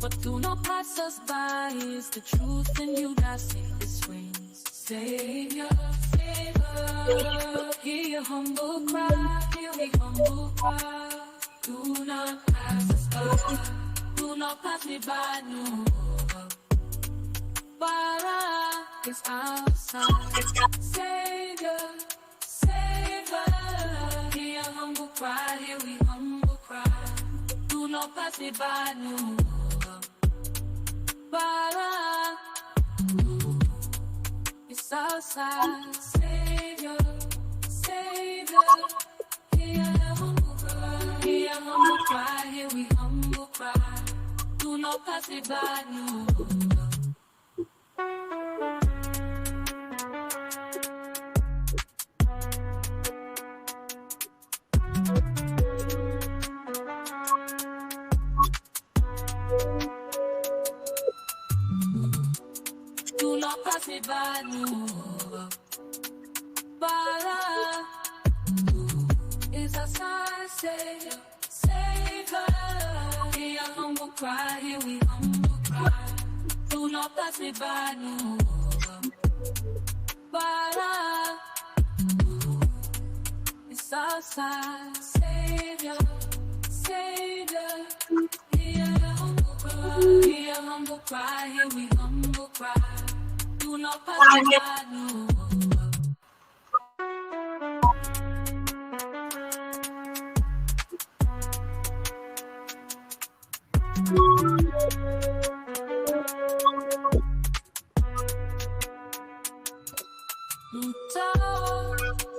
But do not pass us by. Is the truth in you that its wings? Savior, Savior, hear your humble cry, hear the humble cry. Do not pass us by. Do not pass me by, no. Bara is outside. Savior, Savior, hear your humble cry, hear we humble cry. Do not pass me by, no. Bara is outside. Savior, Savior, hear your humble cry, hear your humble cry, hear we humble cry. Do not pass me by, no. Do not pass me by, no. Bara is outside. Savior, Savior, hear your humble cry, hear we humble cry. Do not pass me by, no. Bara is outside. Savior, Savior, hear your humble cry, hear your humble cry, hear we humble cry. Do not pass me by, no.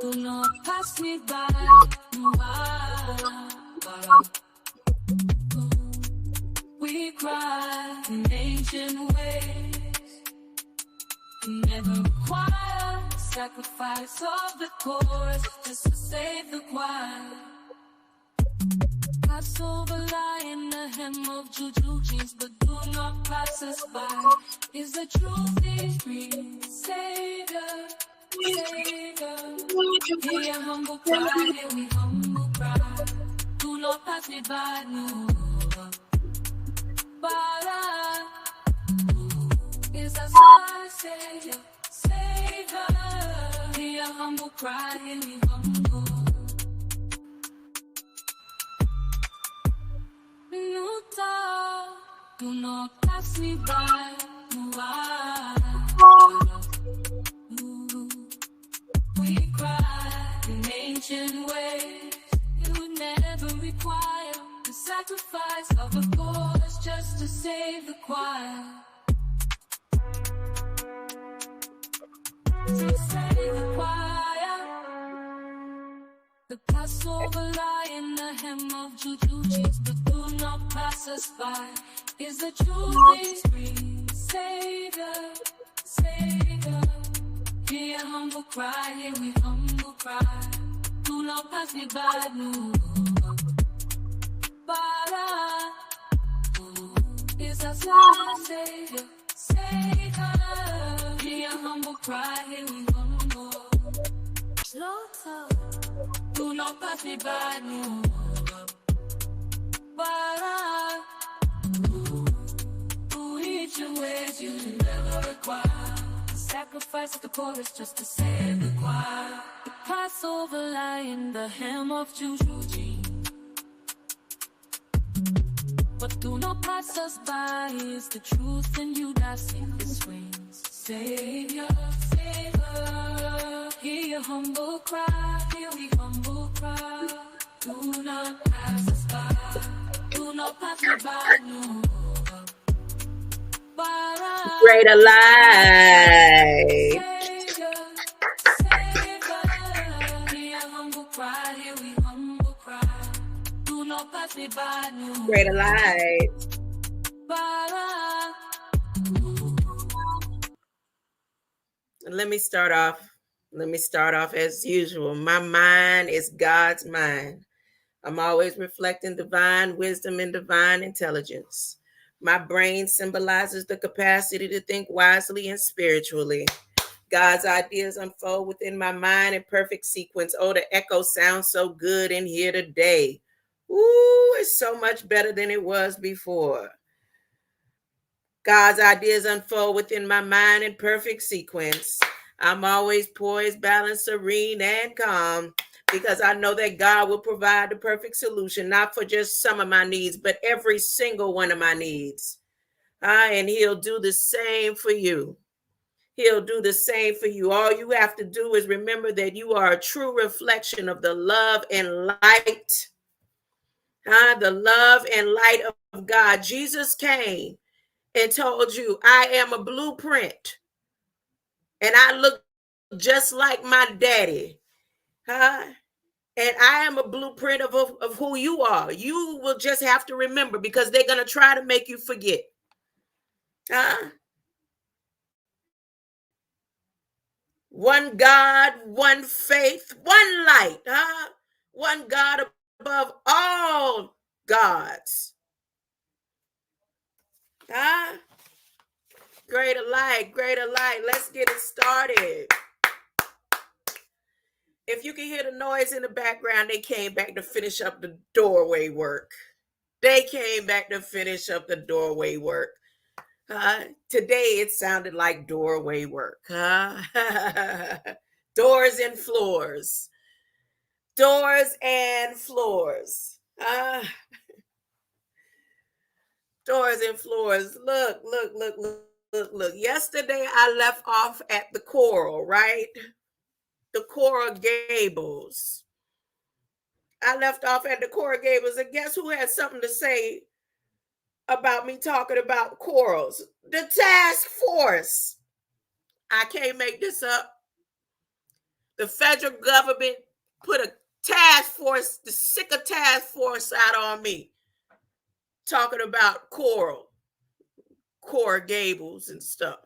Do not pass me by, no. We cry in ancient ways. We never require sacrifice of the chorus just to save the choir. Passover lie in the hem of juju jeans, but do not pass us by. Is the truth is free, Savior, Savior. Hear your humble cry, hear we humble cry. Do not pass me by, no. Bara is a sign, Savior, Savior. Hear your humble cry, hear we humble. Do not pass me by, we cry in ancient ways. You would never require the sacrifice of a chorus just to save the choir. To save the choir. The Passover lie in the hem of juju jeans, but do not pass us by. Is the truth is free, Savior, Savior. Hear your humble cry, hear we humble cry. Do not pass me by, no. Bara is a sign, Savior, Savior. Hear your humble cry, hear we humble. Slaughter. Do not pass me by, no. Bara, who eat your ways you never require. The sacrifice of the chorus just to save the choir. The Passover lie in the hem of juju jeans. But do not pass us by. Is the truth in you that its wings? Savior, Savior, hear your humble cry, hear we humble cry. Do not pass us by, do not pass me by, no. Greater light. Savior, Savior, hear your humble cry, hear we humble cry. Do not pass me by, no. Greater light. Let me start off as usual. My mind is God's mind. I'm always reflecting divine wisdom and divine intelligence. My brain symbolizes the capacity to think wisely and spiritually. God's ideas unfold within my mind in perfect sequence. Oh, the echo sounds so good in here today. Ooh, it's so much better than it was before. God's ideas unfold within my mind in perfect sequence. I'm always poised, balanced, serene, and calm because I know that God will provide the perfect solution, not for just some of my needs, but every single one of my needs. And He'll do the same for you. He'll do the same for you. All you have to do is remember that you are a true reflection of the love and light, the love and light of God. Jesus came and told you, I am a blueprint and I look just like my daddy. And I am a blueprint of who you are. You will just have to remember because they're going to try to make you forget. One God, one faith, one light. One God above all gods. Greater light, greater light. Let's get it started. If you can hear the noise in the background, they came back to finish up the doorway work. They came back to finish up the doorway work. Today it sounded like doorway work. Doors and floors. Doors and floors. Doors and floors. Look. Yesterday I left off at the choral, right? The choral Gables. I left off at the choral Gables, and guess who had something to say about me talking about chorals? The task force. I can't make this up. The federal government put a task force, the sicker task force out on me, talking about choral Gables and stuff.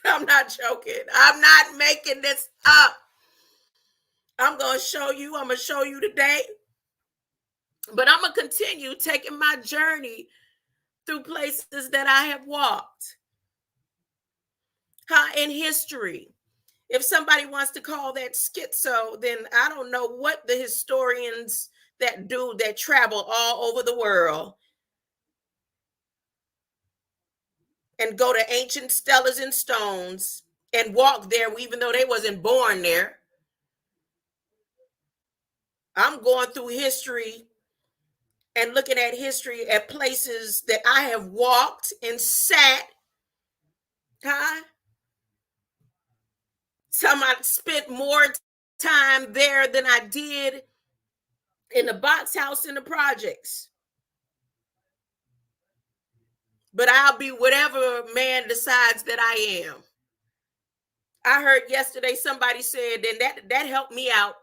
I'm not joking. I'm not making this up. I'm going to show you. I'm going to show you today. But I'm going to continue taking my journey through places that I have walked. In history. If somebody wants to call that schizo, then I don't know what the historians that travel all over the world and go to ancient stelas and stones and walk there even though they wasn't born there. I'm going through history and looking at history at places that I have walked and sat. Some I spent more time there than I did in the box house in the projects. But I'll be whatever man decides that I am. I heard yesterday somebody said, and that helped me out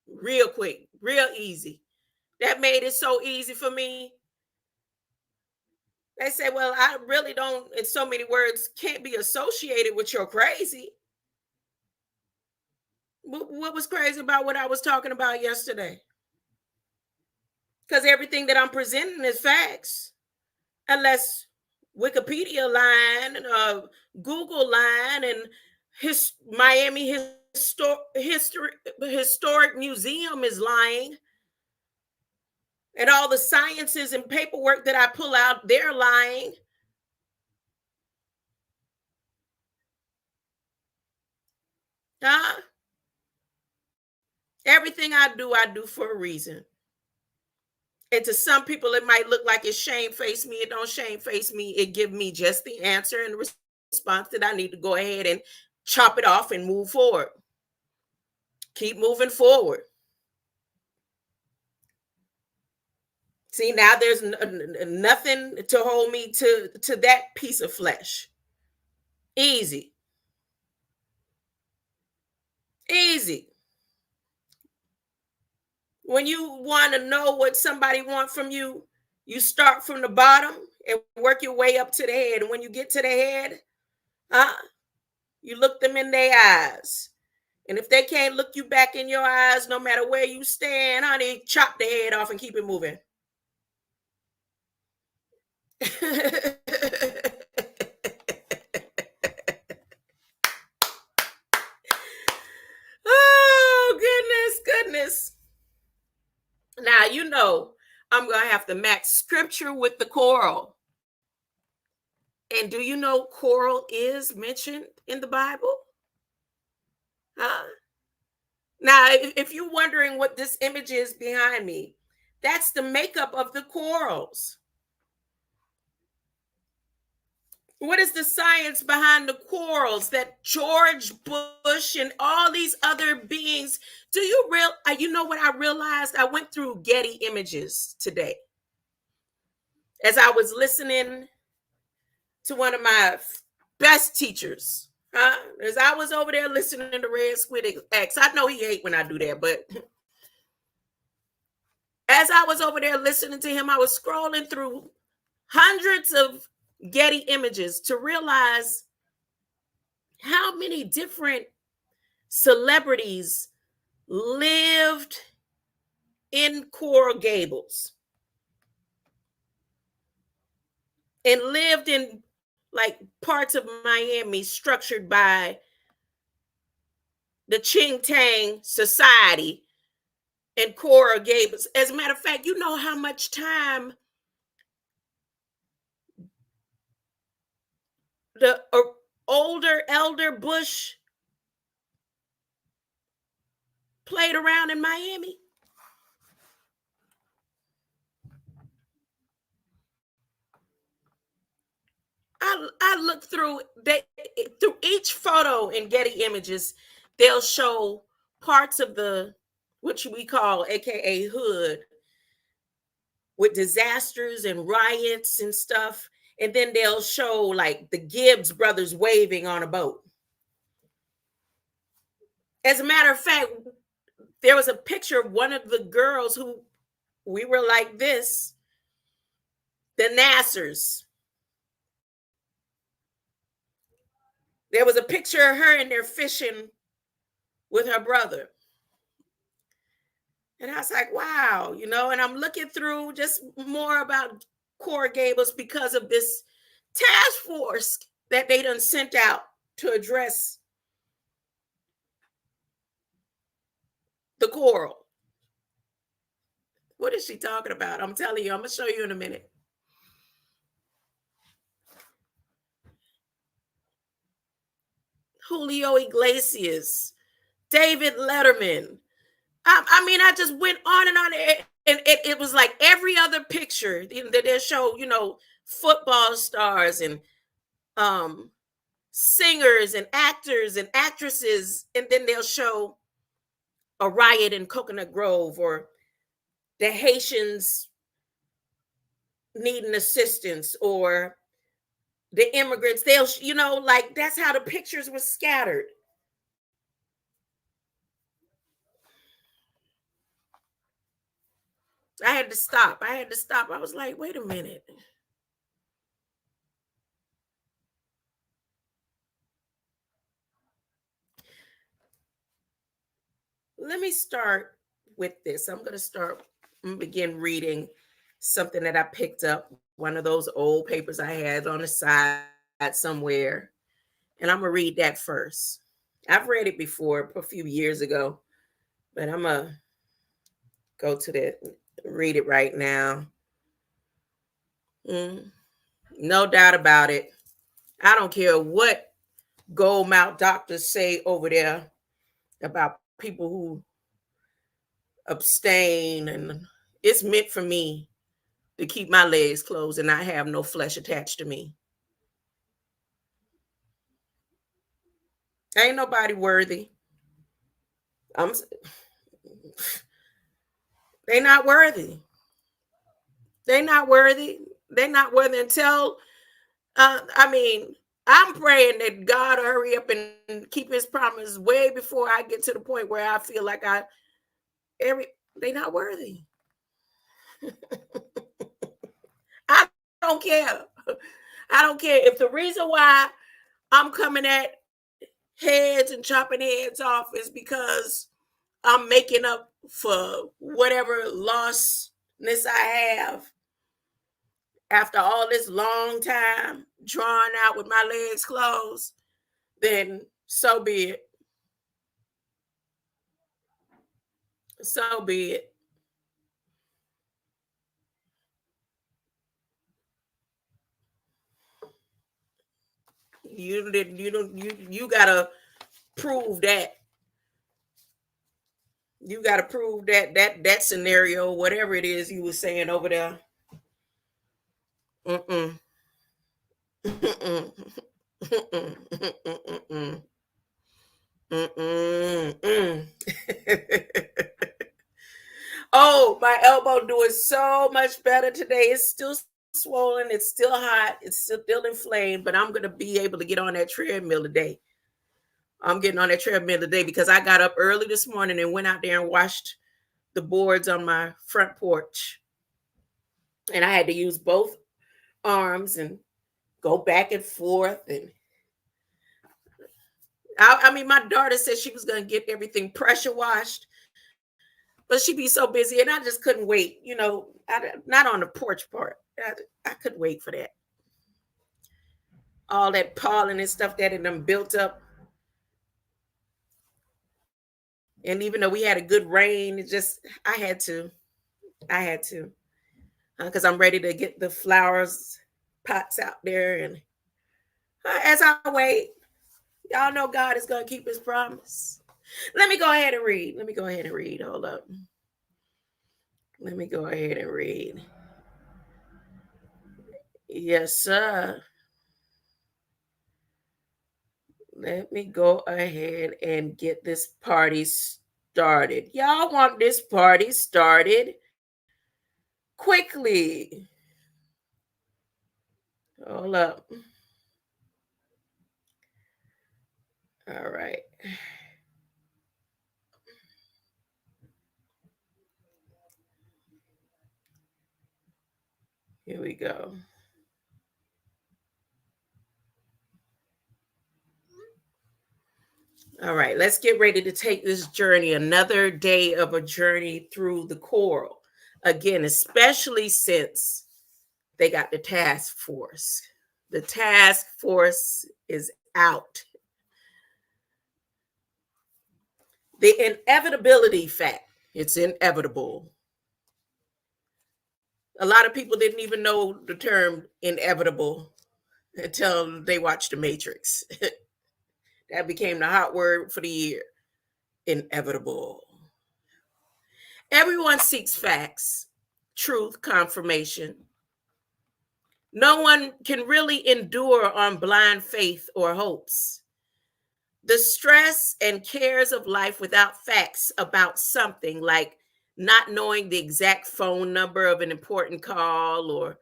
real quick, real easy. That made it so easy for me. They say, well, I really don't, in so many words, can't be associated with your crazy. What was crazy about what I was talking about yesterday? Because everything that I'm presenting is facts. Unless Wikipedia line and Google line and Miami Historic Museum is lying. And all the sciences and paperwork that I pull out, they're lying. Everything I do for a reason. And to some people, it might look like it shame-face me. It don't shame-face me. It give me just the answer and the response that I need to go ahead and chop it off and move forward. Keep moving forward. See, now there's nothing to hold me to that piece of flesh. Easy. When you want to know what somebody wants from you, you start from the bottom and work your way up to the head. And when you get to the head, you look them in their eyes. And if they can't look you back in your eyes, no matter where you stand, honey, chop the head off and keep it moving. Oh, goodness. Now, I'm going to have to match scripture with the choral. And do you know coral is mentioned in the Bible? Huh? Now, if you're wondering what this image is behind me, that's the makeup of the corals. What is the science behind the corals that George Bush and all these other beings? Do you you know what I realized? I went through Getty Images today as I was listening to one of my best teachers. Huh? As I was over there listening to Red Squid X. I know he hate when I do that, but as I was over there listening to him, I was scrolling through hundreds of Getty Images to realize how many different celebrities lived in Coral Gables and lived in like parts of Miami structured by the Chin-Tang Society and Coral Gables. As a matter of fact, you know how much time the older elder Bush played around in Miami? I look through through each photo in Getty Images, they'll show parts of the what we call AKA hood with disasters and riots and stuff. And then they'll show like the Gibbs brothers waving on a boat. As a matter of fact, there was a picture of one of the girls who we were like this, the Nassers. There was a picture of her in there fishing with her brother. And I was like, wow, and I'm looking through just more about Coral Gables because of this task force that they done sent out to address the coral. What is she talking about? I'm telling you, I'm going to show you in a minute. Julio Iglesias, David Letterman. I just went on and on. And it was like every other picture that they show, football stars and singers and actors and actresses. And then they'll show a riot in Coconut Grove or the Haitians needing assistance or the immigrants. They'll, like that's how the pictures were scattered. I had to stop. I was like, wait a minute. Let me start with this. I'm going to begin reading something that I picked up, one of those old papers I had on the side somewhere. And I'm going to read that first. I've read it before a few years ago, but I'm going to go to read it right now. No doubt about it. I don't care what gold mouth doctors say over there about people who abstain, and it's meant for me to keep my legs closed and not have no flesh attached to me. Ain't nobody worthy. They not worthy. They not worthy. They not worthy until I'm praying that God hurry up and keep his promise way before I get to the point where I feel like they not worthy. I don't care. I don't care if the reason why I'm coming at heads and chopping heads off is because I'm making up for whatever lostness I have after all this long time drawn out with my legs closed, then so be it. So be it. You gotta prove that. You gotta prove that scenario, whatever it is you were saying over there. Mm-mm. Mm-mm. Mm-mm. Mm-mm. Mm-mm. Mm-mm. Oh, my elbow doing so much better today. It's still swollen. It's still hot. It's still inflamed, but I'm going to be able to get on that treadmill today. I'm getting on that treadmill today because I got up early this morning and went out there and washed the boards on my front porch. And I had to use both arms and go back and forth. And I mean, my daughter said she was going to get everything pressure washed, but she'd be so busy, and I just couldn't wait. Not on the porch part. I couldn't wait for that. All that pollen and stuff that had them built up. And even though we had a good rain, I had to, because I'm ready to get the flowers pots out there. And as I wait, y'all know God is going to keep his promise. Let me go ahead and read. Hold up. Let me go ahead and read. Yes, sir. Let me go ahead and get this party started. Y'all want this party started quickly. Hold up. All right. Here we go. All right, let's get ready to take this journey, another day of a journey through the choral. Again, especially since they got the task force. The task force is out. The inevitability fact, it's inevitable. A lot of people didn't even know the term inevitable until they watched The Matrix. That became the hot word for the year. Inevitable. Everyone seeks facts, truth, confirmation. No one can really endure on blind faith or hopes. The stress and cares of life without facts about something, like not knowing the exact phone number of an important call, or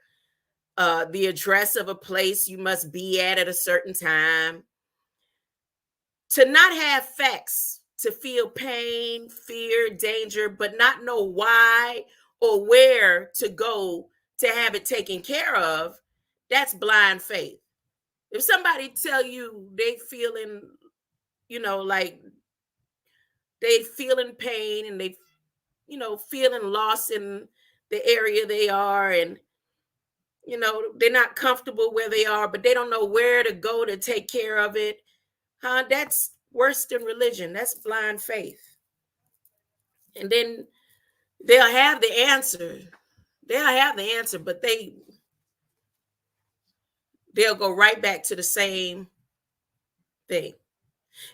the address of a place you must be at a certain time. To not have facts, to feel pain, fear, danger, but not know why or where to go to have it taken care of, that's blind faith. If somebody tell you they feeling, like they feeling pain, and they, feeling lost in the area they are, and they're not comfortable where they are, but they don't know where to go to take care of it, that's worse than religion. That's blind faith. And then they'll have the answer. But they'll go right back to the same thing.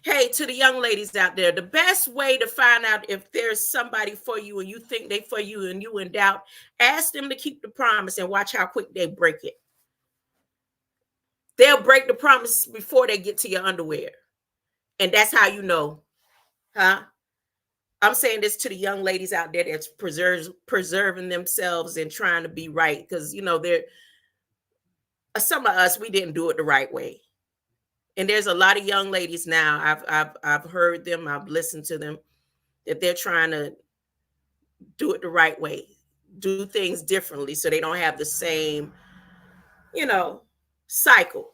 Hey, to the young ladies out there, the best way to find out if there's somebody for you and you think they for you and you in doubt, ask them to keep the promise and watch how quick they break it. They'll break the promise before they get to your underwear. And that's how you know. I'm saying this to the young ladies out there that's preserving themselves and trying to be right, because they're some of us, we didn't do it the right way. And there's a lot of young ladies now. I've heard them, I've listened to them, that they're trying to do it the right way, do things differently so they don't have the same, cycle.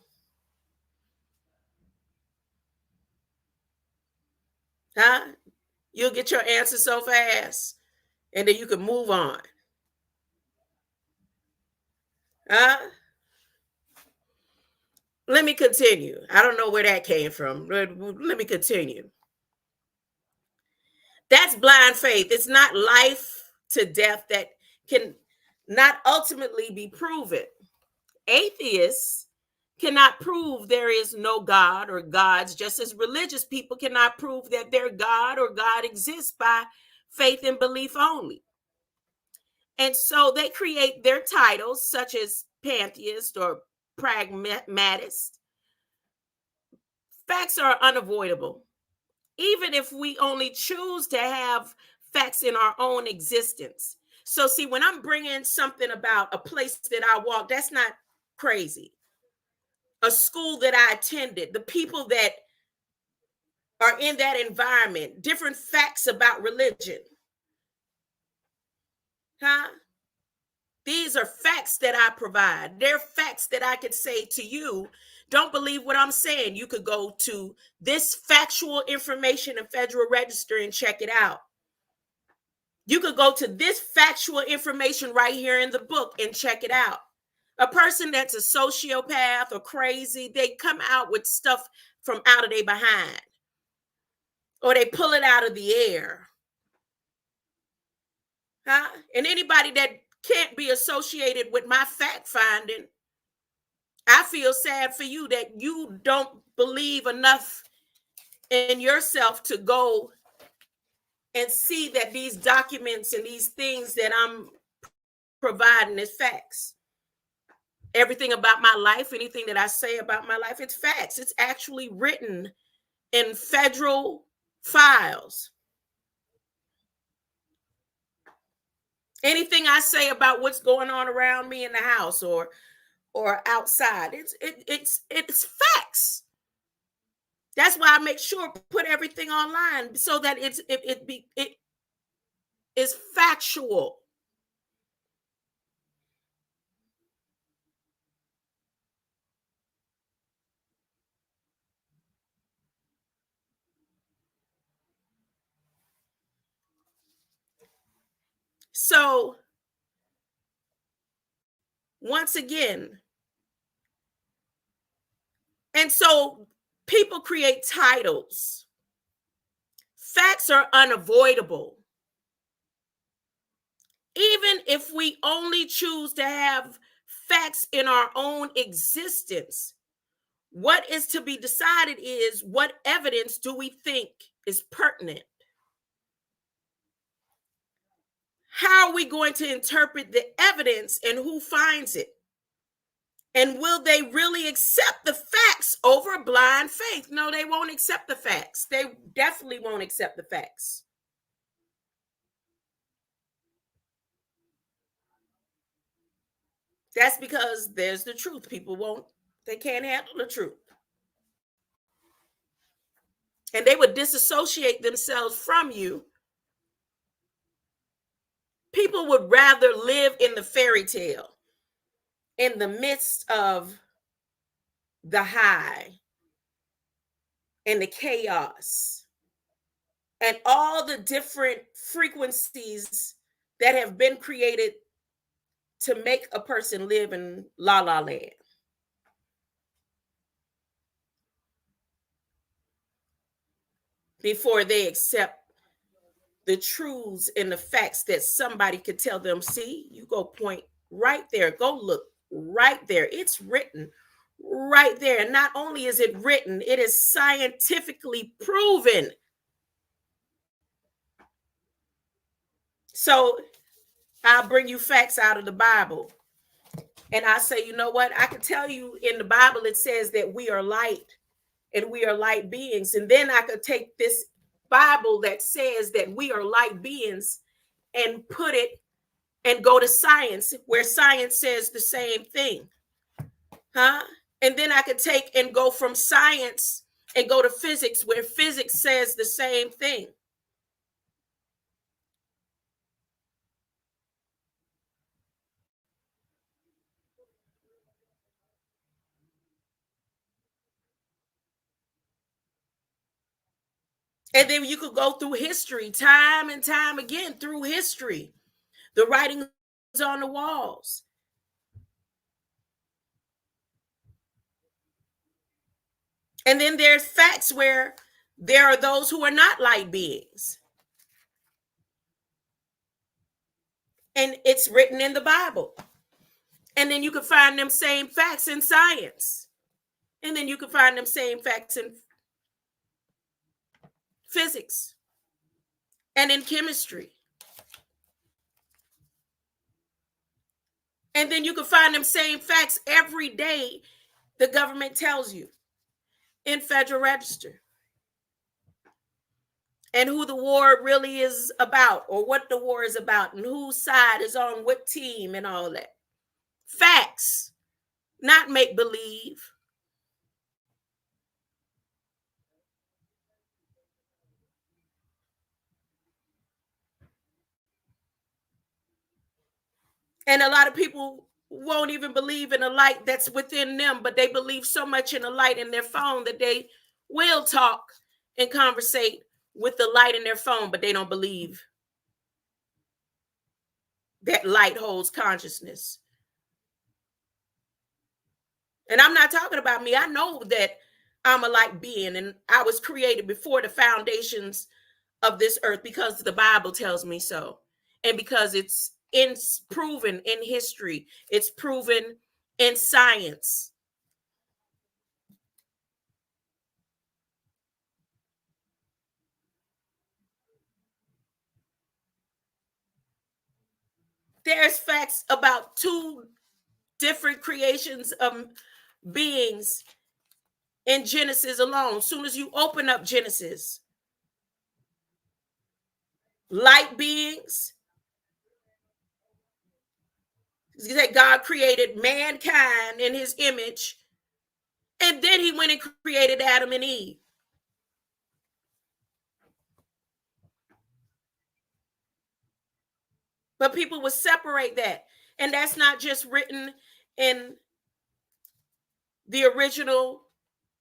You'll get your answer so fast, and then you can move on. Let me continue. I don't know where that came from. Let me continue. That's blind faith. It's not life to death that can not ultimately be proven. Atheists cannot prove there is no God or gods, just as religious people cannot prove that their God or God exists by faith and belief only. And so they create their titles, such as pantheist or pragmatist. Facts are unavoidable, even if we only choose to have facts in our own existence. So, see, when I'm bringing something about a place that I walk, that's not crazy. A school that I attended, the people that are in that environment, different facts about religion. Huh? These are facts that I provide. They're facts that I could say to you. Don't believe what I'm saying. You could go to this factual information in Federal Register and check it out. You could go to this factual information right here in the book and check it out. A person that's a sociopath or crazy, they come out with stuff from out of their behind, or they pull it out of the air. Huh? And anybody that can't be associated with my fact finding, I feel sad for you that you don't believe enough in yourself to go and see that these documents and these things that I'm providing is facts. Everything about my life, anything that I say about my life, it's facts. It's actually written in federal files. Anything I say about what's going on around me in the house or outside, it's facts. That's why I make sure to put everything online so that it is factual. So once again, and so people create titles. Facts are unavoidable. Even if we only choose to have facts in our own existence, what is to be decided is what evidence do we think is pertinent? How are we going to interpret the evidence and who finds it? And will they really accept the facts over blind faith? No, they won't accept the facts. They definitely won't accept the facts. That's because there's the truth. They can't handle the truth. And they would disassociate themselves from you. People would rather live in the fairy tale, in the midst of the high and the chaos and all the different frequencies that have been created to make a person live in la la land. Before they accept the truths and the facts that somebody could tell them, see, you go point right there, go look right there. It's written right there. And not only is it written, it is scientifically proven. So I'll bring you facts out of the Bible. And I say, you know what? I can tell you in the Bible, it says that we are light and we are light beings. And then I could take this Bible that says that we are light beings and put it and go to science, where science says the same thing. Huh? And then I could take and go from science and go to physics, where physics says the same thing. And then you could go through history, time and time again, through history, the writings on the walls. And then there's facts where there are those who are not light beings. And it's written in the Bible. And then you can find them same facts in science. And then you can find them same facts in physics and in chemistry. And then you can find them same facts every day the government tells you in Federal Register. And who the war really is about, or what the war is about, and whose side is on what team and all that. Facts, not make believe. And a lot of people won't even believe in the light that's within them, but they believe so much in the light in their phone that they will talk and conversate with the light in their phone, but they don't believe that light holds consciousness. And I'm not talking about me. I know that I'm a light being, and I was created before the foundations of this earth because the Bible tells me so. And because it's proven in history, it's proven in science. There's facts about two different creations of beings in Genesis alone. As soon as you open up Genesis, light beings, that God created mankind in his image, and then he went and created Adam and Eve. But people would separate that. And that's not just written in the original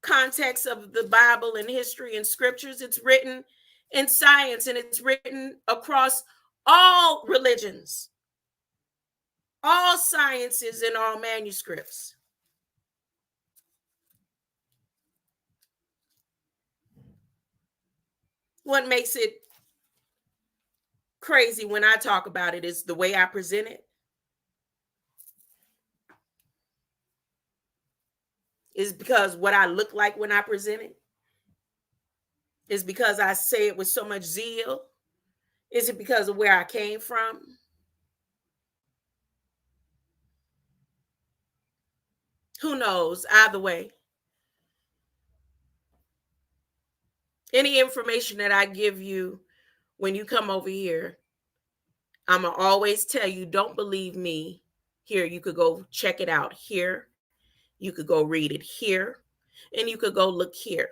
context of the Bible and history and scriptures. It's written in science, and it's written across all religions, all sciences, and all manuscripts. What makes it crazy when I talk about it is the way I present it. Is because what I look like when I present it? Is because I say it with so much zeal? Is it because of where I came from? Who knows? Either way. Any information that I give you when you come over here, I'm going to always tell you, don't believe me. Here, you could go check it out here. You could go read it here. And you could go look here.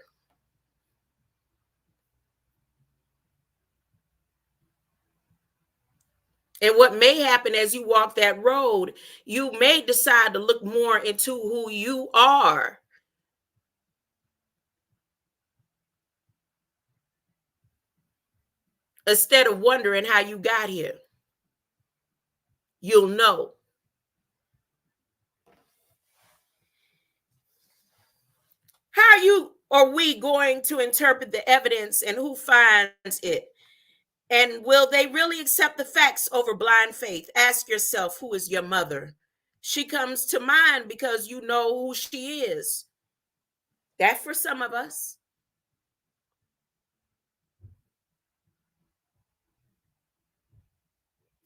And what may happen as you walk that road, you may decide to look more into who you are. Instead of wondering how you got here, you'll know. How are you or we going to interpret the evidence, and who finds it? And will they really accept the facts over blind faith? Ask yourself, who is your mother? She comes to mind because you know who she is. That's for some of us.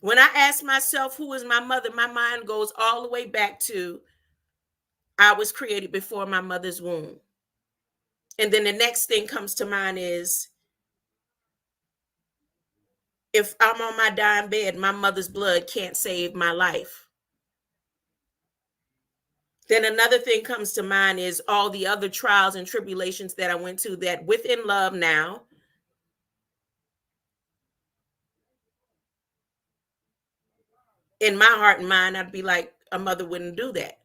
When I ask myself, who is my mother, my mind goes all the way back to I was created before my mother's womb. And then the next thing comes to mind is if I'm on my dying bed, my mother's blood can't save my life. Then another thing comes to mind is all the other trials and tribulations that I went to that within love now. In my heart and mind, I'd be like, a mother wouldn't do that.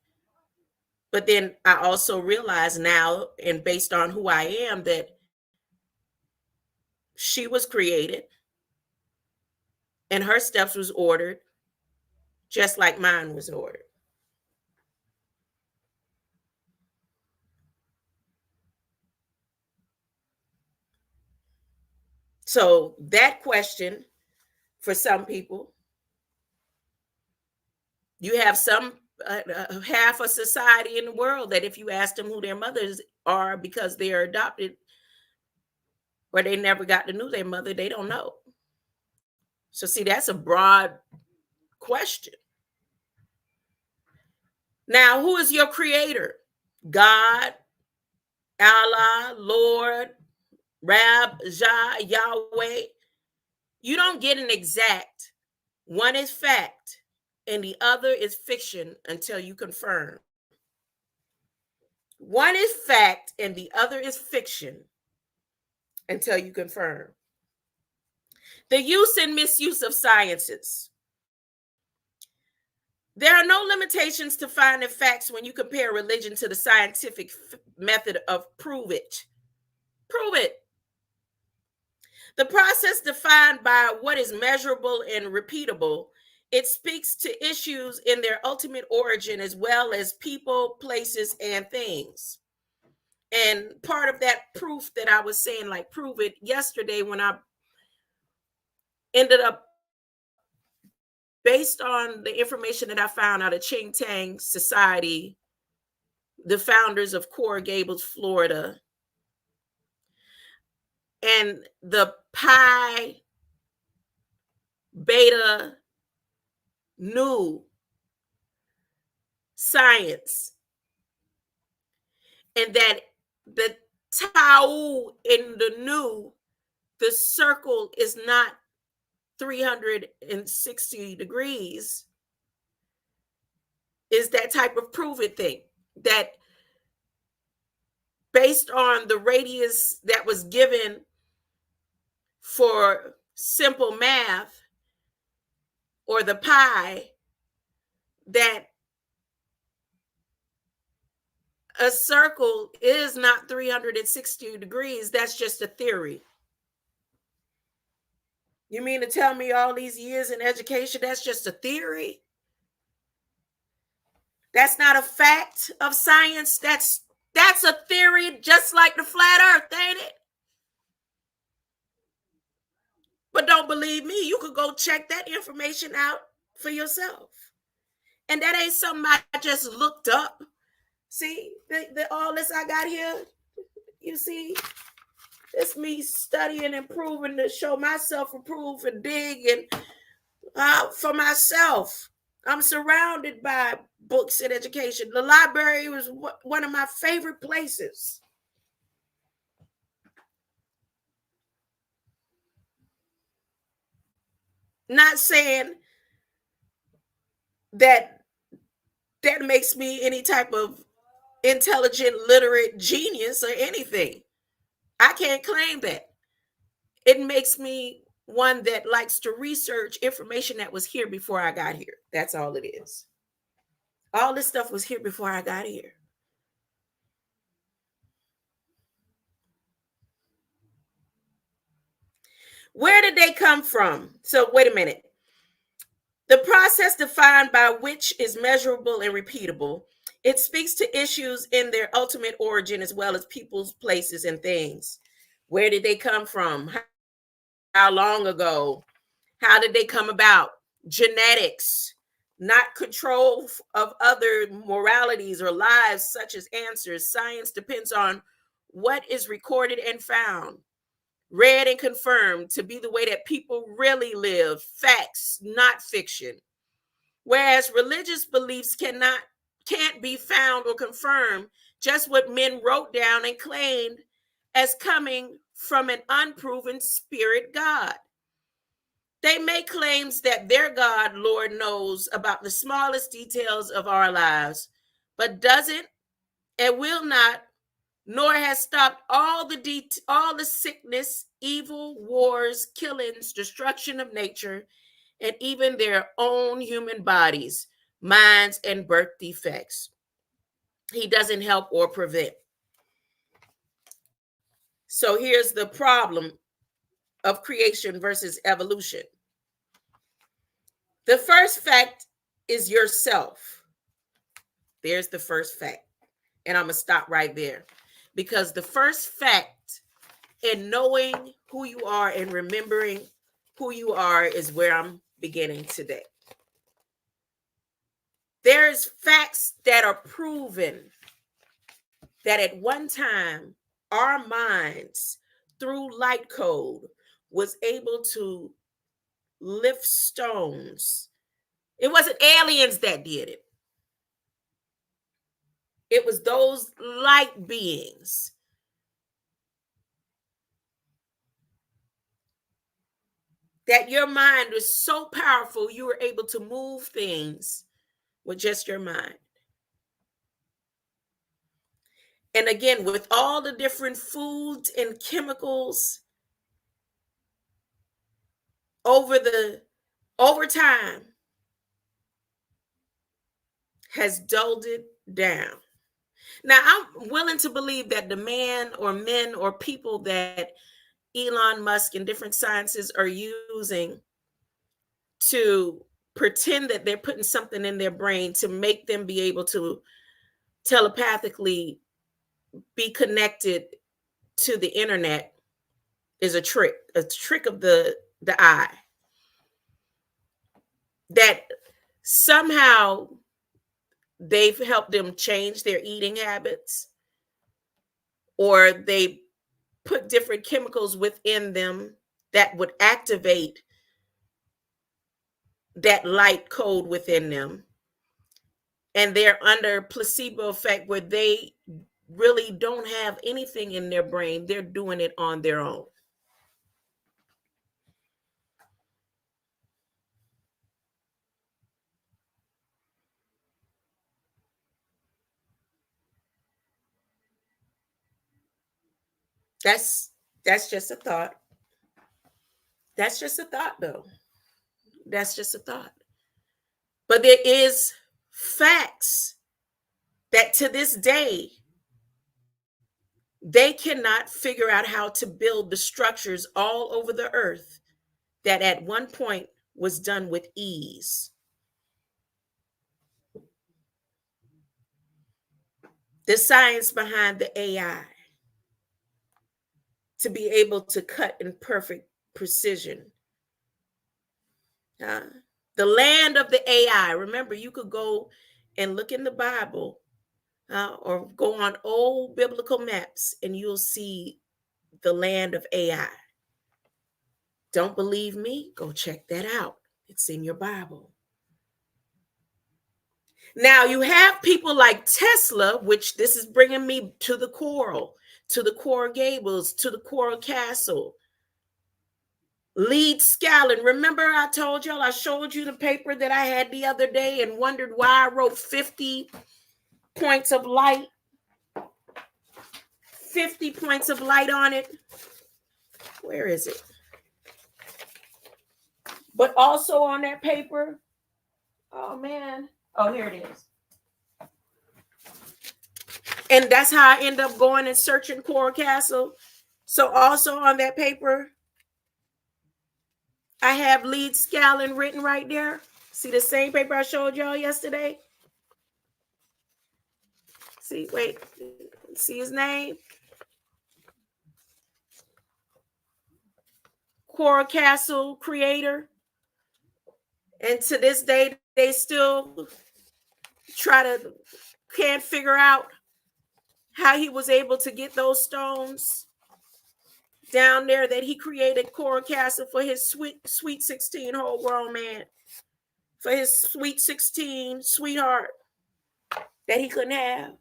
But then I also realize now, and based on who I am, that she was created and her steps was ordered just like mine was ordered. So that question, for some people, you have some half a society in the world that if you ask them who their mothers are because they are adopted or they never got to know their mother, they don't know. So see, that's a broad question. Now, who is your creator? God, Allah, Lord, Rab, Jah, Yahweh. You don't get an exact. One is fact and the other is fiction until you confirm. One is fact and the other is fiction until you confirm. The use and misuse of sciences. There are no limitations to finding facts when you compare religion to the scientific method of prove it. Prove it. The process defined by what is measurable and repeatable, it speaks to issues in their ultimate origin as well as people, places, and things. And part of that proof that I was saying, like prove it, yesterday when I ended up, based on the information that I found out of Chin-Tang Society, the founders of Coral, Gables, Florida, and the Pi Beta Nu science, and that the Tau in the Nu, the circle is not 360 degrees, is that type of prove it thing, that based on the radius that was given for simple math or the pi, that a circle is not 360 degrees. That's just a theory. You mean to tell me all these years in education, that's just a theory? That's not a fact of science. That's a theory, just like the flat earth, ain't it? But don't believe me. You could go check that information out for yourself. And that ain't something I just looked up. See, all this I got here, you see, it's me studying and proving to show myself approve and dig and for myself. I'm surrounded by books and education. The library was one of my favorite places. Not saying that makes me any type of intelligent, literate genius or anything. I can't claim that. It makes me one that likes to research information that was here before I got here. That's all it is. All this stuff was here before I got here. Where did they come from? So wait a minute. The process defined by which is measurable and repeatable. It speaks to issues in their ultimate origin as well as people's, places, and things. Where did they come from? How long ago? How did they come about? Genetics, not control of other moralities or lives such as answers. Science depends on what is recorded and found, read and confirmed to be the way that people really live. Facts, not fiction. Whereas religious beliefs can't be found or confirmed, just what men wrote down and claimed as coming from an unproven spirit God. They make claims that their God, Lord, knows about the smallest details of our lives, but doesn't and will not, nor has stopped all the sickness, evil, wars, killings, destruction of nature, and even their own human bodies, minds, and birth defects. He doesn't help or prevent. So here's the problem of creation versus evolution. The first fact is yourself. There's the first fact. And I'm going to stop right there. Because the first fact in knowing who you are and remembering who you are is where I'm beginning today. There's facts that are proven that at one time our minds through light code was able to lift stones. It wasn't aliens that did it. It was those light beings. That your mind was so powerful, you were able to move things with just your mind. And again, with all the different foods and chemicals over time has dulled it down. Now, I'm willing to believe that the man or men or people that Elon Musk and different sciences are using to pretend that they're putting something in their brain to make them be able to telepathically be connected to the internet is a trick of the eye. That somehow they've helped them change their eating habits, or they put different chemicals within them that would activate that light code within them. And they're under placebo effect where they really don't have anything in their brain. They're doing it on their own. That's just a thought. That's just a thought, though. That's just a thought. But there is facts that to this day, they cannot figure out how to build the structures all over the earth that at one point was done with ease. The science behind the AI to be able to cut in perfect precision. The land of the AI. Remember, you could go and look in the Bible or go on old biblical maps and you'll see the land of AI. Don't believe me? Go check that out. It's in your Bible. Now you have people like Tesla, which this is bringing me to the Choral, to the Coral Gables, to the Coral Castle. Lead Scallon. Remember I told y'all, I showed you the paper that I had the other day and wondered why I wrote 50 points of light. 50 points of light on it. Where is it? But also on that paper, oh man. Oh, here it is. And that's how I end up going and searching Coral Castle. So also on that paper, I have Lead Scallon written right there. See the same paper I showed y'all yesterday? See, wait. See his name? Coral Castle creator. And to this day, they still can't figure out how he was able to get those stones down there that he created Coral Castle for his sweet 16 whole grown man, for his sweet 16 sweetheart that he couldn't have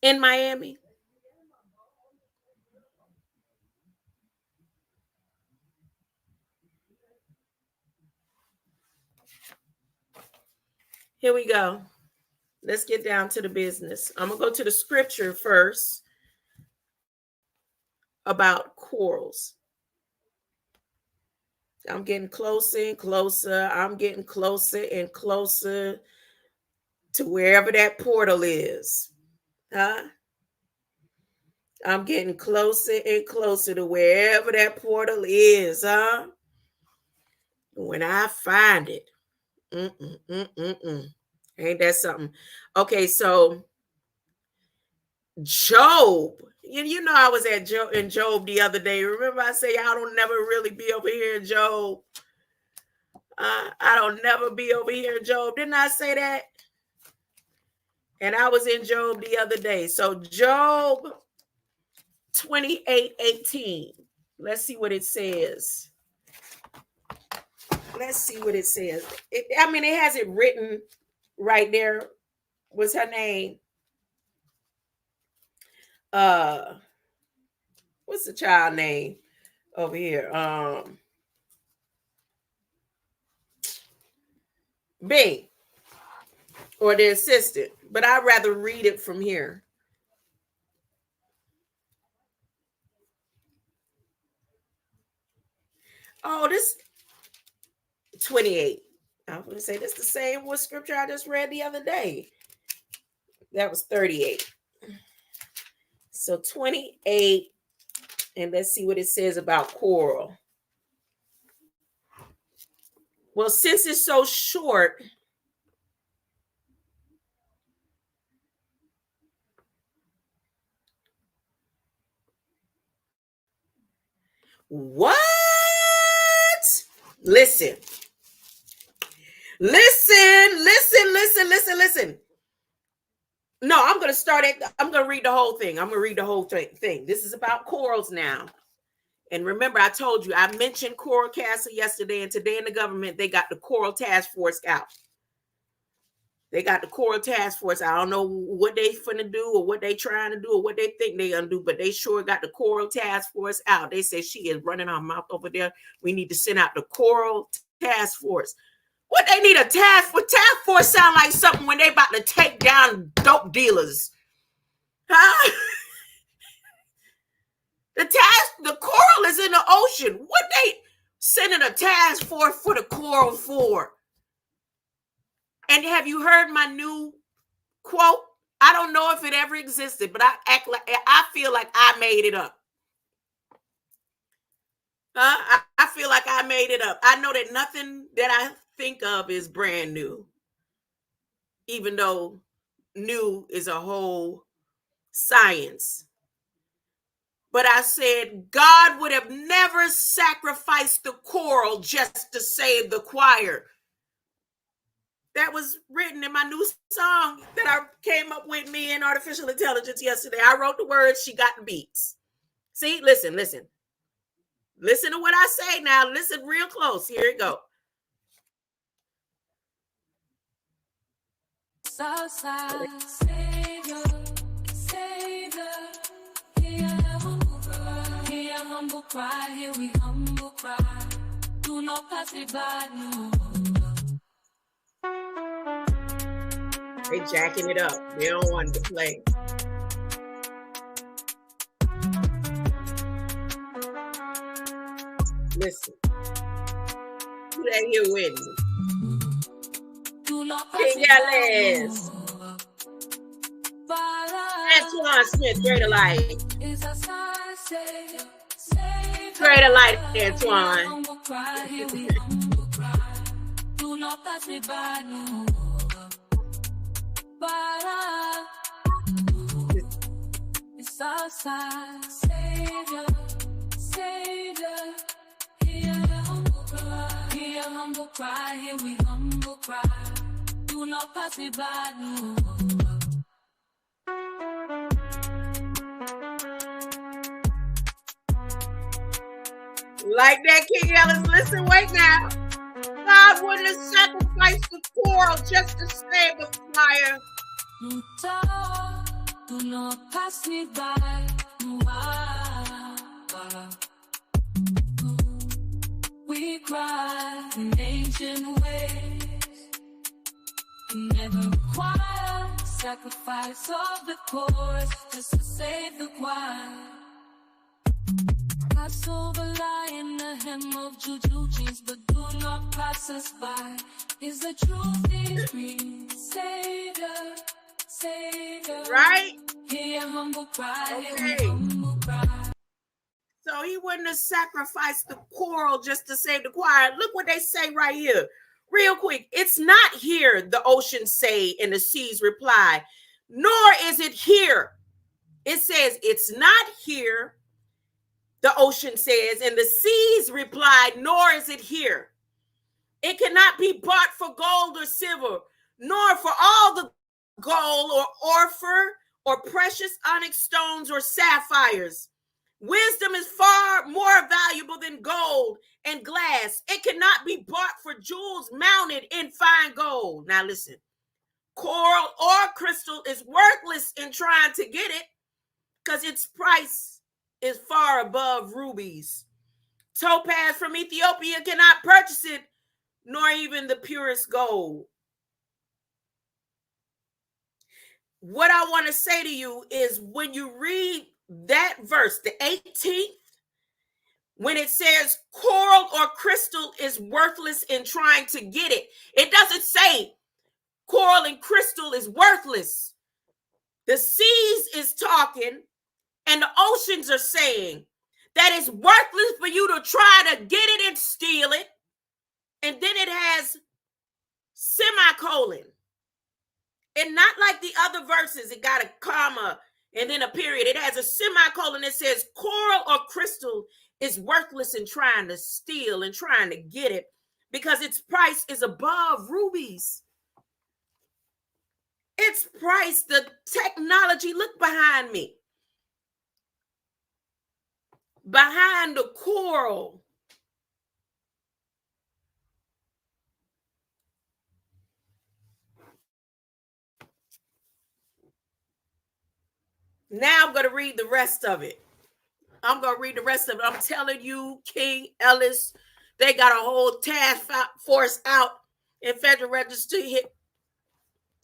in Miami. Here we go. Let's get down to the business. I'm going to go to the scripture first about corals. I'm getting closer and closer. I'm getting closer and closer to wherever that portal is. I'm getting closer and closer to wherever that portal is. When I find it. Ain't that something? Okay, so Job. You know I was at in Job the other day. Remember I say y'all don't never really be over here in Job. I don't never be over here in Job. Didn't I say that? And I was in Job the other day. So Job 28:18. Let's see what it says. Let's see what it says. It has it written right there. What's her name? What's the child name over here? B, or the assistant, but I'd rather read it from here. Oh, this 28. I was going to say this is the same what scripture I just read the other day. That was 38. So 28, and let's see what it says about choral. Well, since it's so short, what? Listen. No, I'm going to start it. I'm going to read the whole thing. I'm going to read the whole thing. This is about chorals now. And remember, I told you, I mentioned Choral Castle yesterday, and today in the government, they got the Choral Task Force out. They got the Choral Task Force. I don't know what they finna do or what they trying to do or what they think they gonna do, but they sure got the Choral Task Force out. They say she is running her mouth over there. We need to send out the Choral Task Force. What they need a task for? Task Force sound like something when they about to take down dope dealers. Huh? The coral is in the ocean. What they sending a task force for the coral for? And have you heard my new quote? I don't know if it ever existed, but I feel like I made it up. I feel like I made it up. I know that nothing that I think of is brand new, even though new is a whole science. But I said, God would have never sacrificed the choral just to save the choir. That was written in my new song that I came up with me in artificial intelligence yesterday. I wrote the words, she got the beats. See, listen. Listen to what I say now. Listen real close. Here it go. Savior. Humble cry, here we humble cry. Do not pass me by, no. They jacking it up. They don't want to play. Listen. Who that here with me? Do not pass me by, no. Antoine Smith, Greater Light. Greater Light, Antoine. Do not pass me by, no. It's outside, Savior. Hear humble cry, here we humble cry. Do not pass me by, no. Like that, King Ellis. Listen, wait now. God wouldn't have sacrificed the coral just to save the fire. Do not pass me by. We cry in ancient ways. Never require sacrifice of the chorus just to save the choir. Pass over, lie in the hem of juju jeans, but do not pass us by. Is the truth decree, Savior? Right? Hear humble cry, okay. Humble cry. So he wouldn't have sacrificed the choral just to save the choir. Look what they say right here. Real quick. It's not here, the oceans say, and the seas reply, nor is it here. It says it's not here. The ocean says, and the seas replied, nor is it here. It cannot be bought for gold or silver, nor for all the gold or orpher or precious onyx stones or sapphires. Wisdom is far more valuable than gold and glass. It cannot be bought for jewels mounted in fine gold. Now listen, coral or crystal is worthless in trying to get it because its price is far above rubies. Topaz from Ethiopia cannot purchase it, nor even the purest gold. What I want to say to you is when you read that verse, the 18th, when it says coral or crystal is worthless in trying to get it, it doesn't say coral and crystal is worthless. The seas is talking and the oceans are saying that it's worthless for you to try to get it and steal it. And then it has semicolon. And not like the other verses, it got a comma and then a period. It has a semicolon that says coral or crystal is worthless in trying to steal and trying to get it because its price is above rubies. Its price, the technology, look behind me. Behind the coral. Now I'm going to read the rest of it. I'm telling you, King Ellis, they got a whole task force out in Federal Register hit,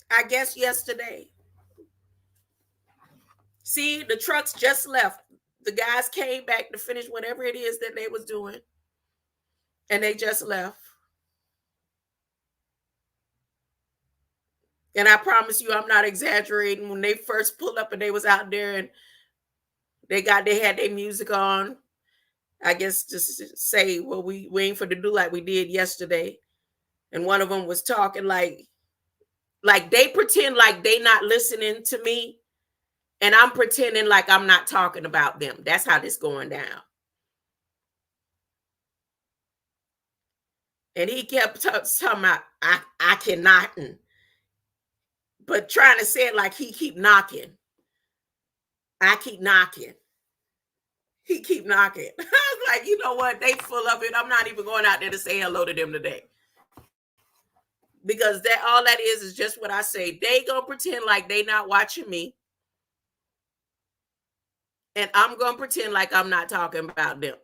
I guess, yesterday. See, the trucks just left. The guys came back to finish whatever it is that they was doing. And they just left. And I promise you, I'm not exaggerating. When they first pulled up and they was out there and they had their music on, I guess just say, well, we ain't for to do like we did yesterday. And one of them was talking like they pretend like they not listening to me. And I'm pretending like I'm not talking about them. That's how this going down. And he kept talking about, I cannot. But trying to say it like he keep knocking. I keep knocking. He keep knocking. I was like, you know what? They full of it. I'm not even going out there to say hello to them today. Because that all that is just what I say. They gonna pretend like they not watching me. And I'm gonna pretend like I'm not talking about them.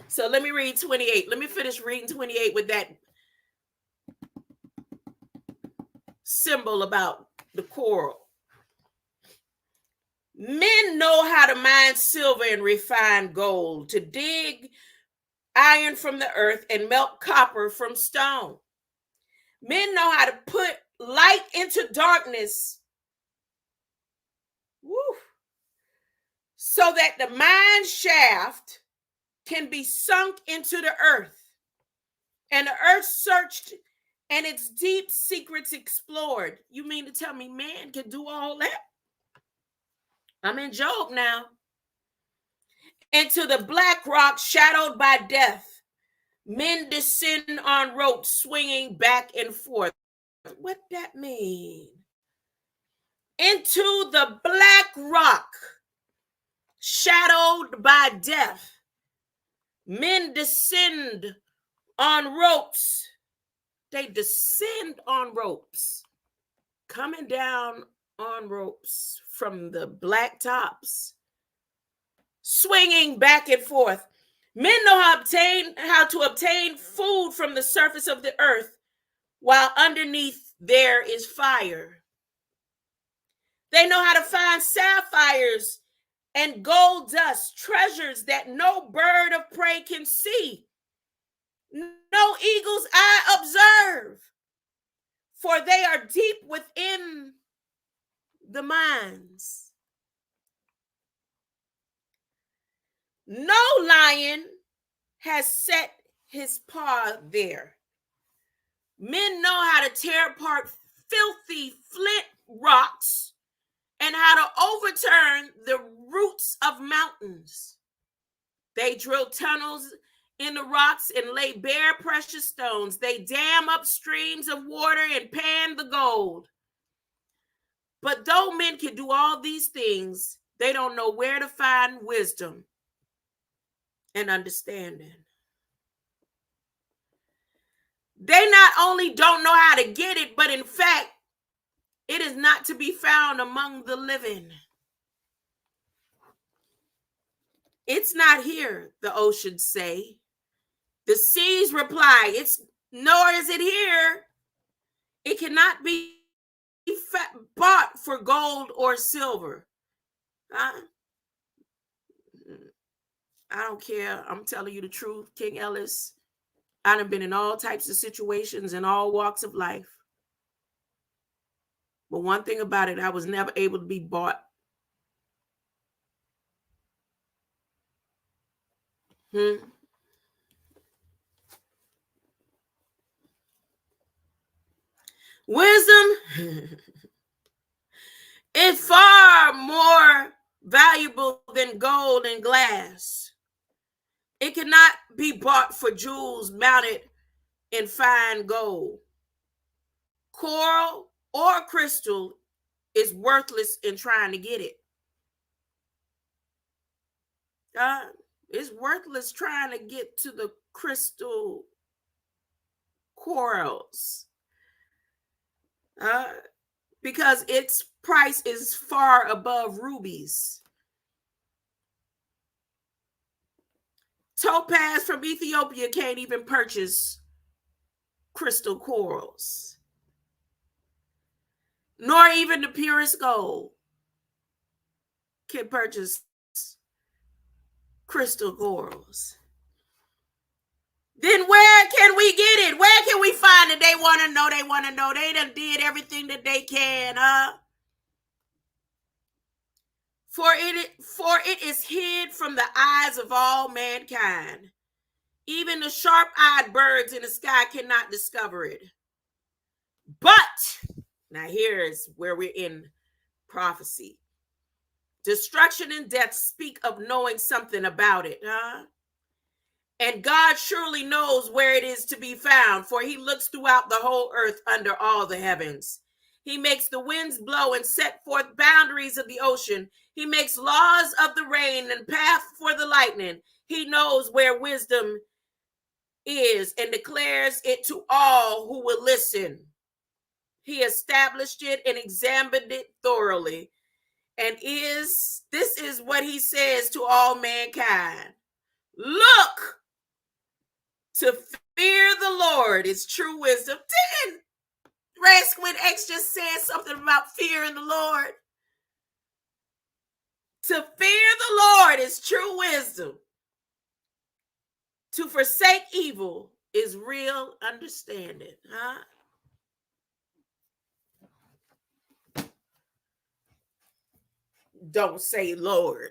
So let me read 28. Let me finish reading 28 with that symbol about the coral. Men know how to mine silver and refine gold, to dig iron from the earth and melt copper from stone. Men know how to put light into darkness, so that the mine shaft can be sunk into the earth, and the earth searched and its deep secrets explored. You mean to tell me man can do all that? I'm in Job now. Into the black rock shadowed by death, men descend on ropes swinging back and forth. What that mean? Into the black rock shadowed by death, men descend on ropes. They descend on ropes, coming down on ropes from the black tops, swinging back and forth. Men know how to obtain food from the surface of the earth, while underneath there is fire. They know how to find sapphires and gold dust, treasures that no bird of prey can see, no eagle's eye observe, for they are deep within the mines. No lion has set his paw there. Men know how to tear apart filthy flint rocks and how to overturn the roots of mountains. They drill tunnels in the rocks and lay bare precious stones. They dam up streams of water and pan the gold. But though men can do all these things, they don't know where to find wisdom and understanding. They not only don't know how to get it, but in fact, it is not to be found among the living. It's not here, the oceans say. The seas reply, nor is it here. It cannot be bought for gold or silver. I don't care. I'm telling you the truth, King Ellis. I've been in all types of situations in all walks of life. But one thing about it, I was never able to be bought. Wisdom is far more valuable than gold and glass. It cannot be bought for jewels mounted in fine gold. Coral or crystal is worthless in trying to get it. It's worthless trying to get to the crystal corals. Because its price is far above rubies. Topaz from Ethiopia can't even purchase crystal corals, nor even the purest gold can purchase crystal corals. Then where can we get it? Where can we find it? They want to know. They done did everything that they can. For it is hid from the eyes of all mankind. Even the sharp-eyed birds in the sky cannot discover it. But, now here's where we're in prophecy. Destruction and death speak of knowing something about it. And God surely knows where it is to be found, for he looks throughout the whole earth under all the heavens. He makes the winds blow and set forth boundaries of the ocean. He makes laws of the rain and path for the lightning. He knows where wisdom is and declares it to all who will listen. He established it and examined it thoroughly. And this is what he says to all mankind. Look, to fear the Lord is true wisdom. Didn't Red Squid X just said something about fearing the Lord? To fear the Lord is true wisdom. To forsake evil is real understanding. Don't say Lord.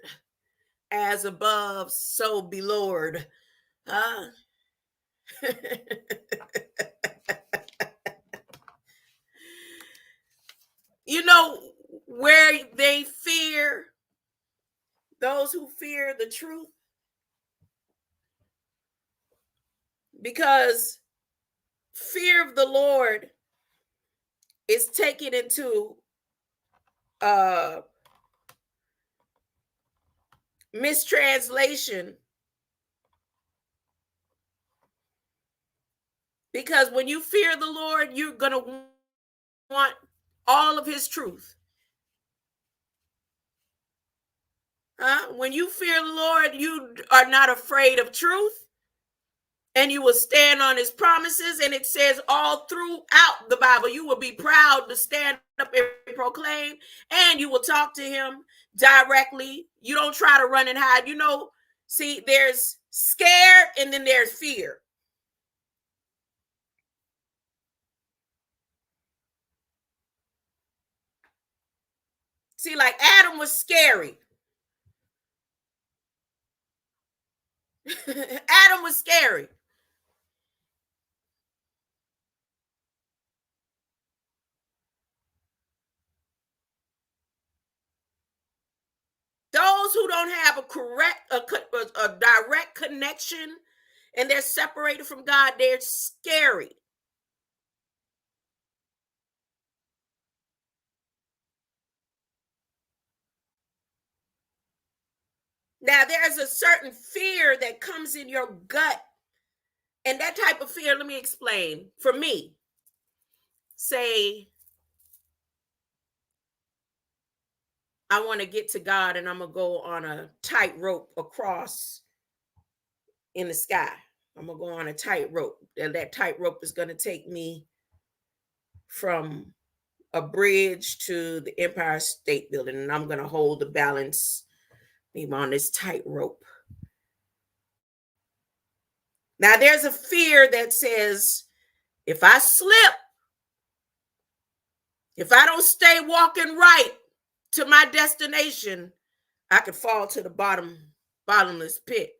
As above, so be Lord. You know where they fear, those who fear the truth? Because fear of the Lord is taken into mistranslation. Because when you fear the Lord, you're going to want all of his truth. When you fear the Lord, you are not afraid of truth, and you will stand on his promises. And it says all throughout the Bible, you will be proud to stand up and proclaim, and you will talk to him directly. You don't try to run and hide. See, there's scared and then there's fear. See, like Adam was scary. Adam was scary. Those who don't have a direct connection and they're separated from God, they're scary. Now, there's a certain fear that comes in your gut. And that type of fear, let me explain. For me, say, I want to get to God and I'm going to go on a tightrope across in the sky. I'm going to go on a tightrope. And that tightrope is going to take me from a bridge to the Empire State Building. And I'm going to hold the balance beam on this tightrope. Now, there's a fear that says, if I slip, if I don't stay walking right to my destination, I could fall to the bottomless pit.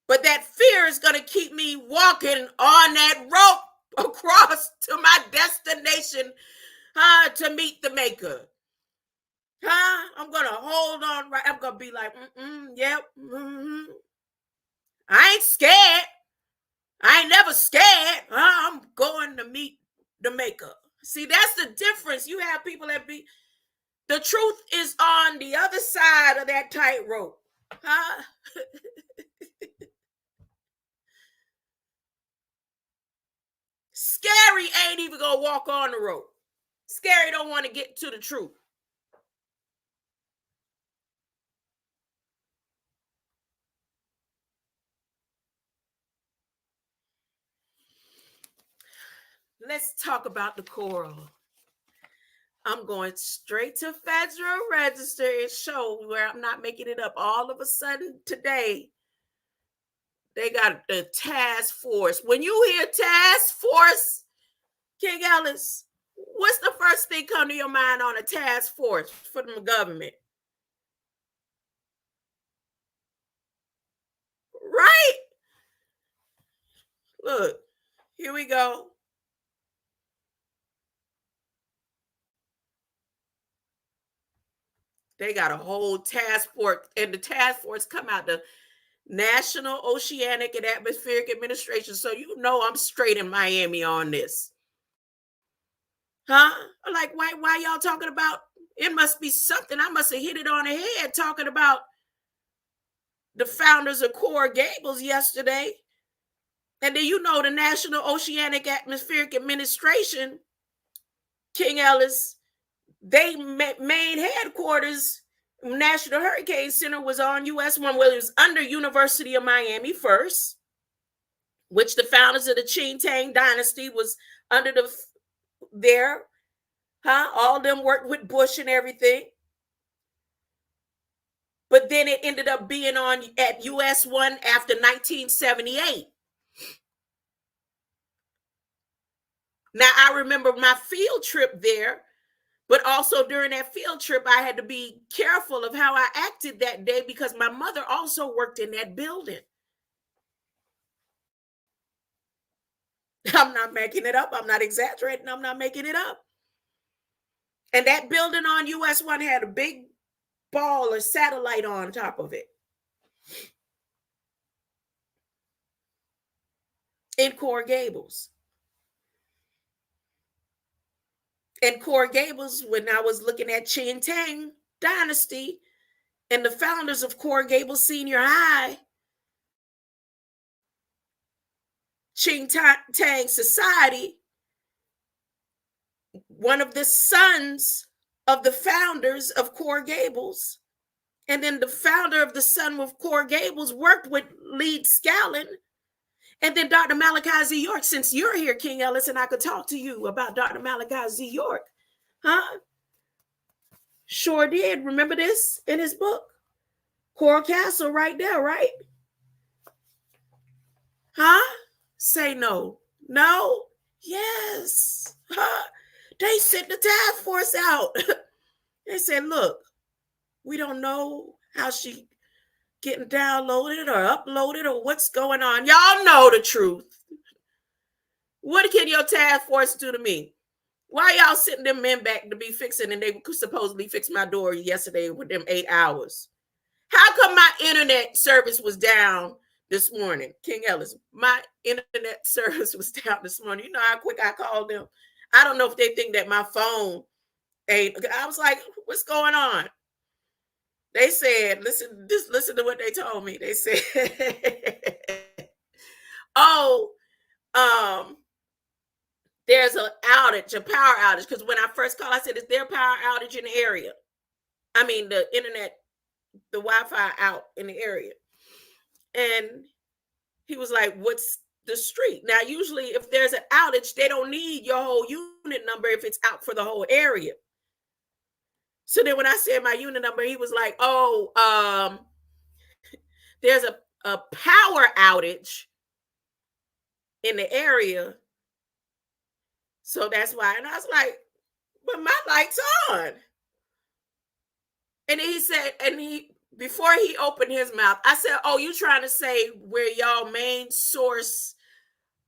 But that fear is going to keep me walking on that rope across to my destination to meet the maker. I'm going to hold on right. I'm going to be like, yep. I ain't scared. I ain't never scared. I'm going to meet the maker. See, that's the difference. You have people that the truth is on the other side of that tightrope. Scary ain't even gonna walk on the rope. Scary don't want to get to the truth. Let's talk about the choral. I'm going straight to Federal Register and show where I'm not making it up. All of a sudden today, they got the task force. When you hear task force, King Ellis, what's the first thing come to your mind on a task force for the government? Right? Look, here we go. They got a whole task force, and the task force come out the National Oceanic and Atmospheric Administration. So you know I'm straight in Miami on this. Like, why y'all talking about, it must be something. I must have hit it on the head talking about the founders of Coral Gables yesterday. And then you know the National Oceanic Atmospheric Administration, King Ellis, they main headquarters, National Hurricane Center, was on US 1, where it was under University of Miami first, which the founders of the Chin-Tang Dynasty was under there. All them worked with Bush and everything. But then it ended up being on at US 1 after 1978. Now, I remember my field trip there, but also during that field trip, I had to be careful of how I acted that day because my mother also worked in that building. I'm not making it up. I'm not exaggerating. I'm not making it up. And that building on US 1 had a big ball or satellite on top of it. In Coral Gables. In Coral Gables, when I was looking at Chin-Tang Dynasty and the founders of Coral Gables Senior High, Chin-Tang Society, one of the sons of the founders of Coral Gables, and then the founder of the son of Coral Gables worked with Lead Scallon, and then Dr. Malachi Z. York. Since you're here, King Ellis, and I could talk to you about Dr. Malachi Z. York. Sure did. Remember this in his book? Coral Castle right there, right? Say no. No? Yes. They sent the task force out. They said, look, we don't know how she getting downloaded or uploaded or what's going on. Y'all know the truth. What can your task force do to me? Why y'all sitting them men back to be fixing, and they could supposedly fix my door yesterday with them 8 hours? How come my internet service was down this morning? King Ellis, my internet service was down this morning. You know how quick I called them? I don't know if they think that my phone ain't. I was like, what's going on? They said, listen to what they told me. They said, oh, there's an outage, a power outage. Because when I first called, I said, is there a power outage in the area? I mean, the internet, the Wi-Fi out in the area. And he was like, what's the street? Now, usually if there's an outage, they don't need your whole unit number if it's out for the whole area. So then when I said my unit number, he was like, oh, there's a power outage in the area. So that's why. And I was like, but my light's on. And he said, before he opened his mouth, I said, oh, you trying to say where y'all main source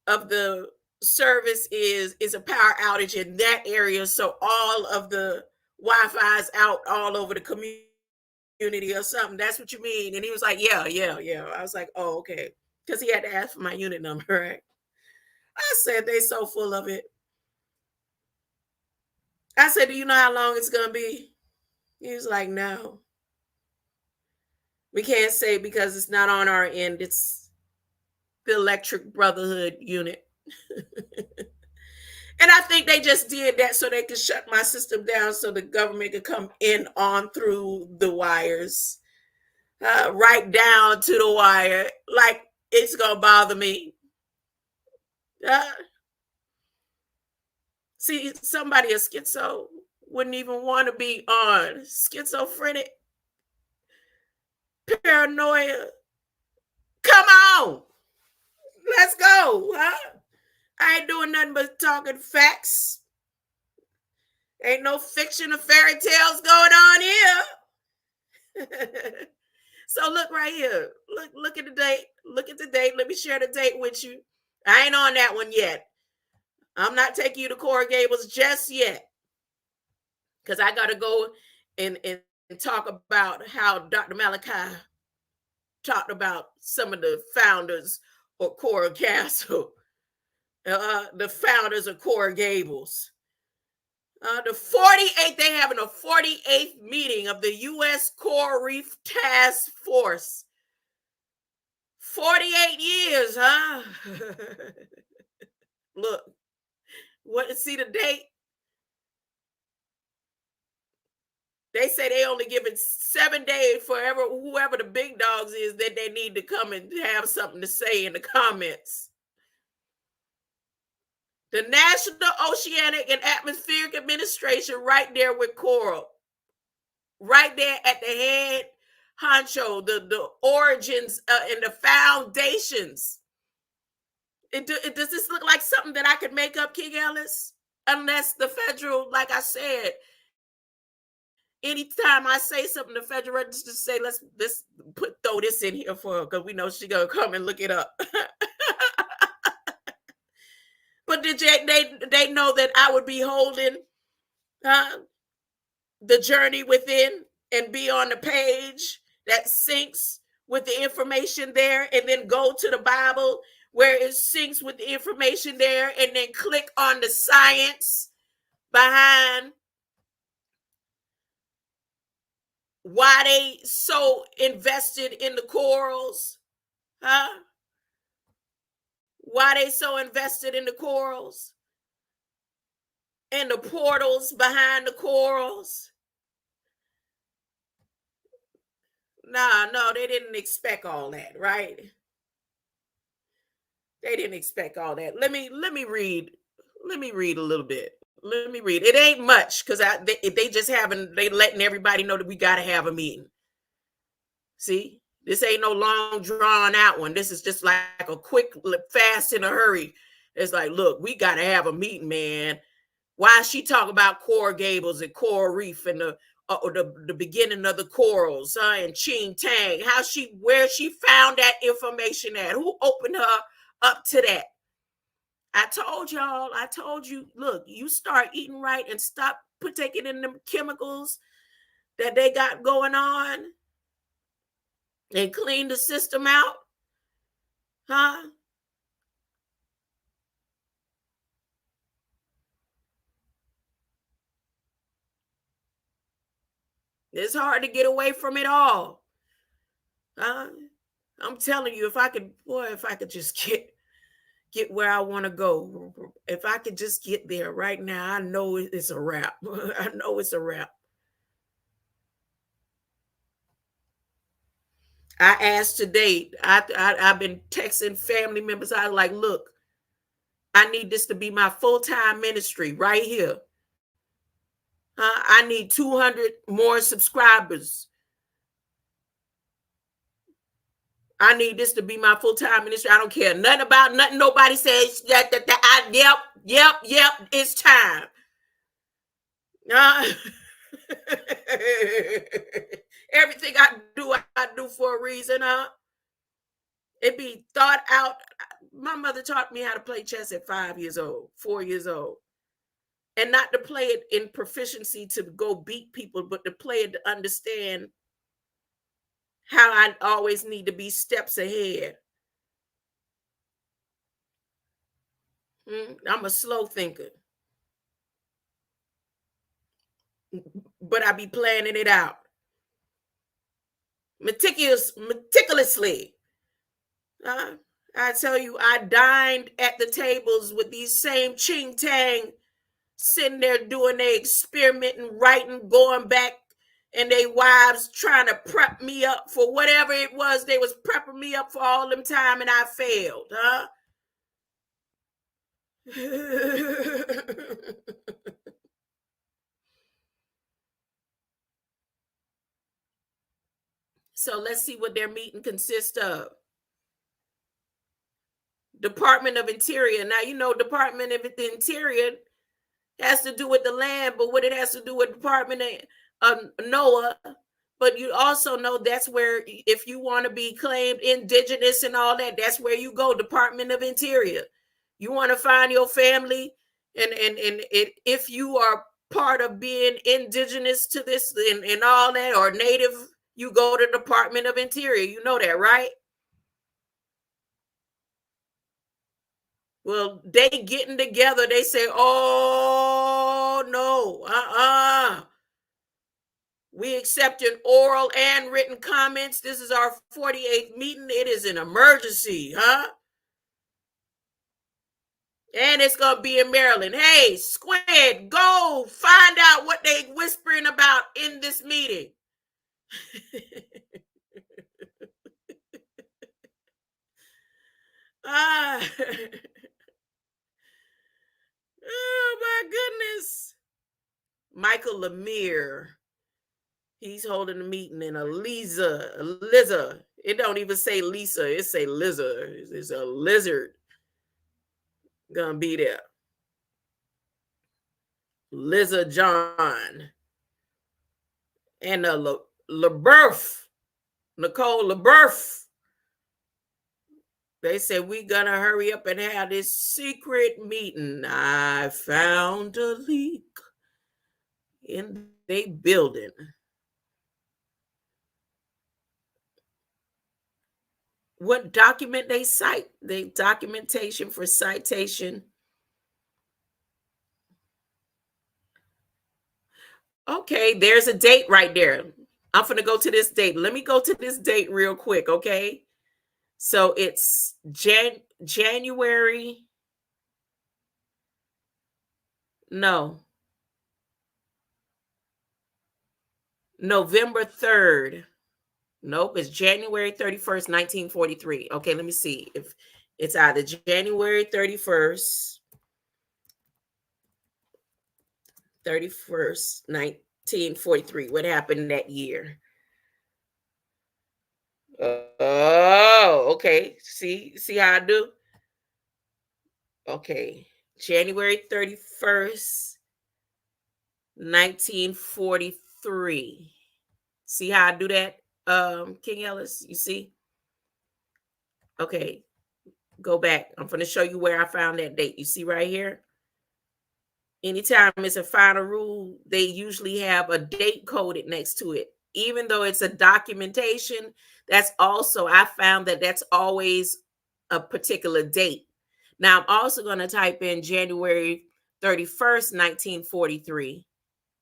of the service is a power outage in that area. So all of the Wi-Fi is out all over the community or something. That's what you mean? And he was like, yeah. I was like, oh, okay. Because he had to ask for my unit number, right? I said, they so full of it. I said, do you know how long it's going to be? He was like, no. We can't say because it's not on our end. It's the Electric Brotherhood unit. And I think they just did that so they could shut my system down so the government could come in on through the wires, right down to the wire. Like it's going to bother me. See, somebody a schizo wouldn't even want to be on. Schizophrenic, paranoia. Come on. Let's go, huh? I ain't doing nothing but talking facts. Ain't no fiction or fairy tales going on here. So look right here. Look at the date. Look at the date. Let me share the date with you. I ain't on that one yet. I'm not taking you to Coral Gables just yet. Because I got to go and talk about how Dr. Malachi talked about some of the founders of Coral Castle. The founders of Coral Gables. The 48th, they having a 48th meeting of the U.S. Coral Reef Task Force. 48 years, huh? Look, see the date? They say they only giving 7 days for whoever the big dogs is that they need to come and have something to say in the comments. The National Oceanic and Atmospheric Administration right there with Coral. Right there at the head honcho, the origins and the foundations. Does this look like something that I could make up, King Ellis? Unless the federal, like I said, anytime I say something, the federal register say, let's throw this in here for her, because we know she gonna come and look it up. But did they know that I would be holding the journey within and be on the page that syncs with the information there, and then go to the Bible where it syncs with the information there, and then click on the science behind why they so invested in the corals, huh? Why they so invested in the corals and the portals behind the corals. No, they didn't expect all that, right? They didn't expect all that. Let me read. Let me read a little bit. Let me read. It ain't much because they just they letting everybody know that we got to have a meeting. See? This ain't no long drawn out one. This is just like a quick, fast, in a hurry. It's like, look, we got to have a meeting, man. Why she talk about Coral Gables and Coral Reef and the beginning of the corals, and Chin-Tang? Where she found that information at? Who opened her up to that? I told y'all, I told you, look, you start eating right and stop taking in them chemicals that they got going on and clean the system out, huh? It's hard to get away from it all. Huh? I'm telling you, if I could just get where I want to go. If I could just get there right now, I know it's a wrap. I know it's a wrap. I asked today, I've been texting family members. I was like, look, I need this to be my full-time ministry right here. I need 200 more subscribers. I need this to be my full-time ministry. I don't care nothing about nothing. Nobody says that. Yep. It's time. Everything I do for a reason, huh? It be thought out. My mother taught me how to play chess at 5 years old, 4 years old. And not to play it in proficiency to go beat people, but to play it to understand how I always need to be steps ahead. I'm a slow thinker, but I be planning it out meticulously. I tell you, I dined at the tables with these same Chin-Tang sitting there doing their experimenting, writing, going back, and they wives trying to prep me up for whatever it was they was prepping me up for all them time, and I failed, huh? So let's see what their meeting consists of. Department of Interior. Now, you know, Department of the Interior has to do with the land, but what it has to do with Department of Noah. But you also know that's where, if you want to be claimed indigenous and all that, that's where you go, Department of Interior. You want to find your family, and if you are part of being indigenous to this and all that, or native, you go to Department of Interior. You know that, right? Well, they getting together. They say, oh, no, we accepting oral and written comments. This is our 48th meeting. It is an emergency, huh? And it's going to be in Maryland. Hey, Squid, go find out what they whispering about in this meeting. Oh, my goodness. Michael Lemire. He's holding a meeting in Liza. It don't even say Lisa. It say Liza. It's a lizard gonna be there. Liza John and LaBeouf, Nicole LaBeouf. They said we gonna hurry up and have this secret meeting. I found a leak in the building. What document they cite? The documentation for citation. Okay, there's a date right there. I'm going to go to this date. Let me go to this date real quick, okay? So it's January. No. November 3rd. Nope, it's January 31st, 1943. Okay, let me see if it's either January 31st, 1943. What happened that year? Oh, okay. See how I do? Okay. January 31st, 1943. See how I do that, King Ellis? You see? Okay. Go back. I'm going to show you where I found that date. You see right here? Anytime it's a final rule, they usually have a date coded next to it. Even though it's a documentation, that's also, I found that that's always a particular date. Now, I'm also going to type in January 31st, 1943.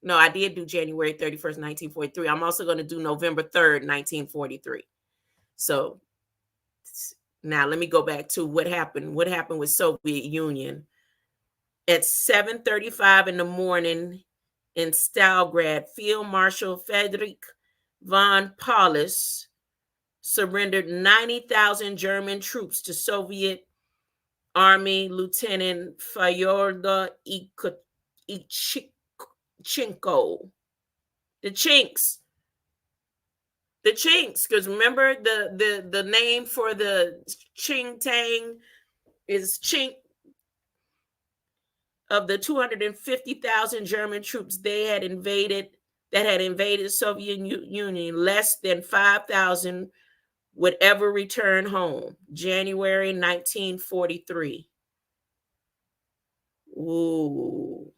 No, I did do January 31st, 1943. I'm also going to do November 3rd, 1943. So now let me go back to what happened. What happened with Soviet Union? At 7:35 in the morning in Stalgrad, Field Marshal Friedrich von Paulus surrendered 90,000 German troops to Soviet Army Lieutenant Fyodor Ichenko. The Chinks. The Chinks, because remember the name for the Chin-Tang is Chink. Of the 250,000 German troops that had invaded Soviet Union, less than 5,000 would ever return home. January 1943. Ooh.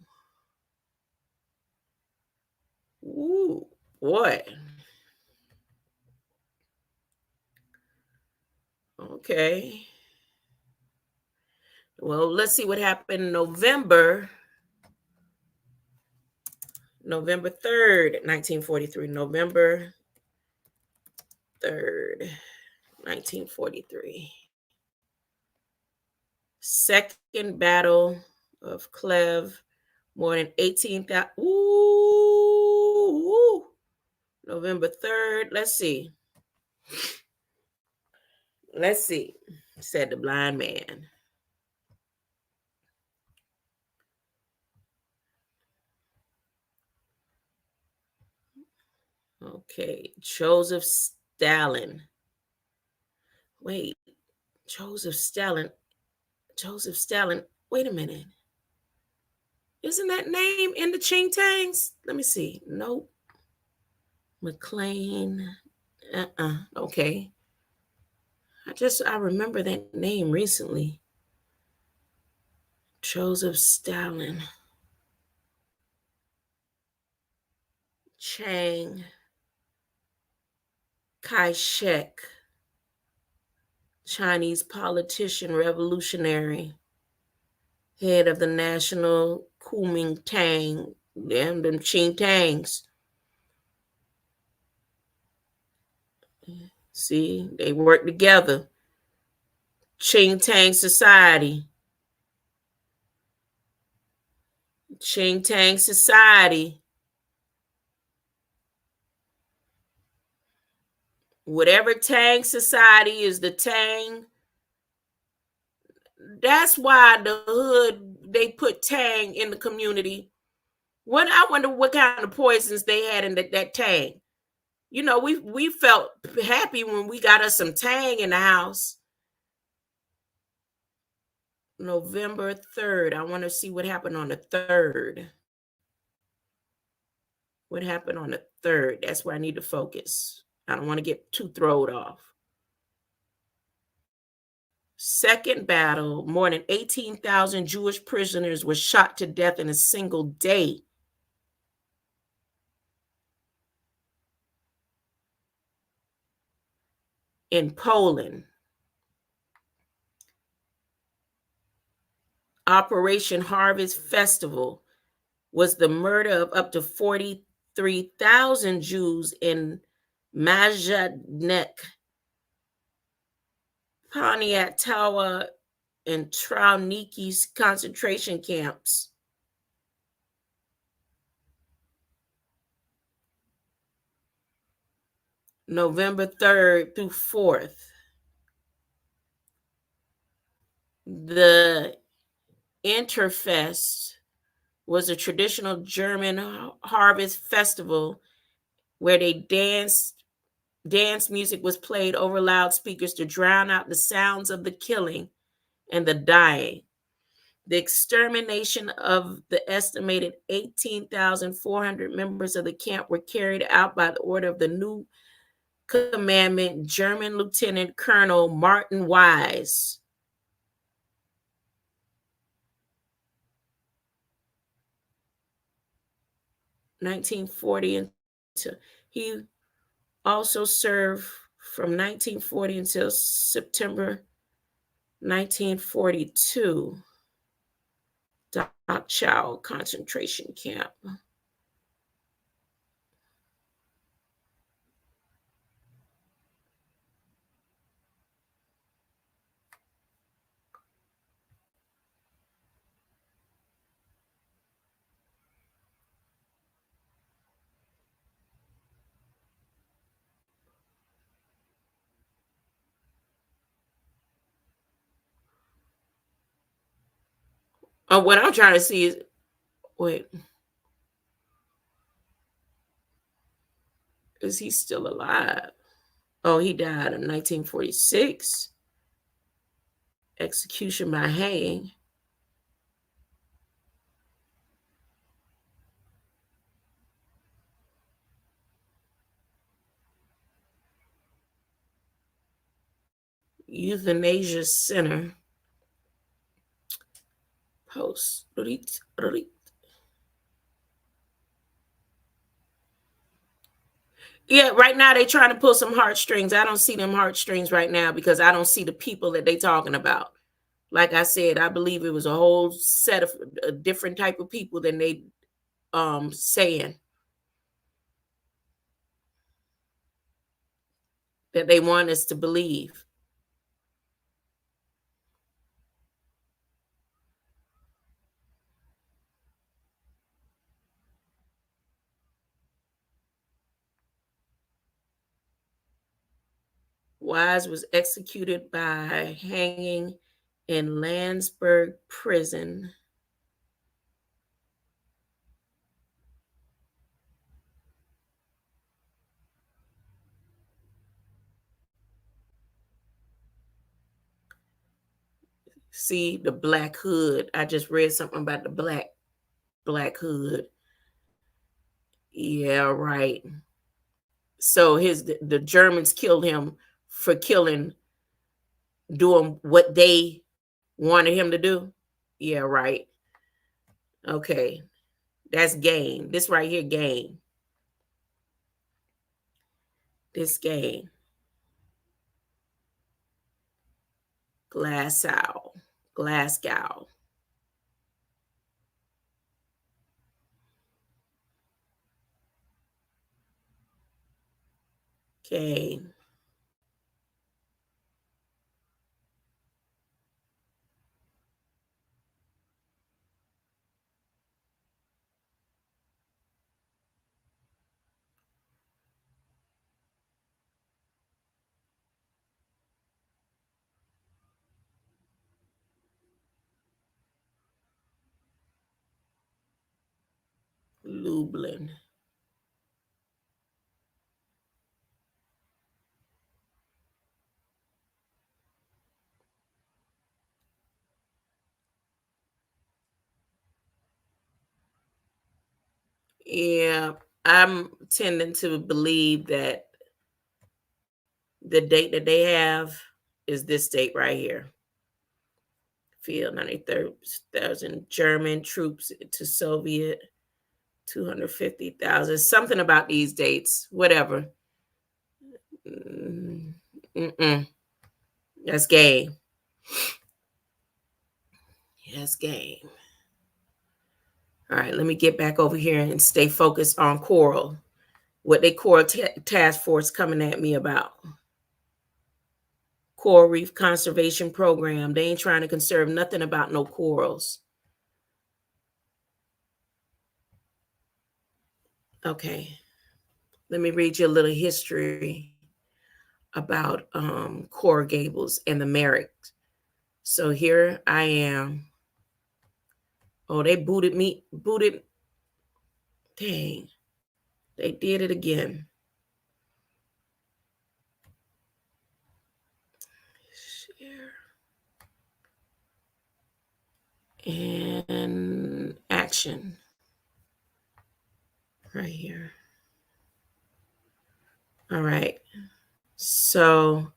Ooh, boy. Okay. Well, let's see what happened in November 3rd, 1943. November 3rd, 1943. Second Battle of Cleve, more than 18,000. Ooh, November 3rd. Let's see, said the blind man. Okay, Joseph Stalin. Wait, Joseph Stalin. Wait a minute. Isn't that name in the Chin-Tangs? Let me see. Nope. McLean. Okay. I remember that name recently. Joseph Stalin. Chiang Kai-shek. Chinese politician, revolutionary, head of the national Kuomintang, them Chin-Tangs. See, they work together. Chin-Tang Society. Chin-Tang Society. Whatever Tang Society is, the Tang. That's why the hood, they put Tang in the community. I wonder what kind of poisons they had in that Tang. You know, we felt happy when we got us some Tang in the house. November 3rd. I want to see what happened on the 3rd. What happened on the 3rd? That's where I need to focus. I don't want to get too thrown off. Second battle, more than 18,000 Jewish prisoners were shot to death in a single day. In Poland. Operation Harvest Festival was the murder of up to 43,000 Jews in Majdanek, Poniatowa, and Trauniki concentration camps. November 3rd through 4th. The Interfest was a traditional German harvest festival where dance music was played over loudspeakers to drown out the sounds of the killing and the dying. The extermination of the estimated 18,400 members of the camp were carried out by the order of the new commandment, German Lieutenant Colonel Martin Wise. 1940 until he also served from 1940 until September 1942, Dachau concentration camp. What I'm trying to see is, wait, is he still alive? Oh, he died in 1946. Execution by hanging. Euthanasia Center. Post. Yeah, right now they trying to pull some heartstrings. I don't see them heartstrings right now because I don't see the people that they talking about. Like I said, I believe it was a whole set of a different type of people than they saying that they want us to believe. Wise was executed by hanging in Landsberg prison. See the black hood. I just read something about the black hood. Yeah, right. So the Germans killed him for doing what they wanted him to do. Yeah, right. Okay. That's game. This right here, game. This game. Glasgow. Glasgow. Game. Lublin. Yeah, I'm tending to believe that the date that they have is this date right here. Field 93,000 German troops to Soviet 250,000. Something about these dates, whatever. Mm-mm. That's game. That's game. All right, let me get back over here and stay focused on Choral. What they Coral Task Force coming at me about. Coral Reef Conservation Program. They ain't trying to conserve nothing about no corals. Okay, let me read you a little history about Coral Gables and the Merrick. So here I am. Oh, they booted me. Dang, they did it again. Share. And action. Right here. All right. So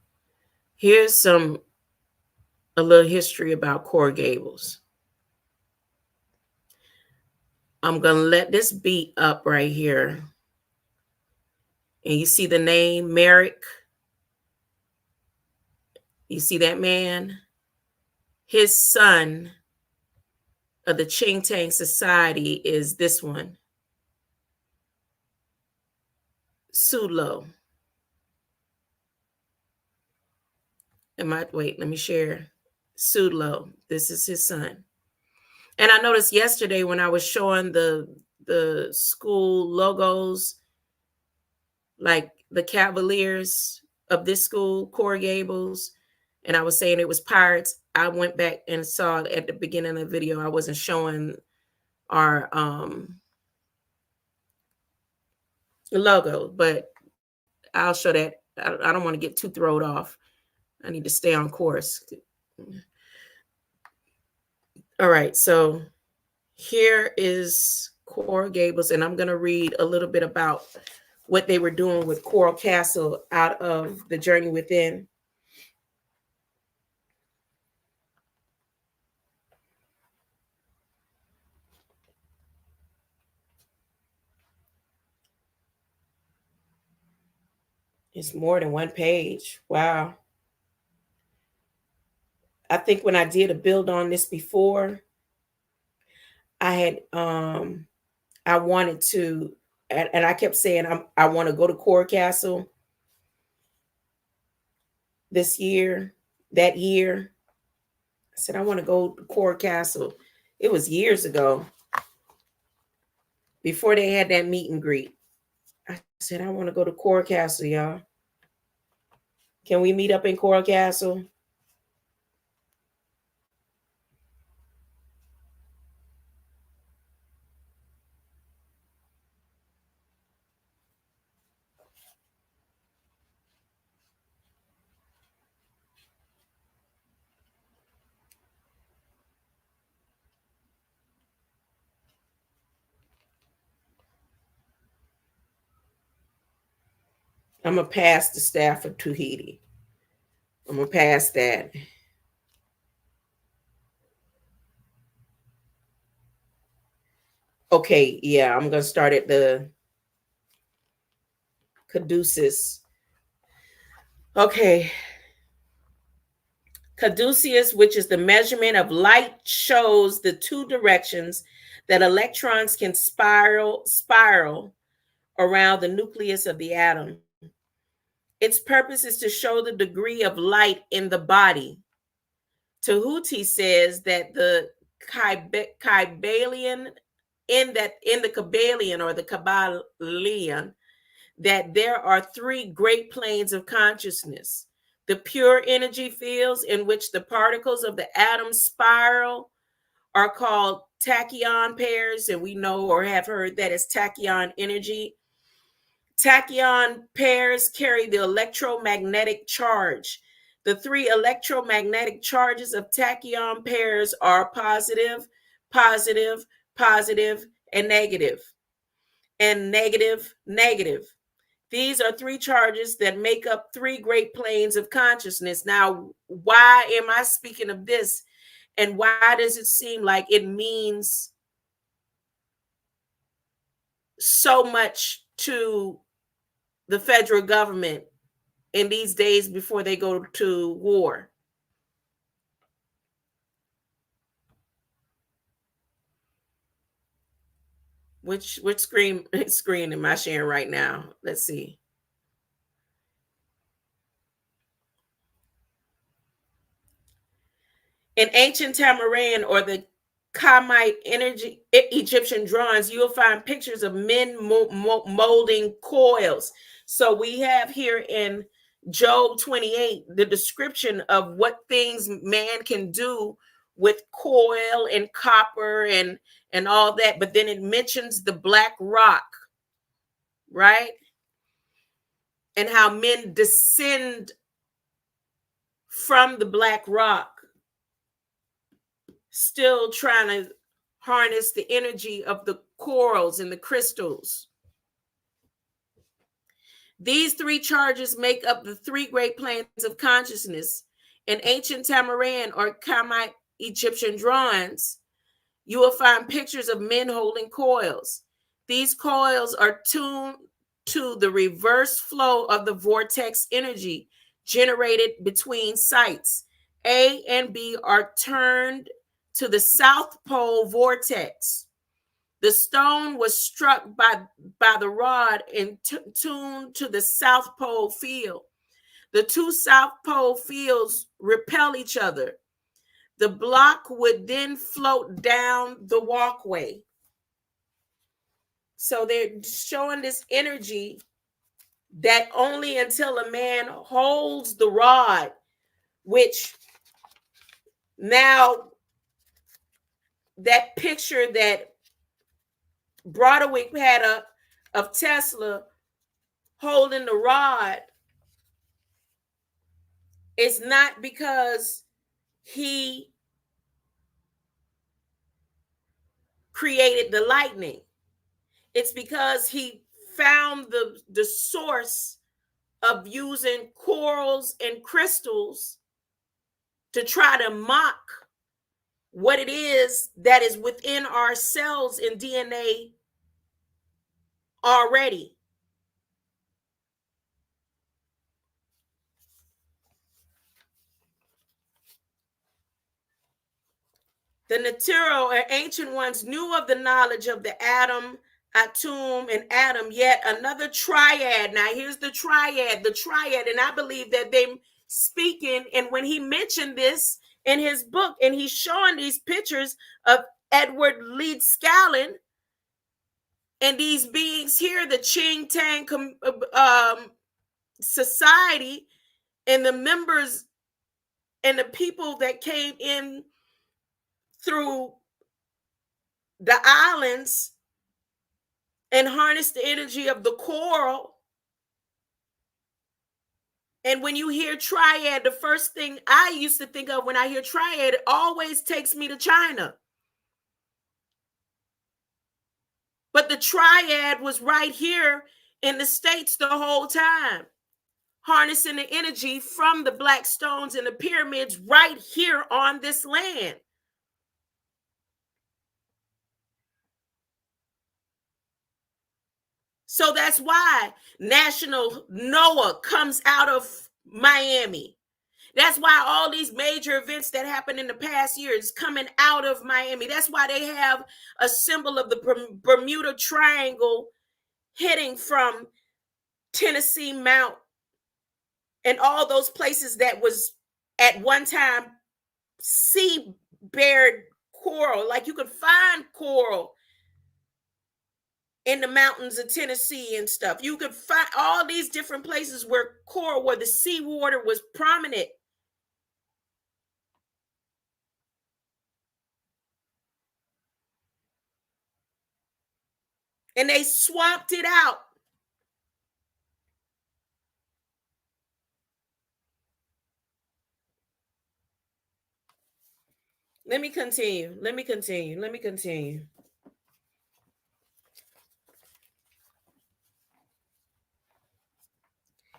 here's a little history about Coral Gables. I'm going to let this beat up right here. And you see the name, Merrick? You see that man? His son of the Chin-Tang Society is this one, Sulo. Wait, let me share. Sulo. This is his son. And I noticed yesterday when I was showing the school logos, like the Cavaliers of this school, Coral Gables, and I was saying it was Pirates. I went back and saw at the beginning of the video, I wasn't showing our logo, but I'll show that. I don't want to get too thrown off. I need to stay on course. All right, so here is Coral Gables, and I'm going to read a little bit about what they were doing with Coral Castle out of The Journey Within. It's more than one page. Wow. I think when I did a build on this before, I had I wanted to, and I kept saying I want to go to Coral Castle this year, that year. I said I want to go to Coral Castle. It was years ago, before they had that meet and greet. I said I want to go to Coral Castle, y'all. Can we meet up in Coral Castle? I'm going to pass the staff of Tahiti. I'm going to pass that. Okay, yeah, I'm going to start at the caduceus. Okay. Caduceus, which is the measurement of light, shows the two directions that electrons can spiral around the nucleus of the atom. Its purpose is to show the degree of light in the body. Tahuti says that the Kybalion, in the Kybalion or the Kybalion, that there are three great planes of consciousness: the pure energy fields in which the particles of the atom spiral are called tachyon pairs, and we know or have heard that as tachyon energy. Tachyon pairs carry the electromagnetic charge. The three electromagnetic charges of tachyon pairs are positive, positive, positive, and negative, and negative, negative. These are three charges that make up three great planes of consciousness. Now, why am I speaking of this? And why does it seem like it means so much to the federal government in these days before they go to war? Which screen am I sharing right now? Let's see. In ancient Tamarian or the Kamite energy Egyptian drawings, you will find pictures of men molding coils. So we have here in Job 28 the description of what things man can do with coil and copper and all that. But then it mentions the black rock, right? And how men descend from the black rock, still trying to harness the energy of the corals and the crystals. These three charges make up the three great planes of consciousness. In ancient Tamarian or Kamite Egyptian drawings, You will find pictures of men holding coils. These coils are tuned to the reverse flow of the vortex energy generated between sites. A and B are turned to the South Pole vortex. The stone was struck by the rod and tuned to the South Pole field. The two South Pole fields repel each other. The block would then float down the walkway. So they're showing this energy that only until a man holds the rod, which now that picture that Broderick had up of Tesla holding the rod is not because he created the lightning. It's because he found the source of using corals and crystals to try to mock what it is that is within our cells and DNA already. The natural or ancient ones knew of the knowledge of the atom, atum, and atom, yet another triad. Now here's the triad, and I believe that they speaking, and when he mentioned this in his book, and he's showing these pictures of Edward Leeds Scallon and these beings here, the Chin-Tang Society, and the members and the people that came in through the islands and harnessed the energy of the coral. And when you hear triad, the first thing I used to think of when I hear triad, it always takes me to China. But the triad was right here in the States the whole time, harnessing the energy from the black stones and the pyramids right here on this land. So that's why National NOAA comes out of Miami. That's why all these major events that happened in the past years coming out of Miami. That's why they have a symbol of the Bermuda Triangle hitting from Tennessee Mount and all those places that was at one time sea-bared coral. Like you could find coral in the mountains of Tennessee and stuff. You could find all these different places where coral, where the seawater was prominent. And they swamped it out. Let me continue.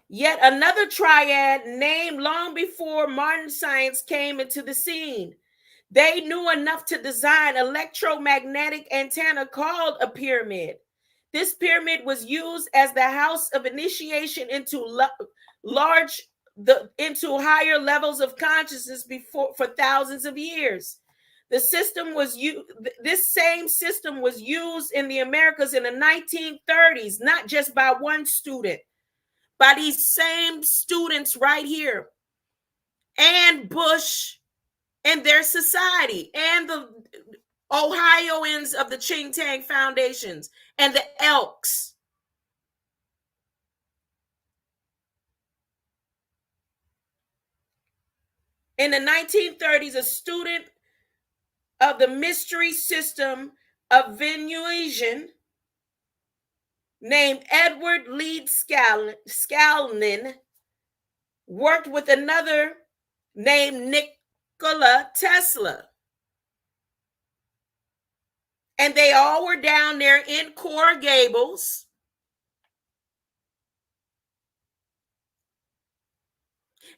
Yet another triad named long before modern science came into the scene. They knew enough to design electromagnetic antenna called a pyramid. This pyramid was used as the house of initiation into into higher levels of consciousness for thousands of years. This same system was used in the Americas in the 1930s, not just by one student, by these same students right here, and Bush and their society, and the Ohioans of the Chin-Tang Foundations, and the Elks. In the 1930s, a student of the mystery system of Venusian named Edward Leeds Scallon worked with another named Nikola Tesla. And they all were down there in Coral Gables.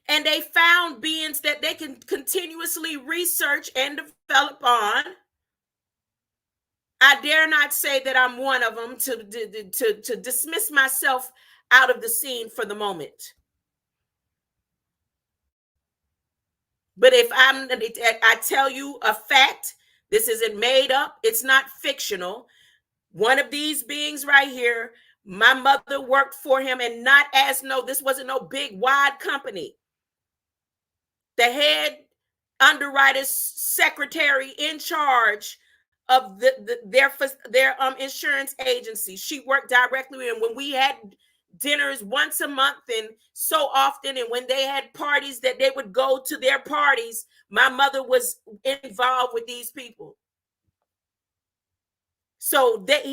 And they found beings that they can continuously research and develop on. I dare not say that I'm one of them to dismiss myself out of the scene for the moment. But if I tell you a fact, this isn't made up, it's not fictional. One of these beings right here, my mother worked for him, and not as this wasn't no big wide company. The head underwriter's secretary in charge of their insurance agency. She worked directly with him when we had dinners once a month and so often, and when they had parties that they would go to their parties, my mother was involved with these people. So that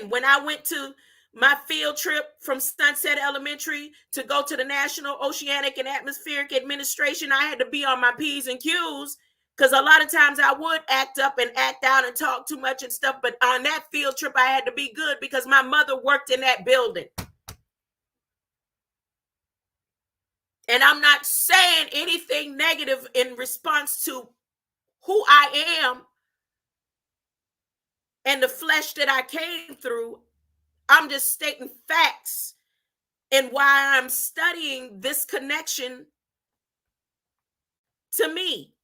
when I went to my field trip from Sunset Elementary to go to the National Oceanic and Atmospheric Administration, I had to be on my P's and Q's, because a lot of times I would act up and act out and talk too much and stuff. But on that field trip, I had to be good because my mother worked in that building. And I'm not saying anything negative in response to who I am and the flesh that I came through. I'm just stating facts and why I'm studying this connection to me.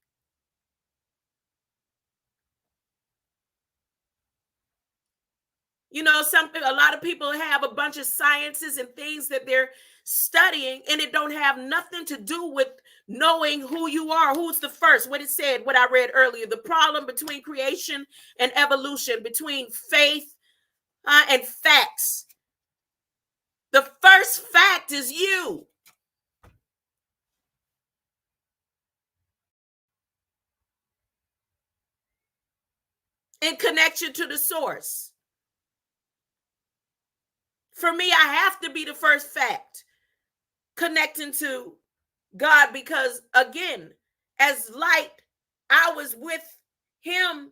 You know, a lot of people have a bunch of sciences and things that they're studying, and it don't have nothing to do with knowing who you are. Who's the first? What it said, what I read earlier, the problem between creation and evolution, between faith and facts. The first fact is you. In connection to the source. For me, I have to be the first fact connecting to God, because again, as light, I was with him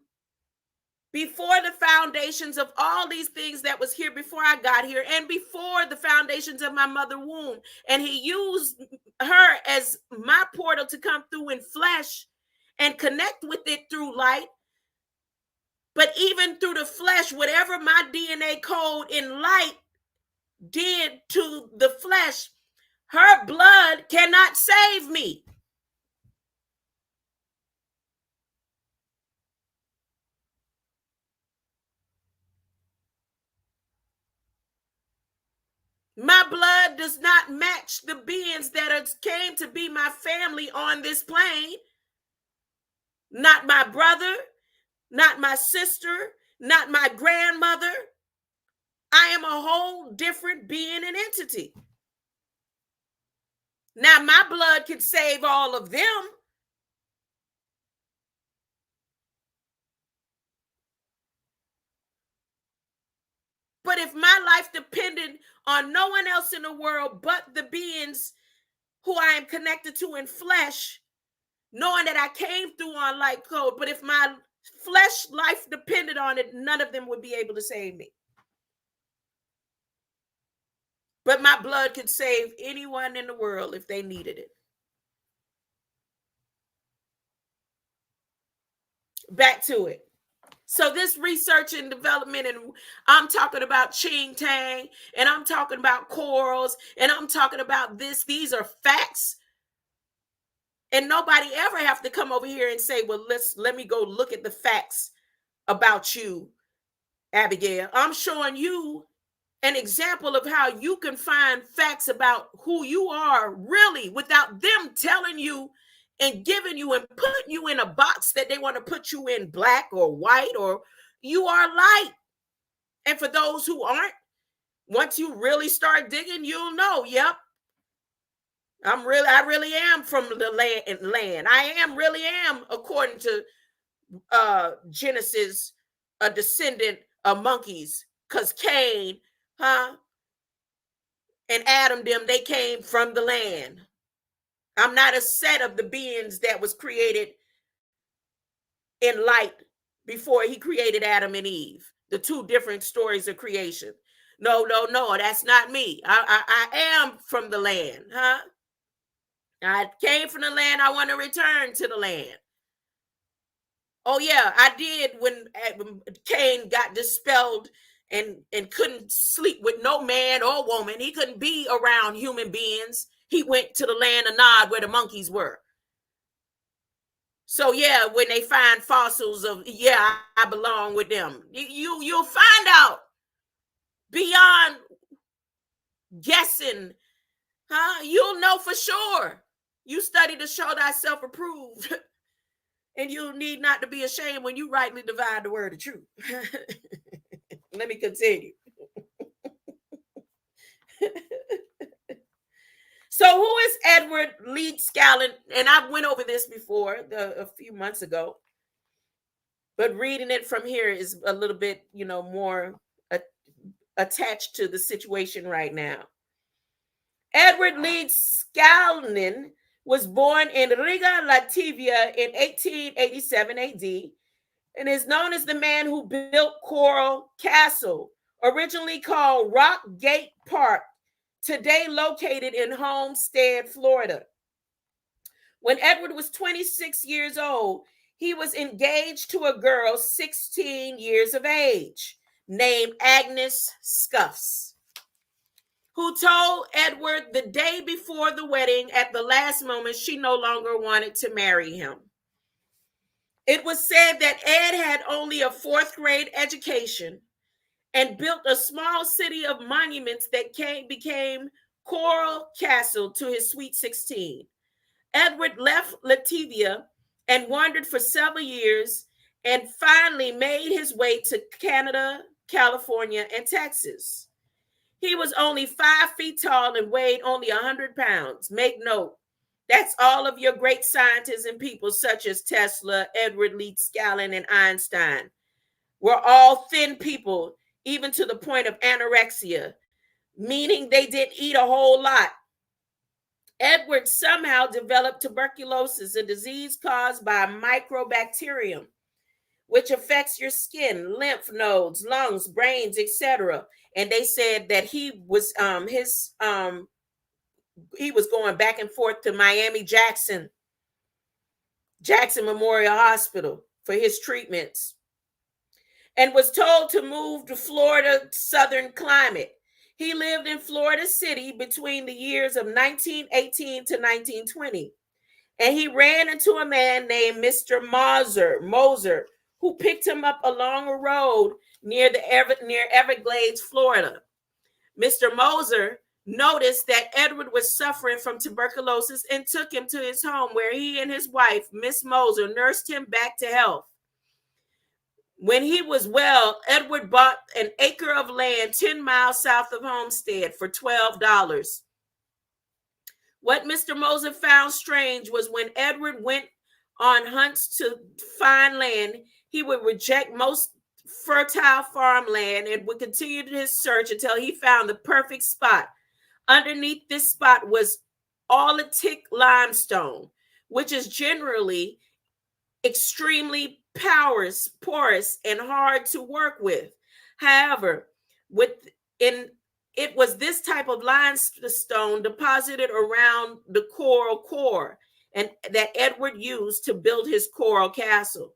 before the foundations of all these things that was here before I got here, and before the foundations of my mother womb. And he used her as my portal to come through in flesh and connect with it through light. But even through the flesh, whatever my DNA code in light did to the flesh, her blood cannot save me. My blood does not match the beings that came to be my family on this plane. Not my brother, not my sister, not my grandmother. I am a whole different being and entity. Now, my blood can save all of them. But if my life depended on no one else in the world but the beings who I am connected to in flesh, knowing that I came through on light code, but if my flesh life depended on it, none of them would be able to save me. But my blood could save anyone in the world if they needed it. Back to it. So this research and development, and I'm talking about Chin-Tang, and I'm talking about chorals, and I'm talking about this. These are facts. And nobody ever have to come over here and say, well, let me go look at the facts about you, Abigail. I'm showing you an example of how you can find facts about who you are really without them telling you and giving you and putting you in a box that they want to put you in, black or white, or you are light. And for those who aren't, once you really start digging, you'll know, yep, I really am from the land. I really am, according to Genesis, a descendant of monkeys, because Cain, and Adam, they came from the land. I'm not a set of the beings that was created in light before he created Adam and Eve. The two different stories of creation. No, that's not me. I am from the land, I came from the land. I want to return to the land. Oh yeah, I did when Cain got dispelled and couldn't sleep with no man or woman. He couldn't be around human beings. He went to the land of Nod where the monkeys were. So yeah, when they find fossils of, yeah, I belong with them. You'll find out beyond guessing, huh? You'll know for sure. You study to show thyself approved, and you need not to be ashamed when you rightly divide the word of truth. Let me continue. So who is Edward Leeds Scallon? And I went over this before a few months ago, but reading it from here is a little bit, more attached to the situation right now. Edward Leeds Scallon was born in Riga, Latvia in 1887 AD and is known as the man who built Choral Castle, originally called Rock Gate Park, today located in Homestead, Florida. When Edward was 26 years old, he was engaged to a girl 16 years of age named Agnes Scuffs, who told Edward the day before the wedding at the last moment she no longer wanted to marry him. It was said that Ed had only a fourth grade education and built a small city of monuments that became Choral Castle to his sweet 16. Edward left Latvia and wandered for several years and finally made his way to Canada, California, and Texas. He was only 5 feet tall and weighed only 100 pounds. Make note, that's all of your great scientists and people such as Tesla, Edward Leeds Scallon, and Einstein. We're all thin people, even to the point of anorexia, meaning they didn't eat a whole lot. Edward somehow developed tuberculosis, a disease caused by a microbacterium, which affects your skin, lymph nodes, lungs, brains, etc. And they said that he was going back and forth to Miami Jackson Memorial Hospital for his treatments, and was told to move to Florida southern climate. He lived in Florida City between the years of 1918 to 1920. And he ran into a man named Mr. Moser, who picked him up along a road near Everglades, Florida. Mr. Moser noticed that Edward was suffering from tuberculosis and took him to his home, where he and his wife, Miss Moser, nursed him back to health. When he was well, Edward bought an acre of land 10 miles south of Homestead for $12. What Mr. Moser found strange was when Edward went on hunts to find land, he would reject most fertile farmland and would continue his search until he found the perfect spot. Underneath this spot was oolitic limestone, which is generally extremely porous and hard to work with. However, it was this type of limestone deposited around the coral core and that Edward used to build his coral castle.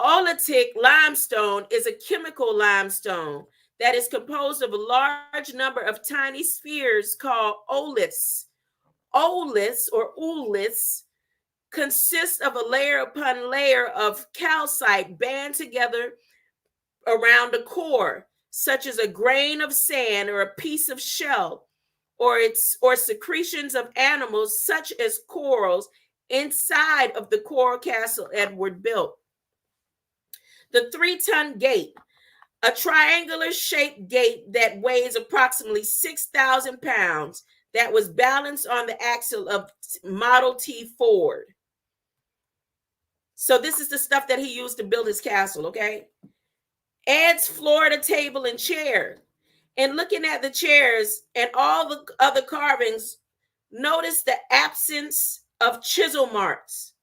Oolitic limestone is a chemical limestone that is composed of a large number of tiny spheres called ooliths. Ooliths consists of a layer upon layer of calcite band together around the core, such as a grain of sand or a piece of shell, or secretions of animals such as corals inside of the coral castle Edward built. The 3-ton gate, a triangular shaped gate that weighs approximately 6,000 pounds, that was balanced on the axle of Model T Ford. So this is the stuff that he used to build his castle, okay? Ed's Florida table and chair. And looking at the chairs and all the other carvings, notice the absence of chisel marks.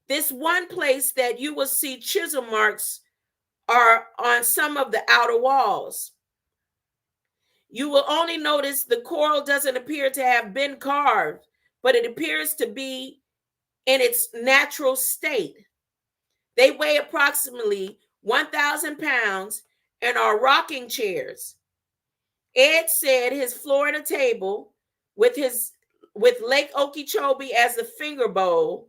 This one place that you will see chisel marks are on some of the outer walls. You will only notice the coral doesn't appear to have been carved, but it appears to be in its natural state. They weigh approximately 1,000 pounds and are rocking chairs. Ed said his Florida table with Lake Okeechobee as the finger bowl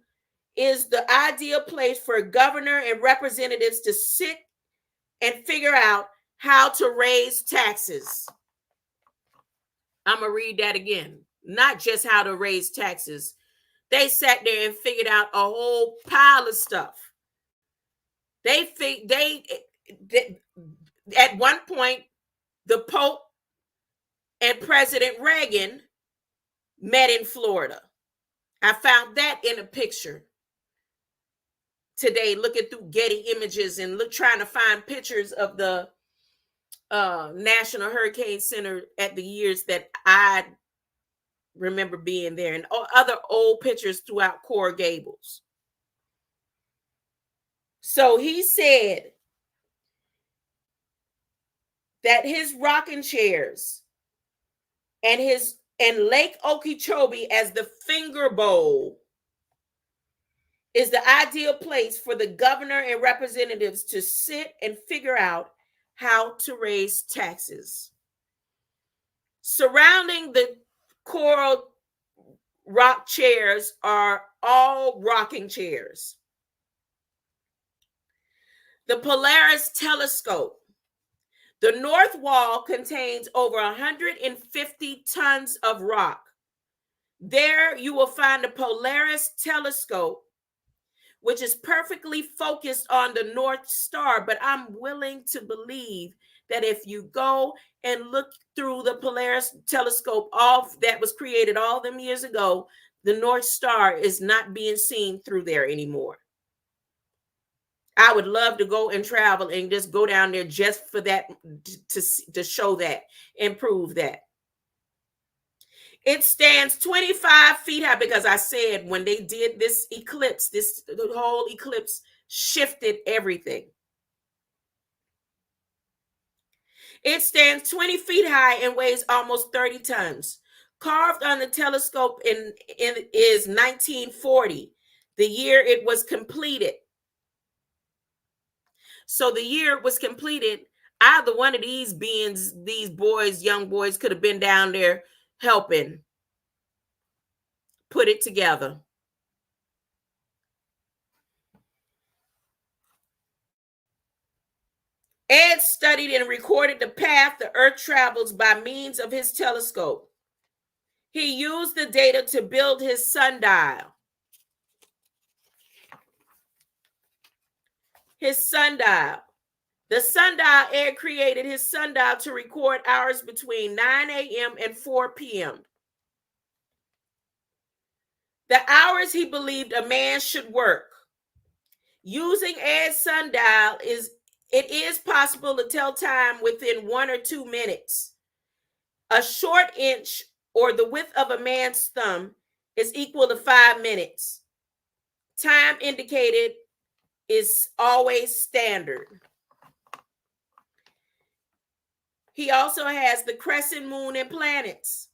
is the ideal place for governor and representatives to sit and figure out how to raise taxes. I'm going to read that again. Not just how to raise taxes. They sat there and figured out a whole pile of stuff. They at one point, the Pope and President Reagan met in Florida. I found that in a picture today, looking through Getty Images and trying to find pictures of the National Hurricane Center at the years that I remember being there, and other old pictures throughout Coral Gables. So he said that his rocking chairs and Lake Okeechobee as the finger bowl is the ideal place for the governor and representatives to sit and figure out how to raise taxes. Surrounding the coral rock chairs are all rocking chairs. The Polaris telescope. The north wall contains over 150 tons of rock. There you will find the Polaris telescope, which is perfectly focused on the North Star. But I'm willing to believe that if you go and look through the Polaris telescope that was created all them years ago, the North Star is not being seen through there anymore. I would love to go and travel and just go down there just for that, to show that and prove that. It stands 25 feet high, because I said when they did this eclipse, the whole eclipse shifted everything. It stands 20 feet high and weighs almost 30 tons. Carved on the telescope is 1940, the year it was completed. So the year it was completed, either one of these beings, these boys, young boys, could have been down there helping put it together. Ed studied and recorded the path the Earth travels by means of his telescope. He used the data to build his sundial. The sundial, Ed created his sundial to record hours between 9 a.m. and 4 p.m. The hours he believed a man should work. Using Ed's sundial, it is possible to tell time within 1 or 2 minutes. A short inch, or the width of a man's thumb, is equal to 5 minutes. Time indicated is always standard. He also has the crescent moon and planets.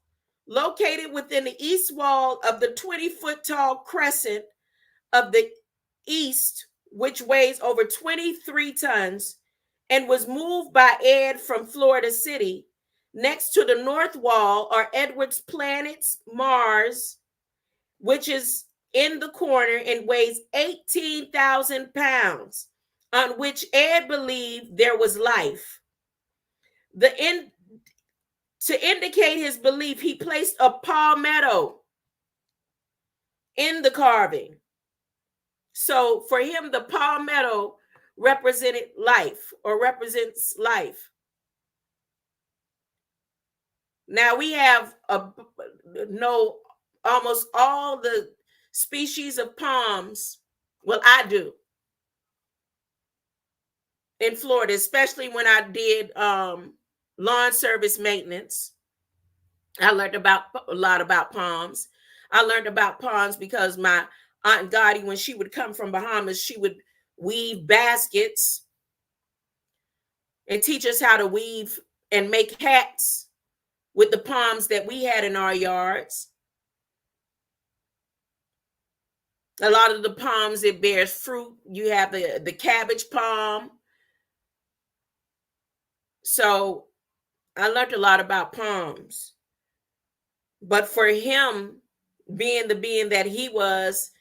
Located within the east wall of the 20-foot tall crescent of the east, which weighs over 23 tons and was moved by Ed from Florida City. Next to the north wall are Edward's planets, Mars, which is in the corner and weighs 18,000 pounds, on which Ed believed there was life. To indicate his belief, he placed a palmetto in the carving. So for him, the palmetto represented life, or represents life. Now we have almost all the species of palms. Well, I do. In Florida, especially when I did lawn service maintenance. I learned a lot about palms. I learned about palms because my Aunt Gotti, when she would come from Bahamas, she would weave baskets and teach us how to weave and make hats with the palms that we had in our yards. A lot of the palms, it bears fruit. You have the cabbage palm. So I learned a lot about palms. But for him, being the being that he was,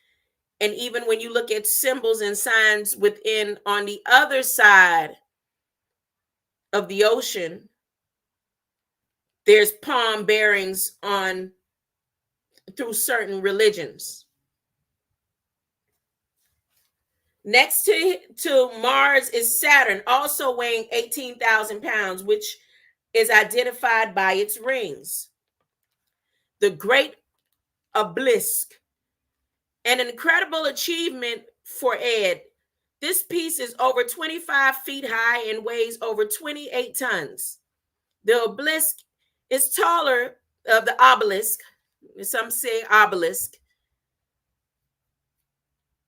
and even when you look at symbols and signs within on the other side of the ocean, there's palm bearings on through certain religions. Next to Mars is Saturn, also weighing 18,000 pounds, which is identified by its rings. The Great Obelisk, an incredible achievement for Ed. This piece is over 25 feet high and weighs over 28 tons. The obelisk is taller, the obelisk, some say obelisk,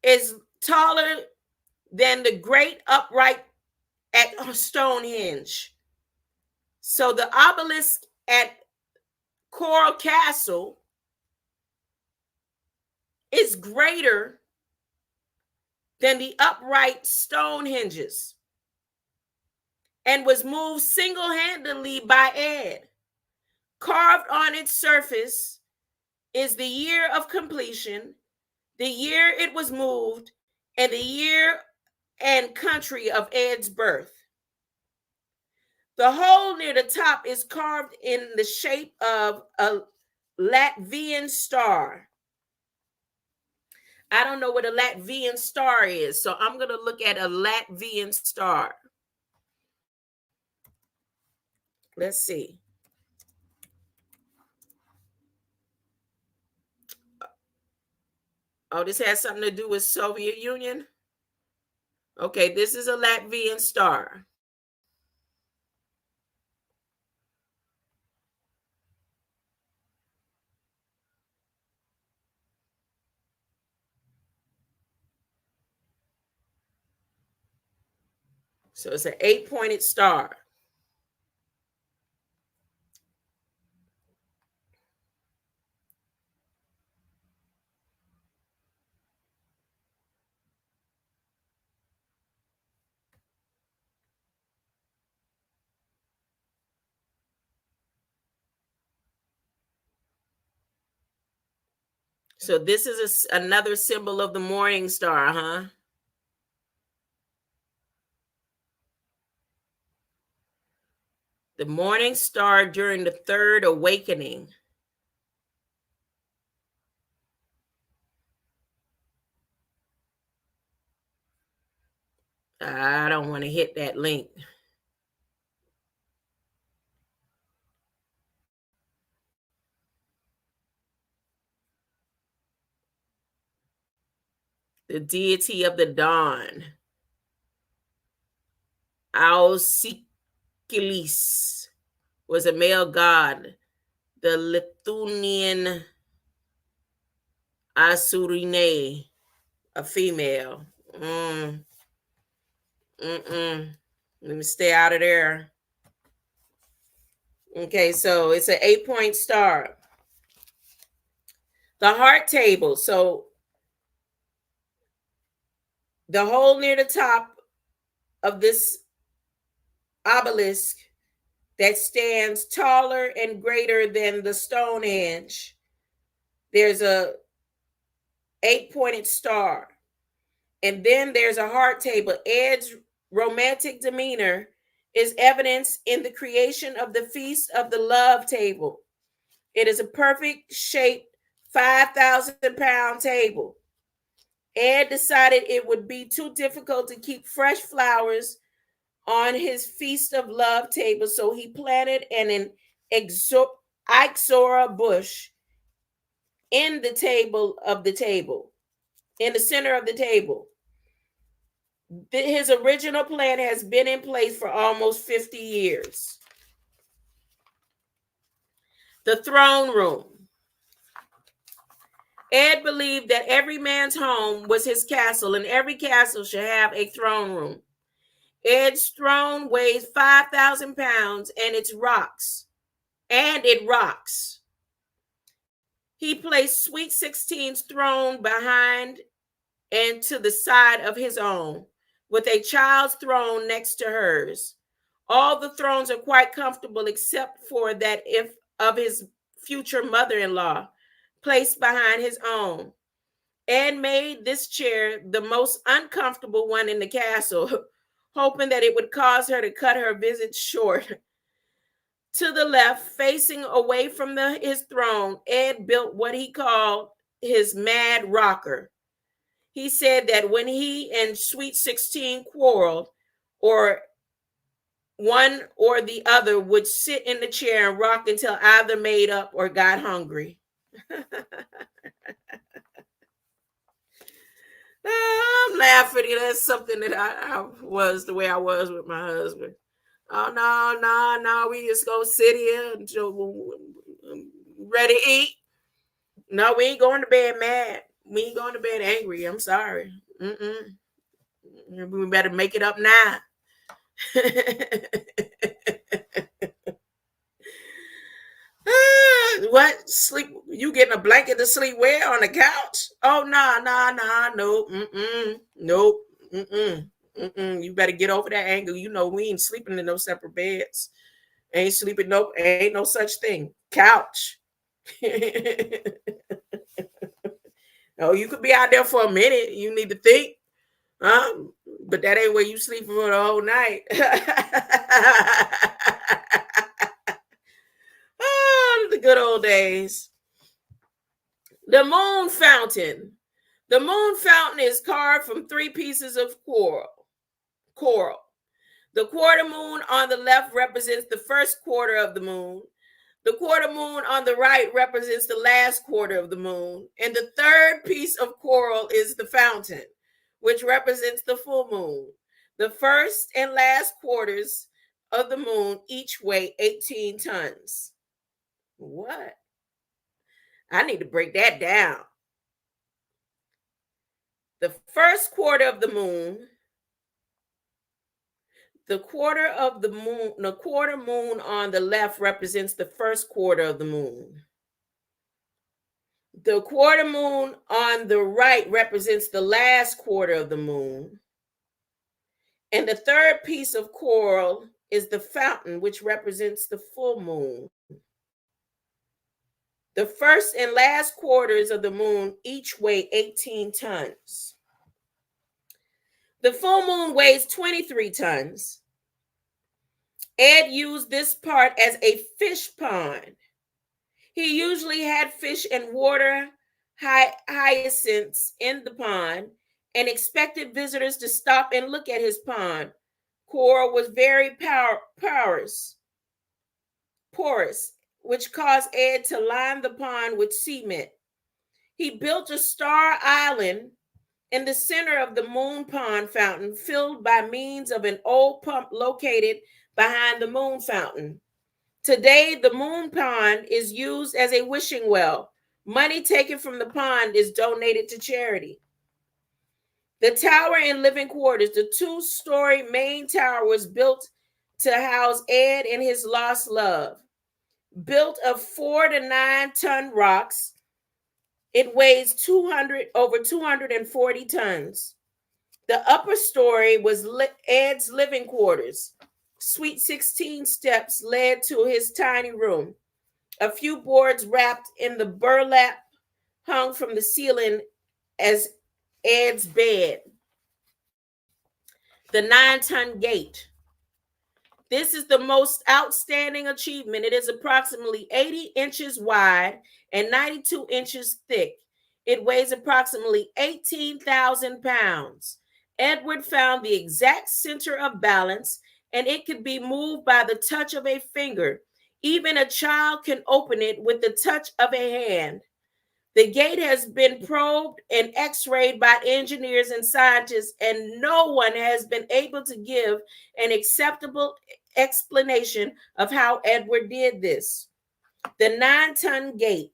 is taller than the great upright at Stonehenge. So the obelisk at Coral Castle is greater than the upright Stonehenges and was moved single-handedly by Ed. Carved on its surface is the year of completion, the year it was moved, and the year and country of Ed's birth. The hole near the top is carved in the shape of a Latvian star. I don't know what a Latvian star is, so I'm going to look at a Latvian star. Let's see. Oh, this has something to do with Soviet Union? Okay, this is a Latvian star. So it's an 8-pointed star. So this is another symbol of the morning star, huh? The morning star during the third awakening. I don't want to hit that link. The deity of the dawn. Ausikilis was a male god. The Lithuanian Asurine, a female. Let me stay out of there. Okay, so it's an 8-point star. The heart table. So the hole near the top of this obelisk that stands taller and greater than the Stonehenge, there's a 8-pointed star. And then there's a heart table. Ed's romantic demeanor is evidenced in the creation of the Feast of the Love table. It is a perfect shaped 5,000-pound table. Ed decided it would be too difficult to keep fresh flowers on his Feast of Love table, so he planted an Ixora bush in the table, in the center of the table. His original plan has been in place for almost 50 years. The throne room. Ed believed that every man's home was his castle, and every castle should have a throne room. Ed's throne weighs 5,000 pounds, and it rocks. He placed Sweet 16's throne behind and to the side of his own, with a child's throne next to hers. All the thrones are quite comfortable except for that if of his future mother-in-law, placed behind his own. Ed made this chair the most uncomfortable one in the castle, hoping that it would cause her to cut her visit short. To the left, facing away from his throne, Ed built what he called his mad rocker. He said that when he and Sweet 16 quarreled, or one or the other would sit in the chair and rock until either made up or got hungry. I'm laughing. That's something that I was the way I was with my husband. Oh, no. We just go sit here until ready to eat. No, we ain't going to bed mad. We ain't going to bed angry. I'm sorry. We better make it up now. What? Sleep? You getting a blanket to sleep where? On the couch? Oh, no. Nope. You better get over that anger. You know, we ain't sleeping in no separate beds. Ain't sleeping, nope. Ain't no such thing. Couch. Oh, you could be out there for a minute. You need to think. But that ain't where you sleep for the whole night. Oh, the good old days. The moon fountain. The moon fountain is carved from 3 pieces of coral. The quarter moon on the left represents the first quarter of the moon. The quarter moon on the right represents the last quarter of the moon. And the third piece of coral is the fountain, which represents the full moon. The first and last quarters of the moon each weigh 18 tons. What? I need to break that down. The first quarter of the moon, the quarter moon on the left represents the first quarter of the moon. The quarter moon on the right represents the last quarter of the moon. And the third piece of coral is the fountain, which represents the full moon. The first and last quarters of the moon each weigh 18 tons. The full moon weighs 23 tons. Ed used this part as a fish pond. He usually had fish and water hyacinths in the pond and expected visitors to stop and look at his pond. Coral was very porous, which caused Ed to line the pond with cement. He built a star island in the center of the moon pond fountain, filled by means of an old pump located behind the moon fountain. Today, the moon pond is used as a wishing well. Money taken from the pond is donated to charity. The tower and living quarters, the 2-story main tower, was built to house Ed and his lost love. Built of 4 to 9 ton rocks, it weighs over 240 tons. The upper story was Ed's living quarters. Sweet 16 steps led to his tiny room. A few boards wrapped in the burlap hung from the ceiling as Ed's bed. The 9-ton gate. This is the most outstanding achievement. It is approximately 80 inches wide and 92 inches thick. It weighs approximately 18,000 pounds. Edward found the exact center of balance, and it could be moved by the touch of a finger. Even a child can open it with the touch of a hand. The gate has been probed and x-rayed by engineers and scientists, and no one has been able to give an acceptable explanation of how Edward did this. The 9-ton gate.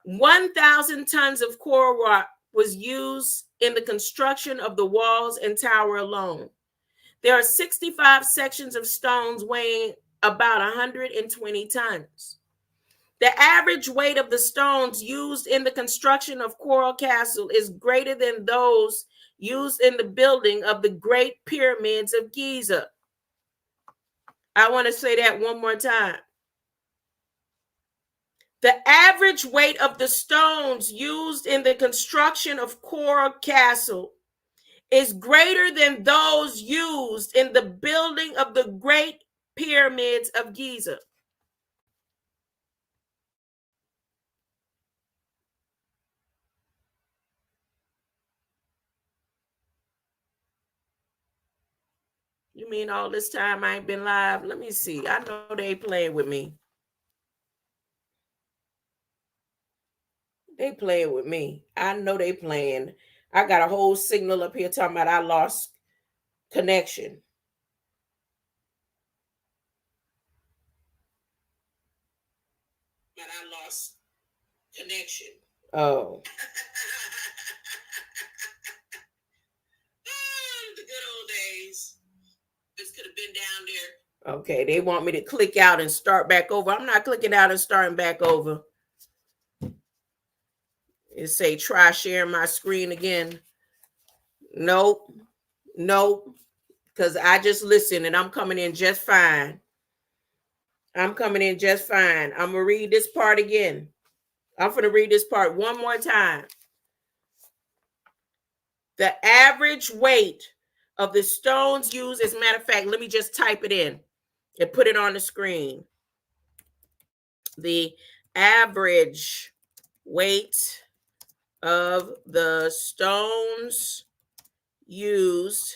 1,000 tons of coral rock was used in the construction of the walls and tower alone. There are 65 sections of stones weighing about 120 tons. The average weight of the stones used in the construction of Coral Castle is greater than those used in the building of the Great Pyramids of Giza. I want to say that one more time. The average weight of the stones used in the construction of Coral Castle is greater than those used in the building of the Great Pyramids of Giza. You mean all this time I ain't been live? Let me see. I know they playing with me. They playing with me. I know they playing. I got a whole signal up here talking about I lost connection. But I lost connection. Oh. The good old days. This could have been down there. Okay, they want me to click out and start back over. I'm not clicking out and starting back over. It say try sharing my screen again. Nope. Because I just listened and I'm coming in just fine. I'm coming in just fine. I'm going to read this part again. I'm going to read this part one more time. The average weight of the stones used, as a matter of fact, let me just type it in and put it on the screen. The average weight of the stones used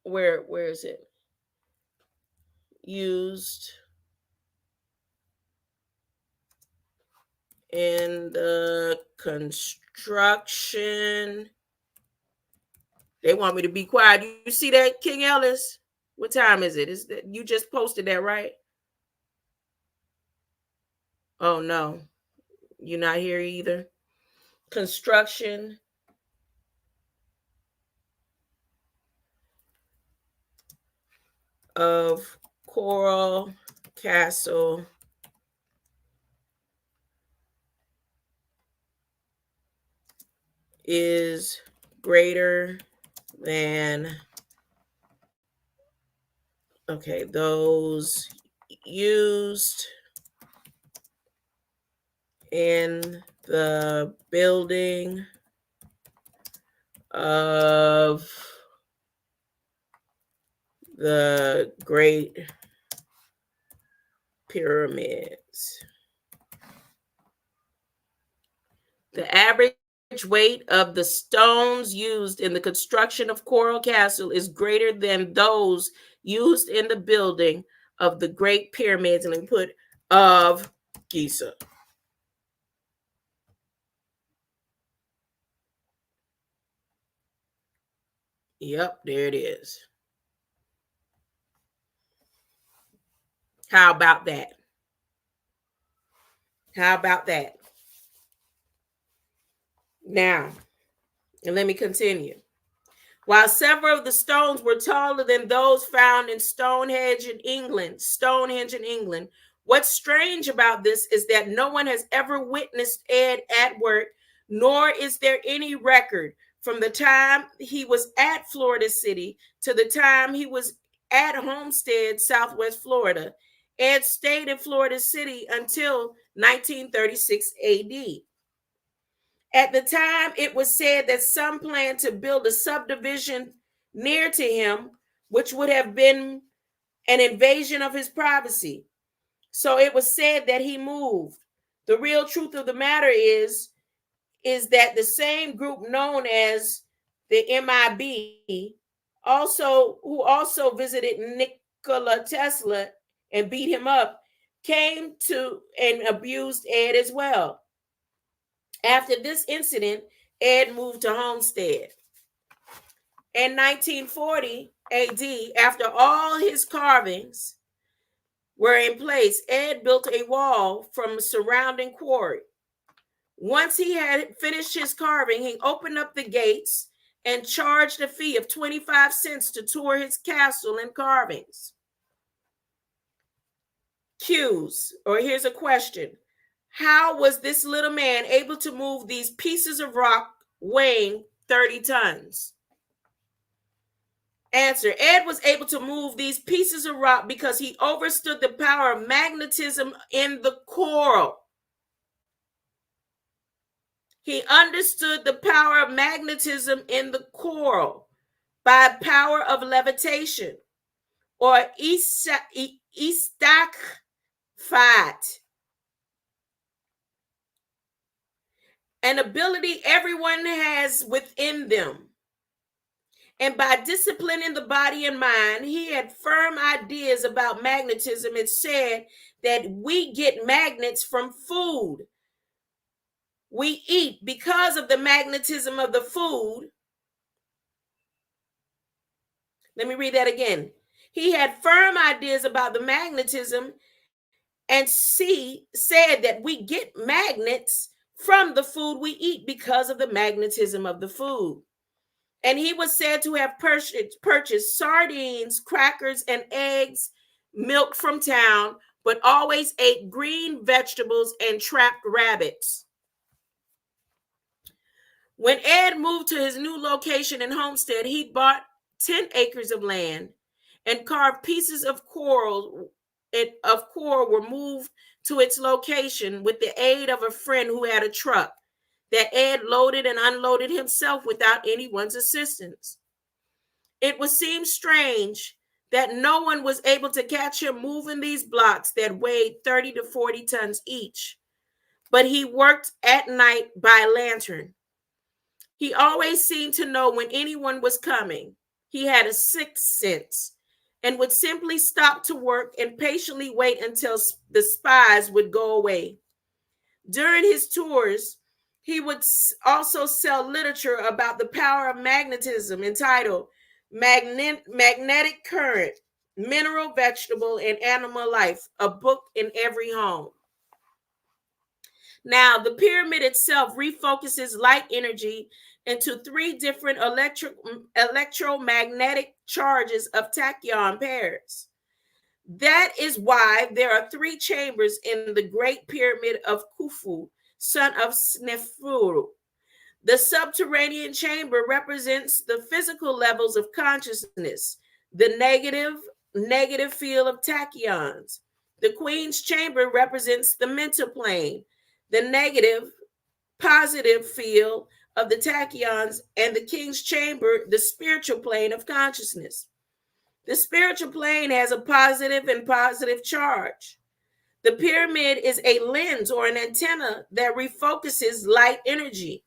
where is it? Used in the construction. They want me to be quiet. You see that, King Ellis? What time is it? Is that you just posted that, right? Oh no, you're not here either. Construction of Coral Castle is greater than, okay, those used in the building of the Great Pyramids. The average weight of the stones used in the construction of Coral Castle is greater than those used in the building of the Great Pyramids, and then put of Giza. Yep, there it is. How about that? How about that? Now, and let me continue. While several of the stones were taller than those found in Stonehenge in England, what's strange about this is that no one has ever witnessed Ed at work, nor is there any record from the time he was at Florida City to the time he was at Homestead, Southwest Florida. Ed stayed in Florida City until 1936 AD. At the time, it was said that some planned to build a subdivision near to him, which would have been an invasion of his privacy. So it was said that he moved. The real truth of the matter is that the same group known as the MIB, who also visited Nikola Tesla and beat him up, came to and abused Ed as well. After this incident, Ed moved to Homestead. In 1940 AD, after all his carvings were in place, Ed built a wall from a surrounding quarry. Once he had finished his carving, he opened up the gates and charged a fee of 25 cents to tour his castle and carvings. cues, or here's a question. How was this little man able to move these pieces of rock weighing 30 tons? Answer. Ed was able to move these pieces of rock because he understood the power of magnetism in the coral. He understood the power of magnetism in the coral by power of levitation, or istakfat, an ability everyone has within them. And by disciplining the body and mind, he had firm ideas about magnetism and said that we get magnets from food we eat because of the magnetism of the food. Let me read that again. He had firm ideas about the magnetism and said that we get magnets from the food we eat because of the magnetism of the food. And he was said to have purchased sardines, crackers, and eggs, milk from town, but always ate green vegetables and trapped rabbits. When Ed moved to his new location in Homestead, he bought 10 acres of land and carved pieces of coral were moved to its location with the aid of a friend who had a truck that Ed loaded and unloaded himself without anyone's assistance. It would seem strange that no one was able to catch him moving these blocks that weighed 30 to 40 tons each, but he worked at night by lantern. He always seemed to know when anyone was coming. He had a sixth sense and would simply stop to work and patiently wait until the spies would go away. During his tours, he would also sell literature about the power of magnetism entitled Magnetic Current, Mineral, Vegetable, and Animal Life, a book in every home. Now, the pyramid itself refocuses light energy into three different electromagnetic charges of tachyon pairs. That is why there are three chambers in the Great Pyramid of Khufu, son of Snefru. The subterranean chamber represents the physical levels of consciousness, the negative field of tachyons. The Queen's chamber represents the mental plane, the negative, positive field of the tachyons, and the King's chamber, the spiritual plane of consciousness. The spiritual plane has a positive and positive charge. The pyramid is a lens or an antenna that refocuses light energy.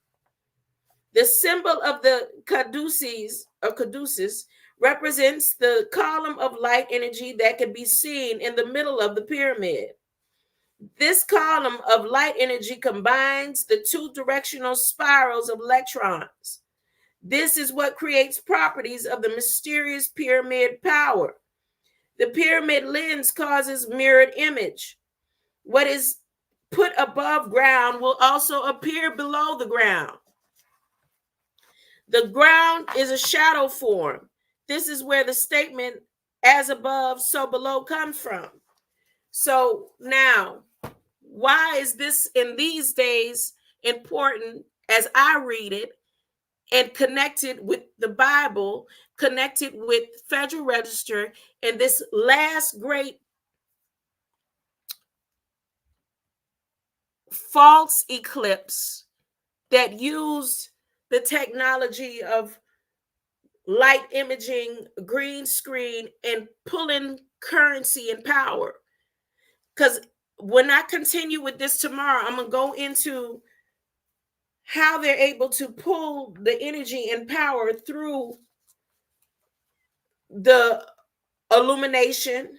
The symbol of the caduceus represents the column of light energy that can be seen in the middle of the pyramid. This column of light energy combines the two directional spirals of electrons. This is what creates properties of the mysterious pyramid power. The pyramid lens causes mirrored image. What is put above ground will also appear below the ground. The ground is a shadow form. This is where the statement as above, so below comes from. So now, why is this in these days important as I read it and connected with the Bible, connected with Federal Register, and this last great false eclipse that used the technology of light imaging, green screen, and pulling currency and power? Because when I continue with this tomorrow, I'm going to go into how they're able to pull the energy and power through the illumination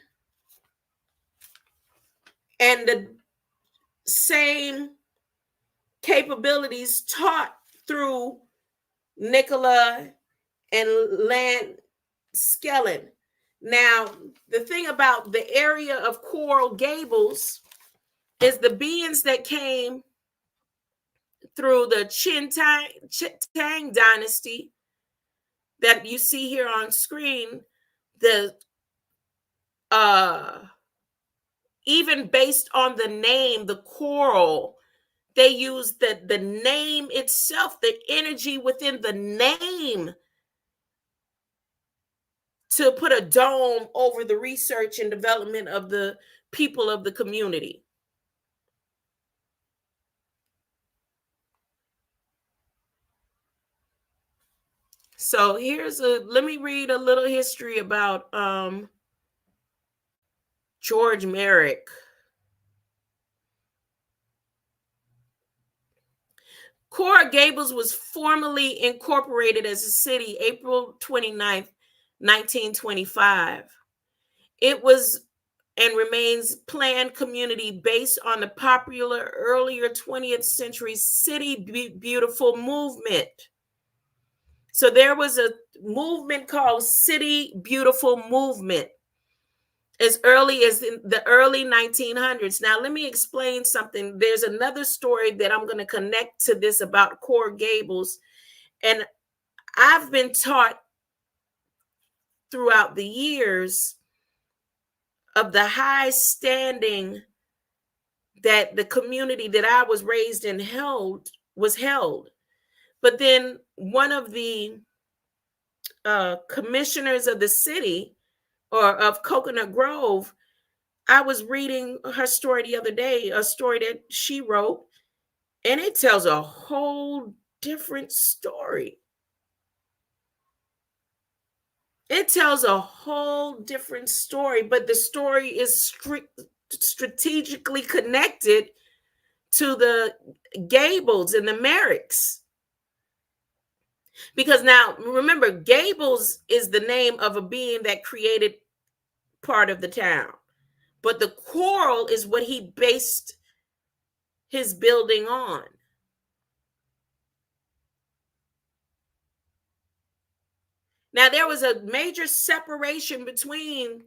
and the same capabilities taught through Nicola and Land Skellen. Now, the thing about the area of Coral Gables is the beings that came through the Chin-Tang dynasty that you see here on screen, the even based on the name, the choral, they use the name itself, the energy within the name, to put a dome over the research and development of the people of the community. So let me read a little history about George Merrick. Coral Gables was formally incorporated as a city April 29th, 1925. It was and remains planned community based on the popular earlier 20th century City Beautiful movement. So there was a movement called City Beautiful Movement as early as in the early 1900s. Now, let me explain something. There's another story that I'm going to connect to this about Coral Gables. And I've been taught throughout the years of the high standing that the community that I was raised in was held. But then one of the commissioners of the city, or of Coconut Grove, I was reading her story the other day, a story that she wrote, and it tells a whole different story. It tells a whole different story, but the story is strategically connected to the Gables and the Merricks. Because now, remember, Gables is the name of a being that created part of the town. But the choral is what he based his building on. Now, there was a major separation between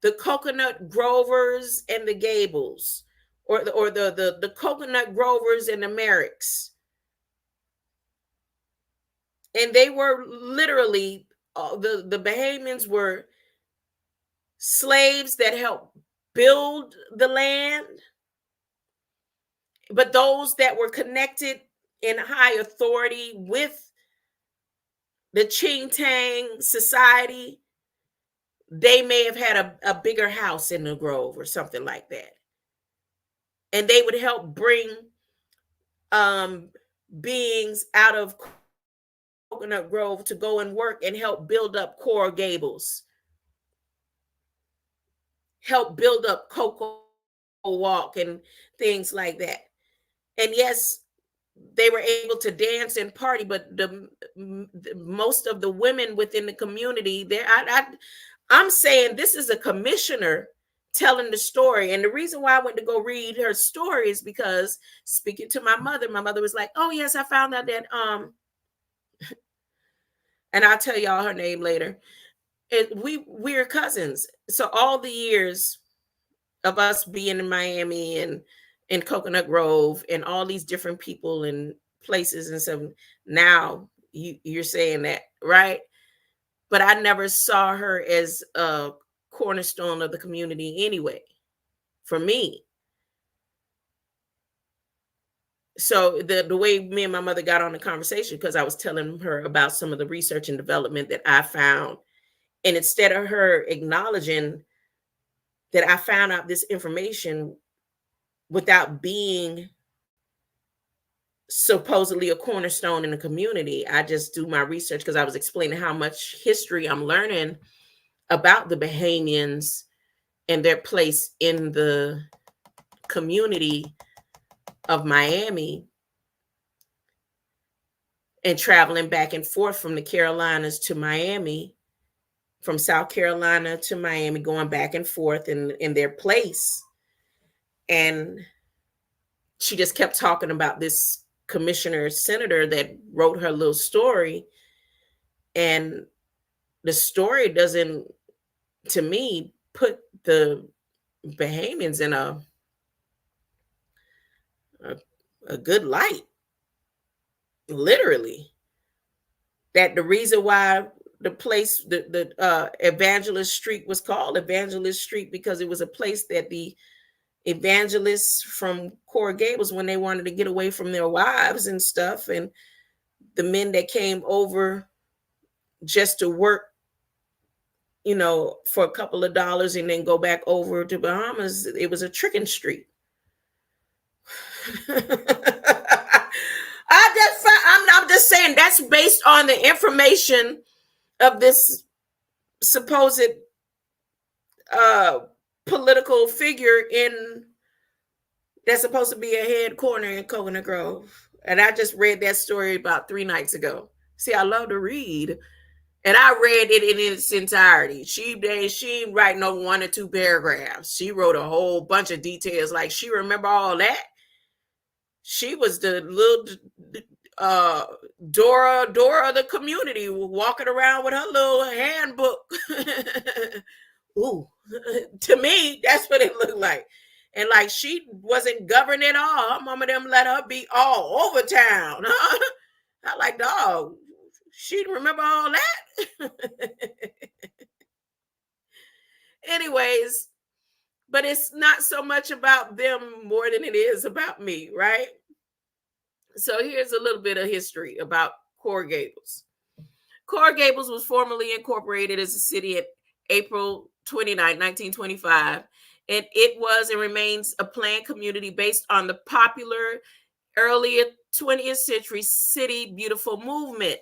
the Coconut Grovers and the Gables, or the Coconut Grovers and the Merricks. And they were literally, the Bahamians were slaves that helped build the land, but those that were connected in high authority with the Chin-Tang Society, they may have had a bigger house in the grove or something like that. And they would help bring beings out of Coconut Grove to go and work and help build up Coral Gables, help build up Cocoa Walk and things like that. And yes, they were able to dance and party, but the most of the women within the community there, I'm saying this is a commissioner telling the story. And the reason why I went to go read her story is because, speaking to my mother was like, oh yes, I found out that and I'll tell y'all her name later. We're cousins. So all the years of us being in Miami and in Coconut Grove and all these different people and places and stuff, now you're saying that, right? But I never saw her as a cornerstone of the community anyway, for me. So the way me and my mother got on the conversation, because I was telling her about some of the research and development that I found. And instead of her acknowledging that I found out this information without being supposedly a cornerstone in the community, I just do my research because I was explaining how much history I'm learning about the Bahamians and their place in the community of Miami, and traveling back and forth from the Carolinas to Miami, from South Carolina to Miami, going back and forth in their place. And she just kept talking about this commissioner senator that wrote her little story. And the story doesn't, to me, put the Bahamians in a good light. Literally. That the reason why the place, the Evangelist Street was called Evangelist Street because it was a place that the evangelists from Coral Gables, when they wanted to get away from their wives and stuff, and the men that came over just to work, for a couple of dollars and then go back over to Bahamas, it was a tricking street. I'm just saying that's based on the information of this supposed political figure in that's supposed to be a head corner in Coconut Grove. And I just read that story about 3 nights ago. See, I love to read. And I read it in its entirety. She didn't write no 1 or 2 paragraphs. She wrote a whole bunch of details. Like, she remember all that. She was the little Dora of the community, walking around with her little handbook. Ooh, to me, that's what it looked like. And like, she wasn't governed at all. Her mama them let her be all over town. I like, dog, she remember all that. Anyways, but it's not so much about them more than it is about me, right? So here's a little bit of history about Coral Gables. Coral Gables was formally incorporated as a city at April 29, 1925. And it was and remains a planned community based on the popular earlier 20th century City Beautiful movement.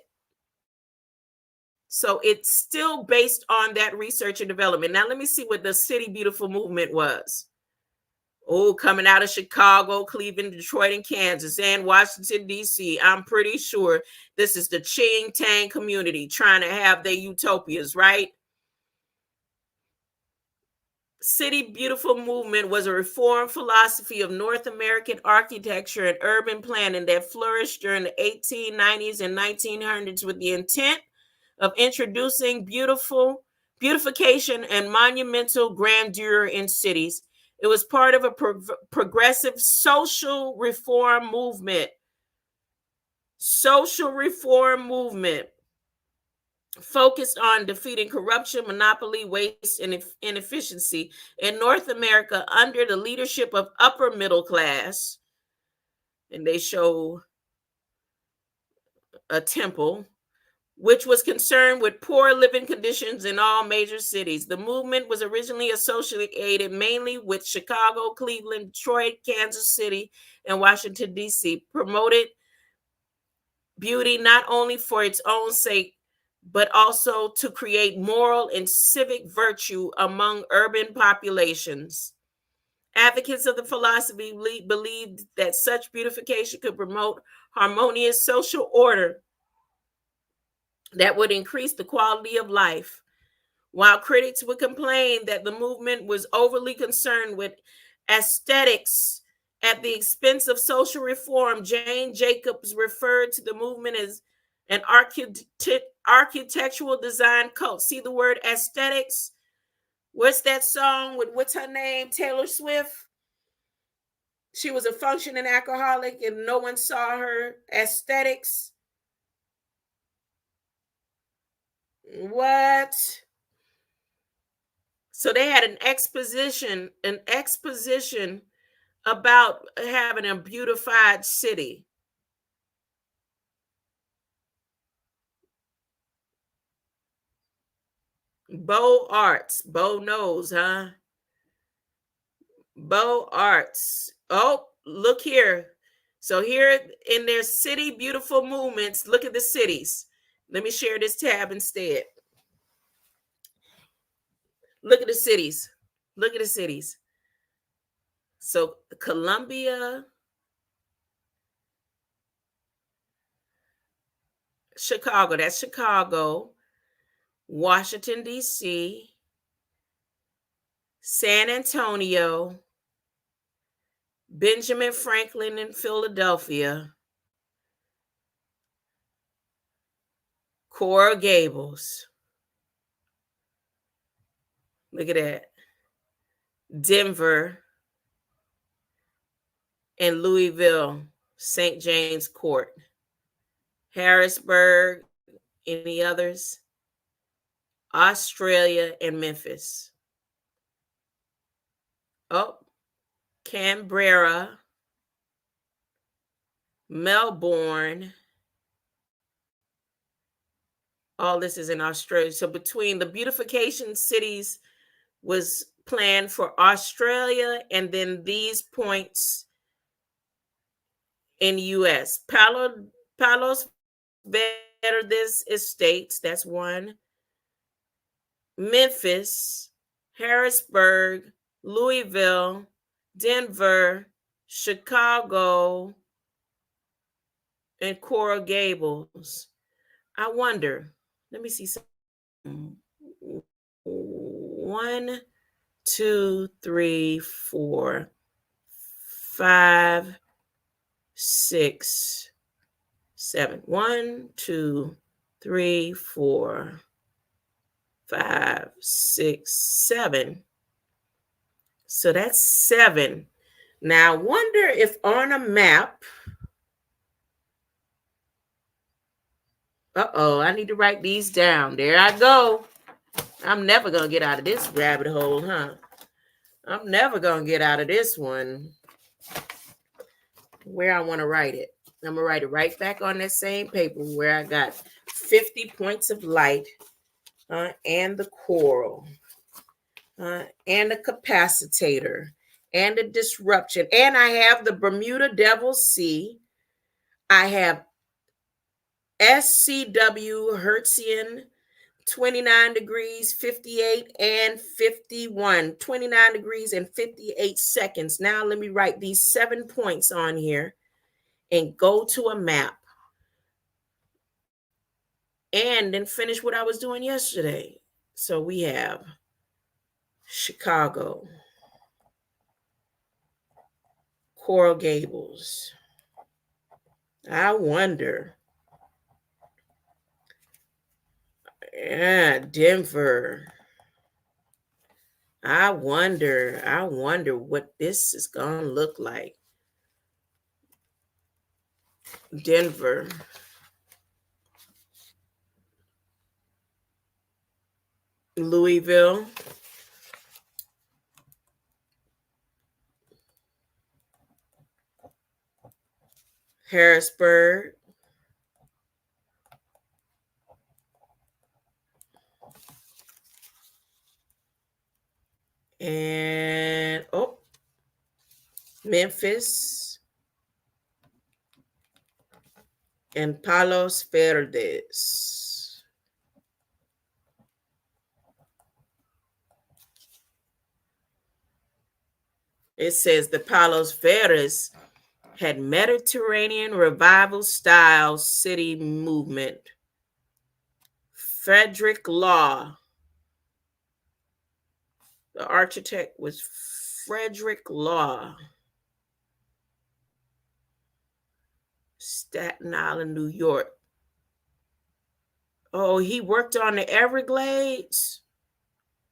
So it's still based on that research and development. Now, let me see what the City Beautiful movement was. Oh, coming out of Chicago, Cleveland, Detroit, and Kansas, and Washington, D.C. I'm pretty sure this is the Chin-Tang community trying to have their utopias, right? City Beautiful movement was a reform philosophy of North American architecture and urban planning that flourished during the 1890s and 1900s with the intent of introducing beautification and monumental grandeur in cities. It was part of a progressive social reform movement. Social reform movement focused on defeating corruption, monopoly, waste, and inefficiency in North America under the leadership of upper middle class. And they show a temple, which was concerned with poor living conditions in all major cities. The movement was originally associated mainly with Chicago, Cleveland, Detroit, Kansas City, and Washington, D.C., promoted beauty not only for its own sake, but also to create moral and civic virtue among urban populations. Advocates of the philosophy believed that such beautification could promote harmonious social order that would increase the quality of life, while critics would complain that the movement was overly concerned with aesthetics at the expense of social reform. Jane Jacobs referred to the movement as an architectural design cult. See the word aesthetics? What's that song with, what's her name? Taylor Swift. She was a functioning alcoholic and no one saw her. Aesthetics. What? So they had an exposition about having a beautified city. Beaux Arts. Beau knows, huh? Beaux Arts. Oh, look here. So here in their City Beautiful movements, look at the cities. Let me share this tab instead. Look at the cities. Look at the cities. So Columbia, Chicago, that's Chicago, Washington, D.C., San Antonio, Benjamin Franklin in Philadelphia, Coral Gables. Look at that. Denver and Louisville, St. James Court. Harrisburg, any others? Australia, and Memphis. Oh, Canberra, Melbourne. All this is in Australia. So between the beautification cities was planned for Australia, and then these points in US. Palos Verdes Estates, that's one. Memphis, Harrisburg, Louisville, Denver, Chicago, and Coral Gables. I wonder, let me see something. 1, 2, 3, 4, 5, 6, 7. 1, 2, 3, 4, 5, 6, 7. So that's 7. Now I wonder if on a map, I need to write these down. There I go. I'm never going to get out of this rabbit hole, huh? I'm never going to get out of this one. Where I want to write it. I'm going to write it right back on that same paper where I got 50 points of light and the choral and the capacitator and the disruption. And I have the Bermuda Devil's Sea. I have SCW Hertzian 29 degrees, 58 and 51. 29 degrees and 58 seconds. Now let me write these 7 points on here and go to a map. And then finish what I was doing yesterday. So we have Chicago, Coral Gables. I wonder. Yeah, Denver. I wonder what this is going to look like. Denver. Louisville. Harrisburg. And Memphis and Palos Verdes. It says the Palos Verdes had Mediterranean revival style city movement. Frederick Law. The architect was Frederick Law. Staten Island, New York. Oh, he worked on the Everglades.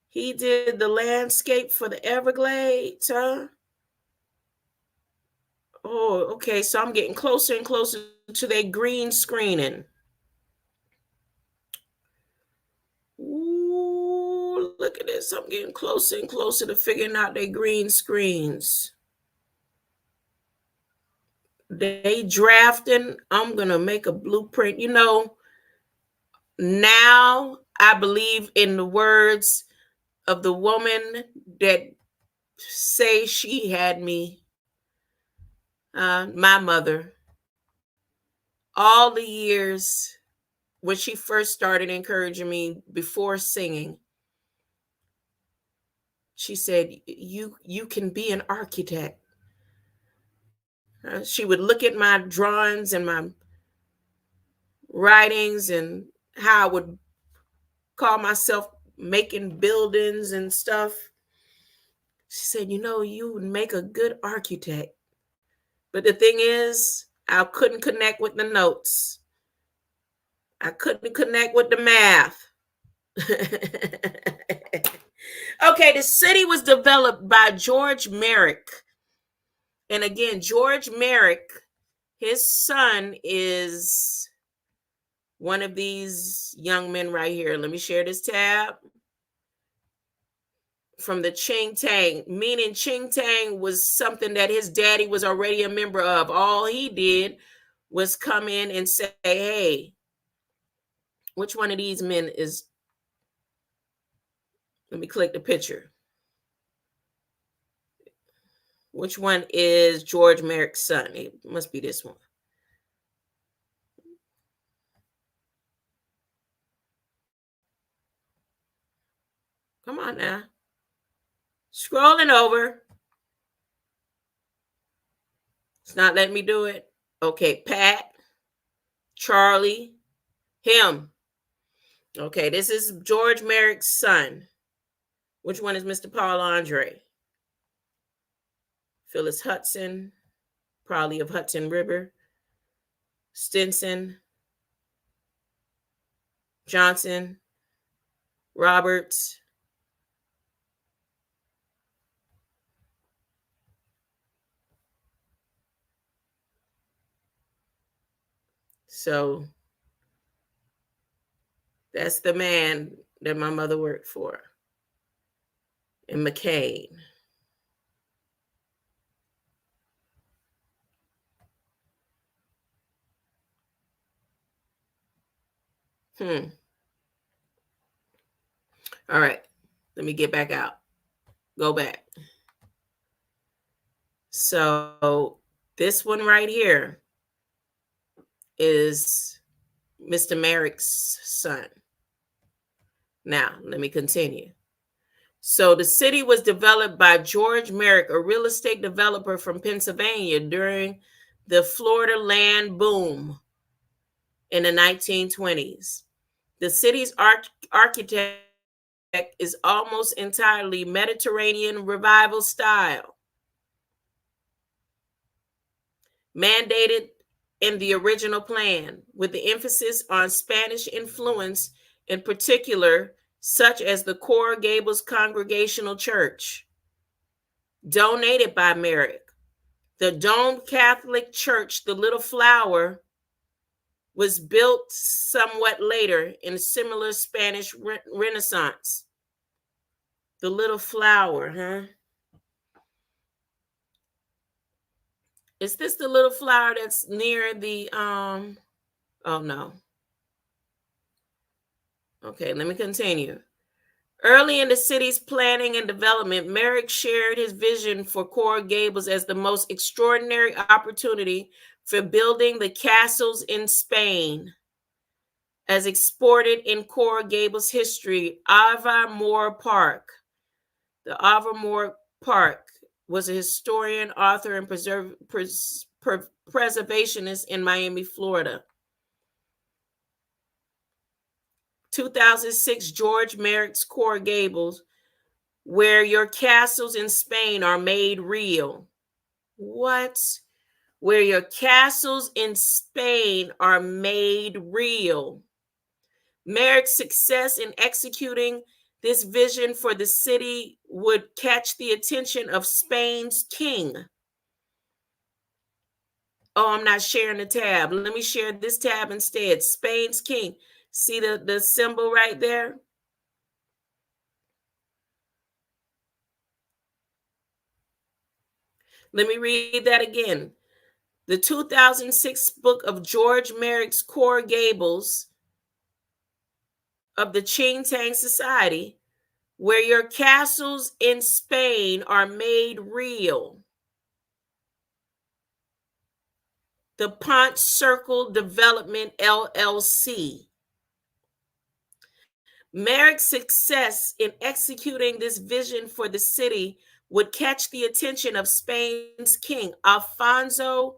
He did the landscape for the Everglades, huh? Oh, okay. So I'm getting closer and closer to their green screening. Ooh, look at this. I'm getting closer and closer to figuring out their green screens. They drafting. I'm going to make a blueprint. Now I believe in the words of the woman that say she had me, my mother, all the years when she first started encouraging me before singing. She said, you can be an architect. She would look at my drawings and my writings and how I would call myself making buildings and stuff. She said, you would make a good architect. But the thing is, I couldn't connect with the notes. I couldn't connect with the math. Okay, the city was developed by George Merrick. And again, George Merrick, his son is one of these young men right here. Let me share this tab. From the Chin-Tang, meaning Chin-Tang was something that his daddy was already a member of. All he did was come in and say, hey, which one of these men is, let me click the picture. Which one is George Merrick's son? It must be this one. Come on now. Scrolling over. It's not letting me do it. Okay, Pat, Charlie, him. Okay, this is George Merrick's son. Which one is Mr. Paul Andre? Phyllis Hudson, probably of Hudson River. Stinson, Johnson, Roberts. So that's the man that my mother worked for. And McCain. All right. Let me get back out. Go back. So this one right here is Mr. Merrick's son. Now, let me continue. So the city was developed by George Merrick, a real estate developer from Pennsylvania during the Florida land boom in the 1920s. The city's architect is almost entirely Mediterranean revival style, mandated in the original plan, with the emphasis on Spanish influence, in particular, such as the Coral Gables Congregational Church, donated by Merrick. The domed Catholic church, the Little Flower, was built somewhat later in a similar Spanish Renaissance. The Little Flower, huh? Is this the Little Flower that's near the oh no. Okay, let me continue. Early in the city's planning and development, Merrick shared his vision for Coral Gables as the most extraordinary opportunity for building the castles in Spain. As exported in Coral Gables history, Avermore Park. The Avermore Park was a historian, author, and preservationist in Miami, Florida. 2006, George Merrick's Coral Gables, where your castles in Spain are made real. What? Where your castles in Spain are made real. Merrick's success in executing this vision for the city would catch the attention of Spain's king. Oh, I'm not sharing the tab. Let me share this tab instead. Spain's king. See the symbol right there? Let me read that again. The 2006 book of George Merrick's Coral Gables of the Chin-Tang Society, where your castles in Spain are made real. The Pont Circle Development, LLC. Merrick's success in executing this vision for the city would catch the attention of Spain's king, Alfonso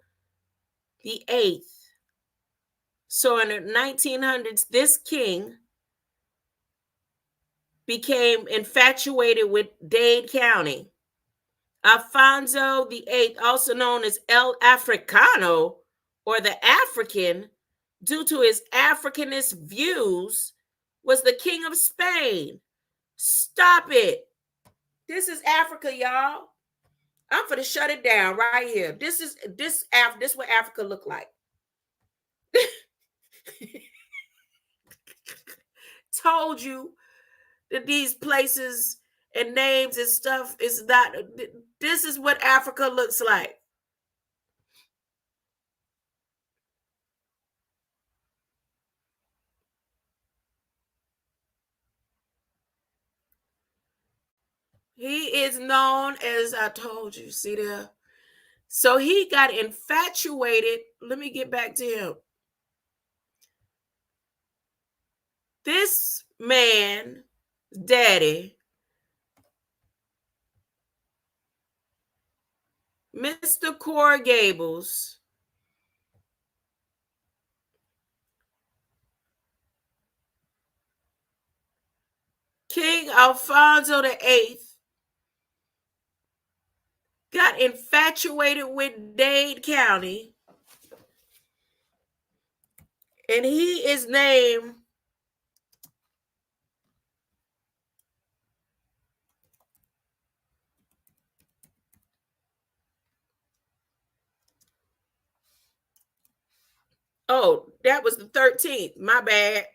VIII. So in the 1900s, this king became infatuated with Dade County. Alfonso VIII, also known as El Africano, or the African, due to his Africanist views, was the king of Spain. Stop it. This is Africa, y'all. I'm finna shut it down right here. This is what Africa look like. told you that these places and names and stuff is not, this is what Africa looks like. He is known as, I told you, see there? So he got infatuated. Let me get back to him. This man, daddy, Mr. Cora Gables, King Alfonso VIII, got infatuated with Dade County, and he is named oh, that was the 13th. My bad.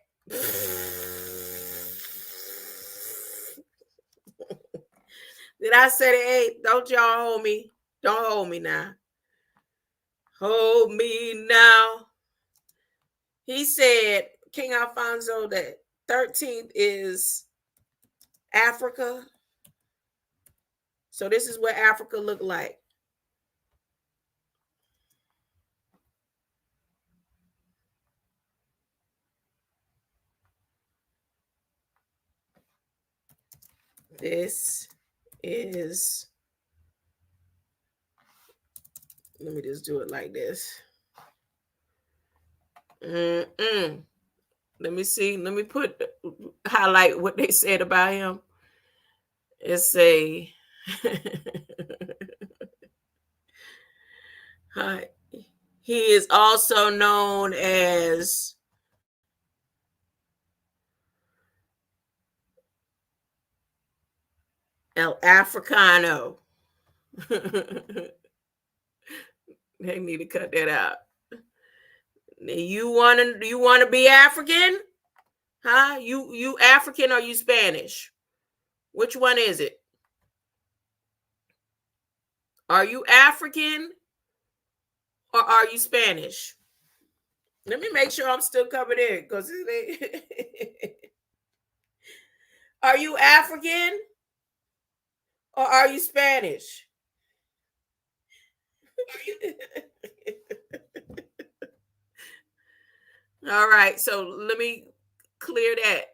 Did I say the 8th? Don't y'all hold me. Don't hold me now. Hold me now. He said King Alfonso the 13th is Africa. So this is what Africa looked like. This is, let me just do it like this. Let me see. Let me highlight what they said about him. It's a he is also known as El Africano. They need to cut that out. You want to be African? Huh? You African or you Spanish? Which one is it? Are you African or are you Spanish? Let me make sure I'm still covered in, because are you African or are you Spanish? All right, so let me clear that.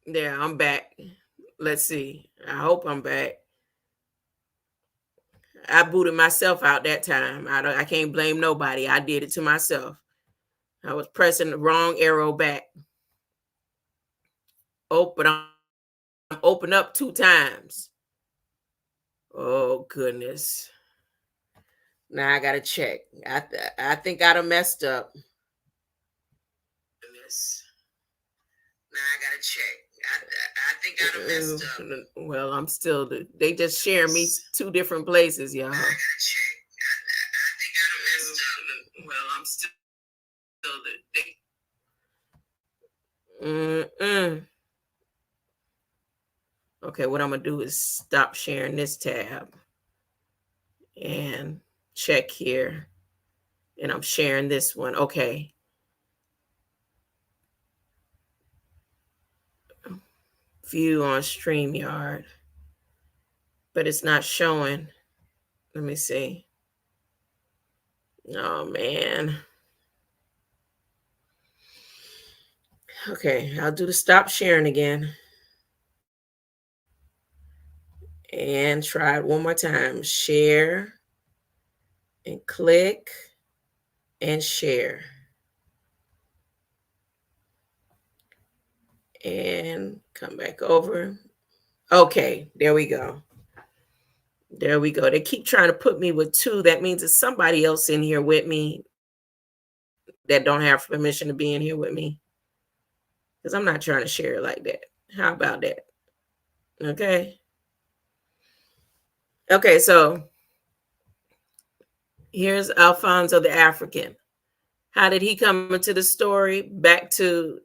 There, I'm back. Let's see. I hope I'm back. I booted myself out that time. I can't blame nobody. I did it to myself. I was pressing the wrong arrow back. Oh, but I'm open up 2 times. Oh goodness. Now I gotta check. I think I done messed up. Goodness. Now I gotta check. I think I done messed up. Well, I'm still. They just share me 2 different places, y'all. I gotta check. I think I done messed up. Well, I'm still. Okay, what I'm gonna do is stop sharing this tab and check here, and I'm sharing this one. Okay. View on StreamYard, but it's not showing. Let me see. Oh man. Okay, I'll do the stop sharing again and try it one more time. Share and click and share. And come back over. Okay, there we go. There we go. They keep trying to put me with 2. That means there's somebody else in here with me. that don't have permission to be in here with me, because I'm not trying to share it like that. How about that? Okay. Okay, so here's Alfonso the African. How did he come into the story? Back to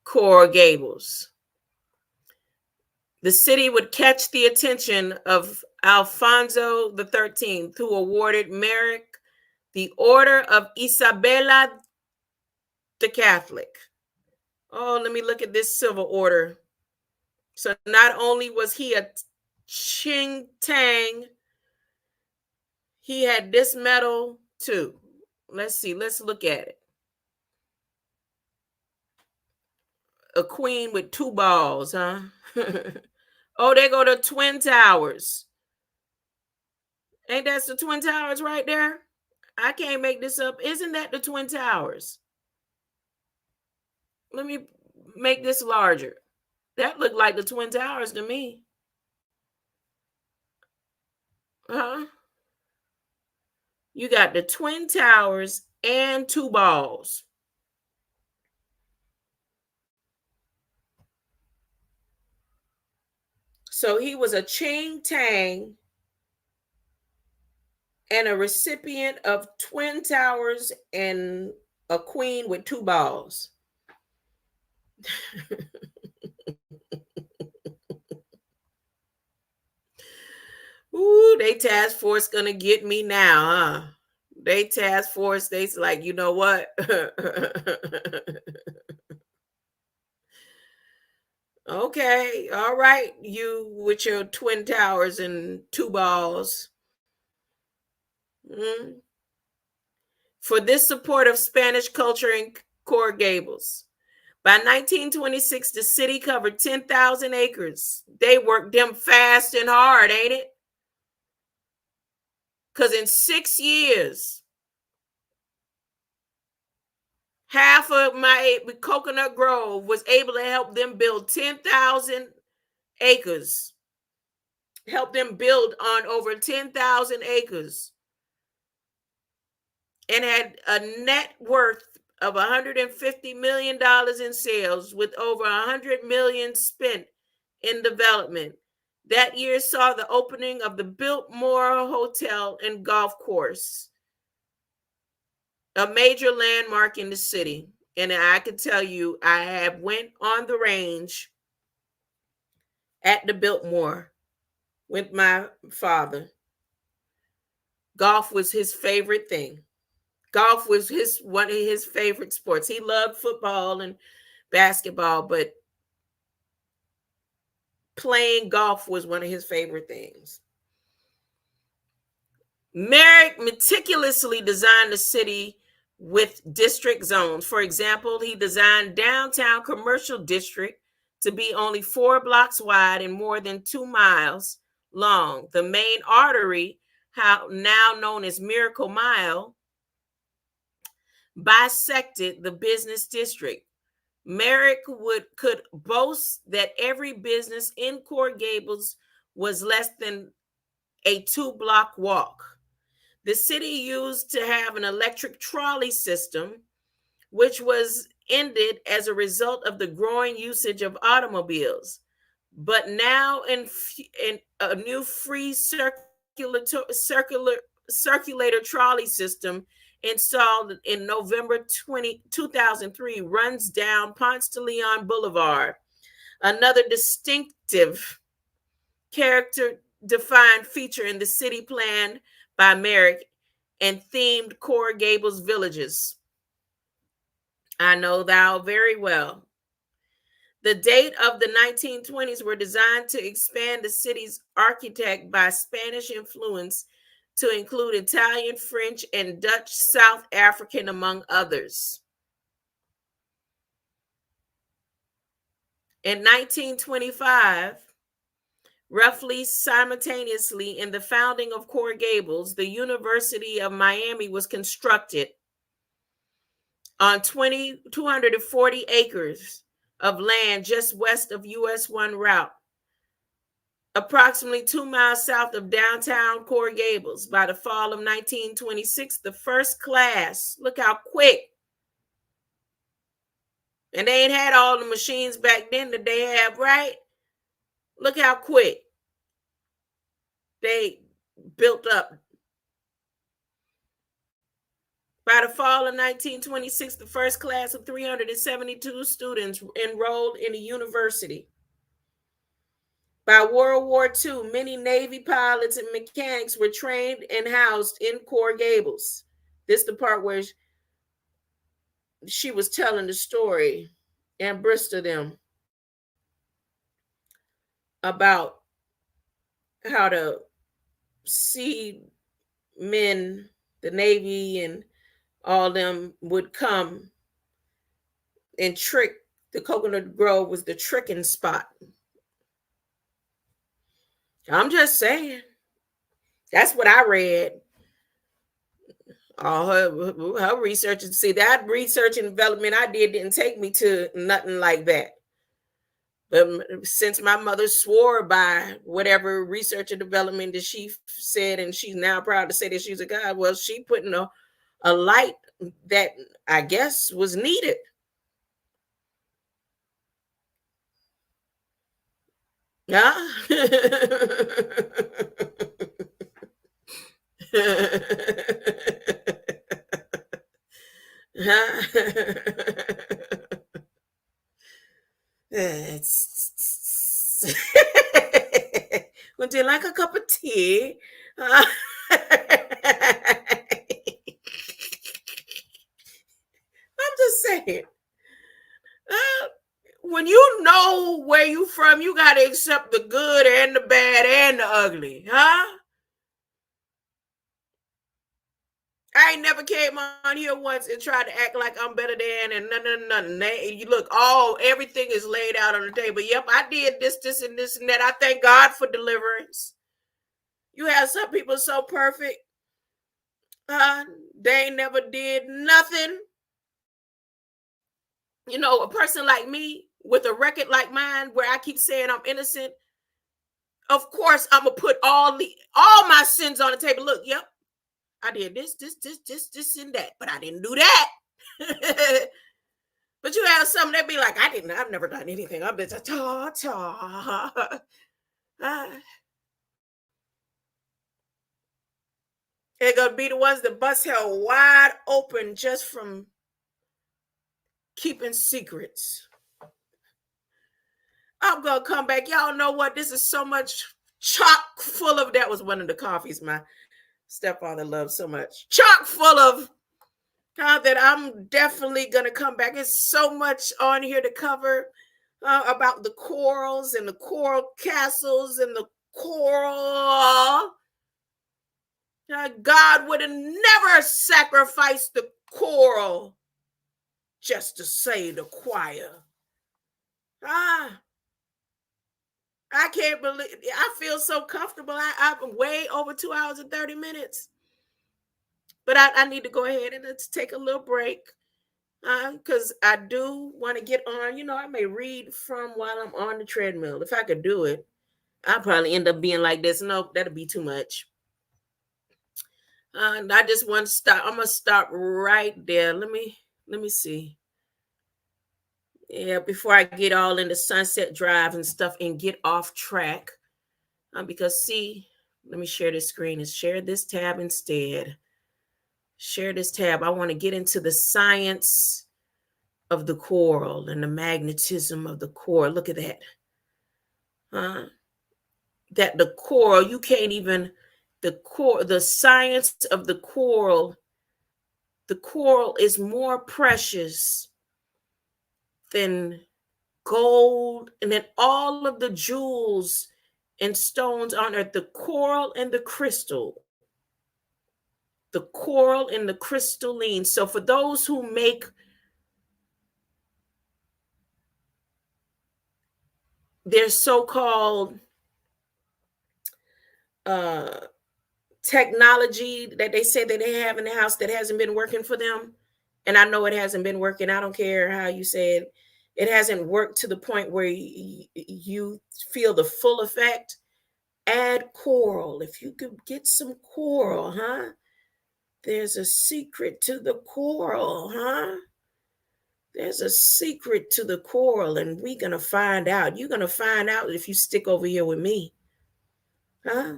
Coral Gables. The city would catch the attention of Alfonso the 13th, who awarded Merrick the Order of Isabella the Catholic. Oh, let me look at this civil order. So not only was he a Chin-Tang, he had this medal too. Let's see. Let's look at it. A queen with two balls, huh? Oh, they go to Twin Towers. Ain't that the Twin Towers right there? I can't make this up. Isn't that the Twin Towers? Let me make this larger. That looked like the Twin Towers to me. Huh? You got the Twin Towers and two balls. So he was a Chin-Tang and a recipient of Twin Towers and a queen with two balls. Ooh, they task force gonna get me now, huh? They task force, they's like, you know what? Okay, all right, you with your Twin Towers and two balls. Mm. For this support of Spanish culture in Coral Gables. By 1926, the city covered 10,000 acres. They worked them fast and hard, ain't it? Because in 6 years, half of my Coconut Grove was able to help them build 10,000 acres. Help them build on over 10,000 acres. And had a net worth of $150 million in sales, with over $100 million spent in development. That year saw the opening of the Biltmore Hotel and Golf Course, a major landmark in the city. And I can tell you, I have went on the range at the Biltmore with my father. Golf was his favorite thing. Golf was one of his favorite sports. He loved football and basketball, but playing golf was one of his favorite things. Merrick meticulously designed the city with district zones. For example, he designed downtown commercial district to be only 4 blocks wide and more than 2 miles long. The main artery, now known as Miracle Mile, bisected the business district. Merrick could boast that every business in Coral Gables was less than a 2-block walk. The city used to have an electric trolley system, which was ended as a result of the growing usage of automobiles. But now in a new free circulator trolley system installed in November 2003 runs down Ponce de Leon Boulevard. Another distinctive character-defined feature in the city planned by Merrick and themed Coral Gables villages. I know thou very well. The date of the 1920s were designed to expand the city's architect by Spanish influence to include Italian, French, and Dutch South African, among others. In 1925, roughly simultaneously in the founding of Coral Gables, the University of Miami was constructed on 240 acres of land just west of US 1 route. approximately 2 miles south of downtown Coral Gables. By the fall of 1926, the first class, look how quick, and they ain't had all the machines back then that they have, right? Look how quick they built up. By the fall of 1926, the first class of 372 students enrolled in the university. By World War II, many Navy pilots and mechanics were trained and housed in Coral Gables. This is the part where she was telling the story, and Bristol them, about how the sea men, the Navy and all them would come and trick. The Coconut Grove was the tricking spot. I'm just saying. That's what I read. All her research. See, that research and development I did didn't take me to nothing like that. But since my mother swore by whatever research and development that she said, and she's now proud to say that she's a God, well, she put in a light that I guess was needed. Yeah. Would you like a cup of tea? I'm just saying. When you know where you from, you got to accept the good and the bad and the ugly, huh? I ain't never came on here once and tried to act like I'm better than and nothing. You look, everything is laid out on the table. Yep, I did this, and this, and that. I thank God for deliverance. You have some people so perfect. They ain't never did nothing. You know, a person like me with a record like mine where I keep saying I'm innocent, of course I'm gonna put all my sins on the table. Look, yep, I did this, and that, but I didn't do that. But you have some that be like, I've never done anything. I've been They're gonna be the ones that bust hell wide open just from keeping secrets. I'm gonna come back. Y'all know what? This is so much chock full of. That was one of the coffees my stepfather loved so much. Chock full of that I'm definitely gonna come back. There's so much on here to cover about the corals and the coral castles and the coral. God would have never sacrificed the coral just to say the choir. I can't believe. I feel so comfortable. I'm way over 2 hours and 30 minutes. But I need to go ahead and let's take a little break because I do want to get on. You know, I may read from while I'm on the treadmill. If I could do it, I'll probably end up being like this. Nope, that'll be too much. I just want to stop. I'm gonna stop right there. Let me see. Yeah, before I get all into Sunset Drive and stuff and get off track. Because see, let me share this screen and share this tab instead. Share this tab. I want to get into the science of the coral and the magnetism of the coral. Look at that. That the coral, you can't even, the science of the coral is more precious than gold and then all of the jewels and stones on earth. The coral and the crystal. The coral and the crystalline. So for those who make their so-called technology that they say that they have in the house that hasn't been working for them, and I know it hasn't been working. I don't care how you say it hasn't worked to the point where you feel the full effect. Add coral. If you could get some coral, huh? There's a secret to the coral, huh? There's a secret to the coral, and we're going to find out. You're going to find out if you stick over here with me, huh?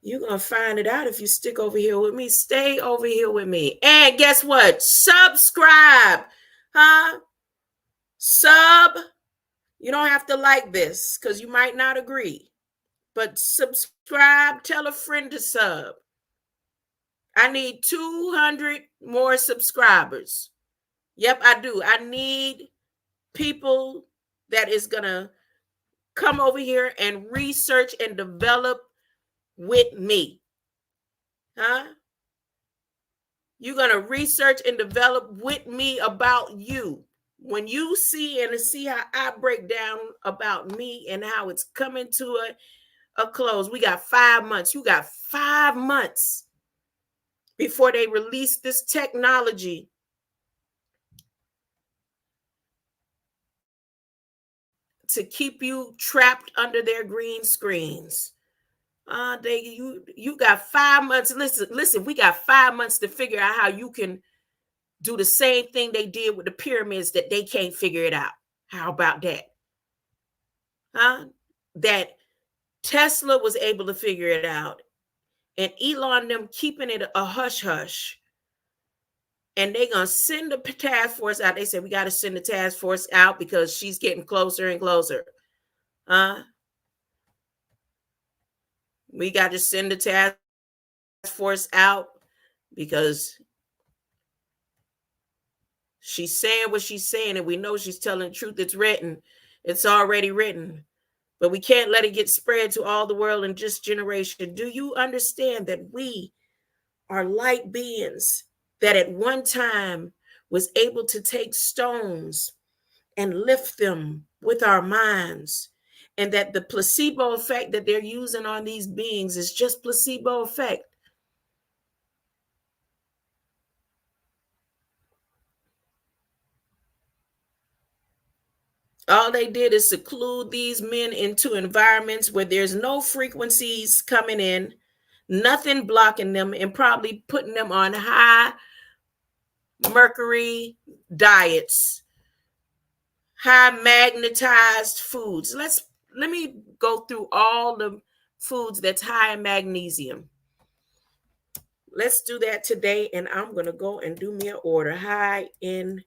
You're going to find it out if you stick over here with me. Stay over here with me. And guess what? Subscribe, huh? Sub. You don't have to like this because you might not agree, but subscribe. Tell a friend to sub. I need 200 more subscribers. Yep, I do. I need people that is going to come over here and research and develop with me. Huh? You're going to research and develop with me about you. When you see how I break down about me and how it's coming to a close, we got 5 months. You got 5 months before they release this technology to keep you trapped under their green screens. You got 5 months. Listen, we got 5 months to figure out how you can do the same thing they did with the pyramids that they can't figure it out. How about that? Huh? That Tesla was able to figure it out, and Elon them keeping it a hush-hush. And they're going to send the task force out. They said, we got to send the task force out because she's getting closer and closer. We got to send the task force out because she's saying what she's saying, and we know she's telling the truth. It's written. It's already written. But we can't let it get spread to all the world in this generation. Do you understand that we are light beings that at one time was able to take stones and lift them with our minds, and that the placebo effect that they're using on these beings is just placebo effect? All they did is seclude these men into environments where there's no frequencies coming in, nothing blocking them, and probably putting them on high mercury diets, high magnetized foods. Let me go through all the foods that's high in magnesium. Let's do that today, and I'm going to go and do me an order. High in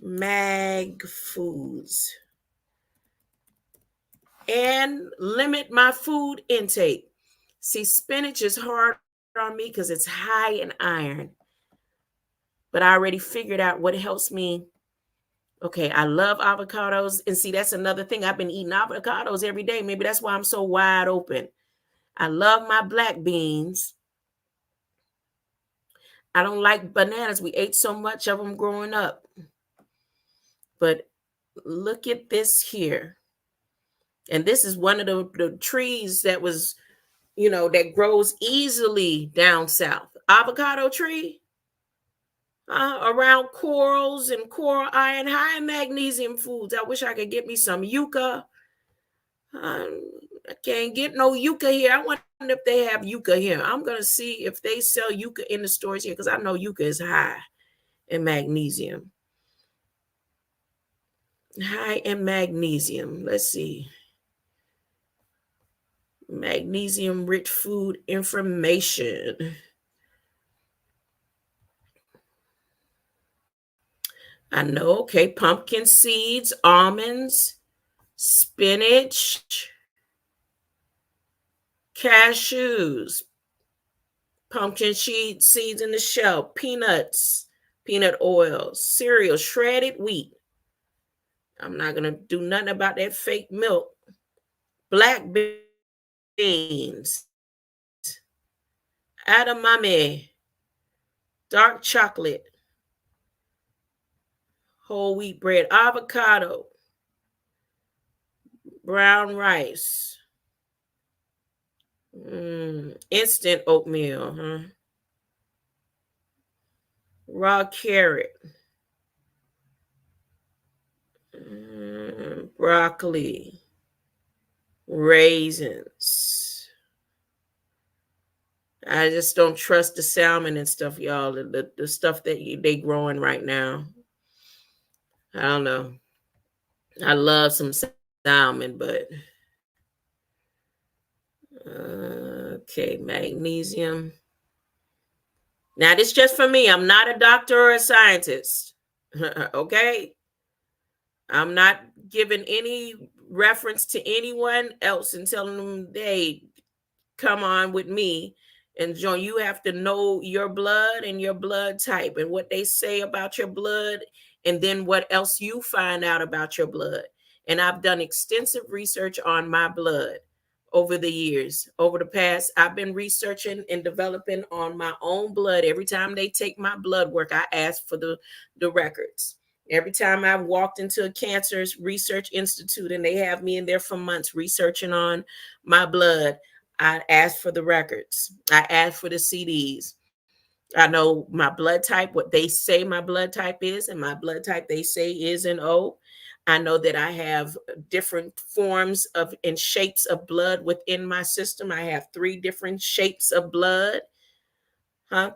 mag foods. And limit my food intake. See, spinach is hard on me because it's high in iron. But I already figured out what helps me. Okay, I love avocados. And see, that's another thing. I've been eating avocados every day. Maybe that's why I'm so wide open. I love my black beans. I don't like bananas. We ate so much of them growing up. But look at this here. And this is one of the trees that was, that grows easily down south. Avocado tree. Around corals and coral iron, high in magnesium foods. I wish I could get me some yucca. I can't get no yucca here. I wonder if they have yucca here. I'm going to see if they sell yucca in the stores here because I know yucca is high in magnesium. High in magnesium. Let's see. Magnesium-rich food information. I know, okay, pumpkin seeds, almonds, spinach, cashews, pumpkin seeds in the shell, peanuts, peanut oil, cereal, shredded wheat. I'm not going to do nothing about that fake milk. Black beans, edamame, dark chocolate, whole wheat bread, avocado, brown rice, instant oatmeal, raw carrot, broccoli, raisins. I just don't trust the salmon and stuff, y'all. The stuff that they growing right now. I don't know. I love some salmon, but okay, magnesium. Now, this just for me. I'm not a doctor or a scientist. Okay? I'm not giving any reference to anyone else and telling them, hey, come on with me and join. You have to know your blood and your blood type and what they say about your blood, and then what else you find out about your blood. And I've done extensive research on my blood over the years. Over the past, I've been researching and developing on my own blood. Every time they take my blood work, I ask for the records. Every time I've walked into a cancer research institute and they have me in there for months researching on my blood, I ask for the records. I ask for the CDs. I know my blood type, what they say my blood type is, and my blood type they say is an O. I know that I have different forms of and shapes of blood within my system. I have 3 different shapes of blood.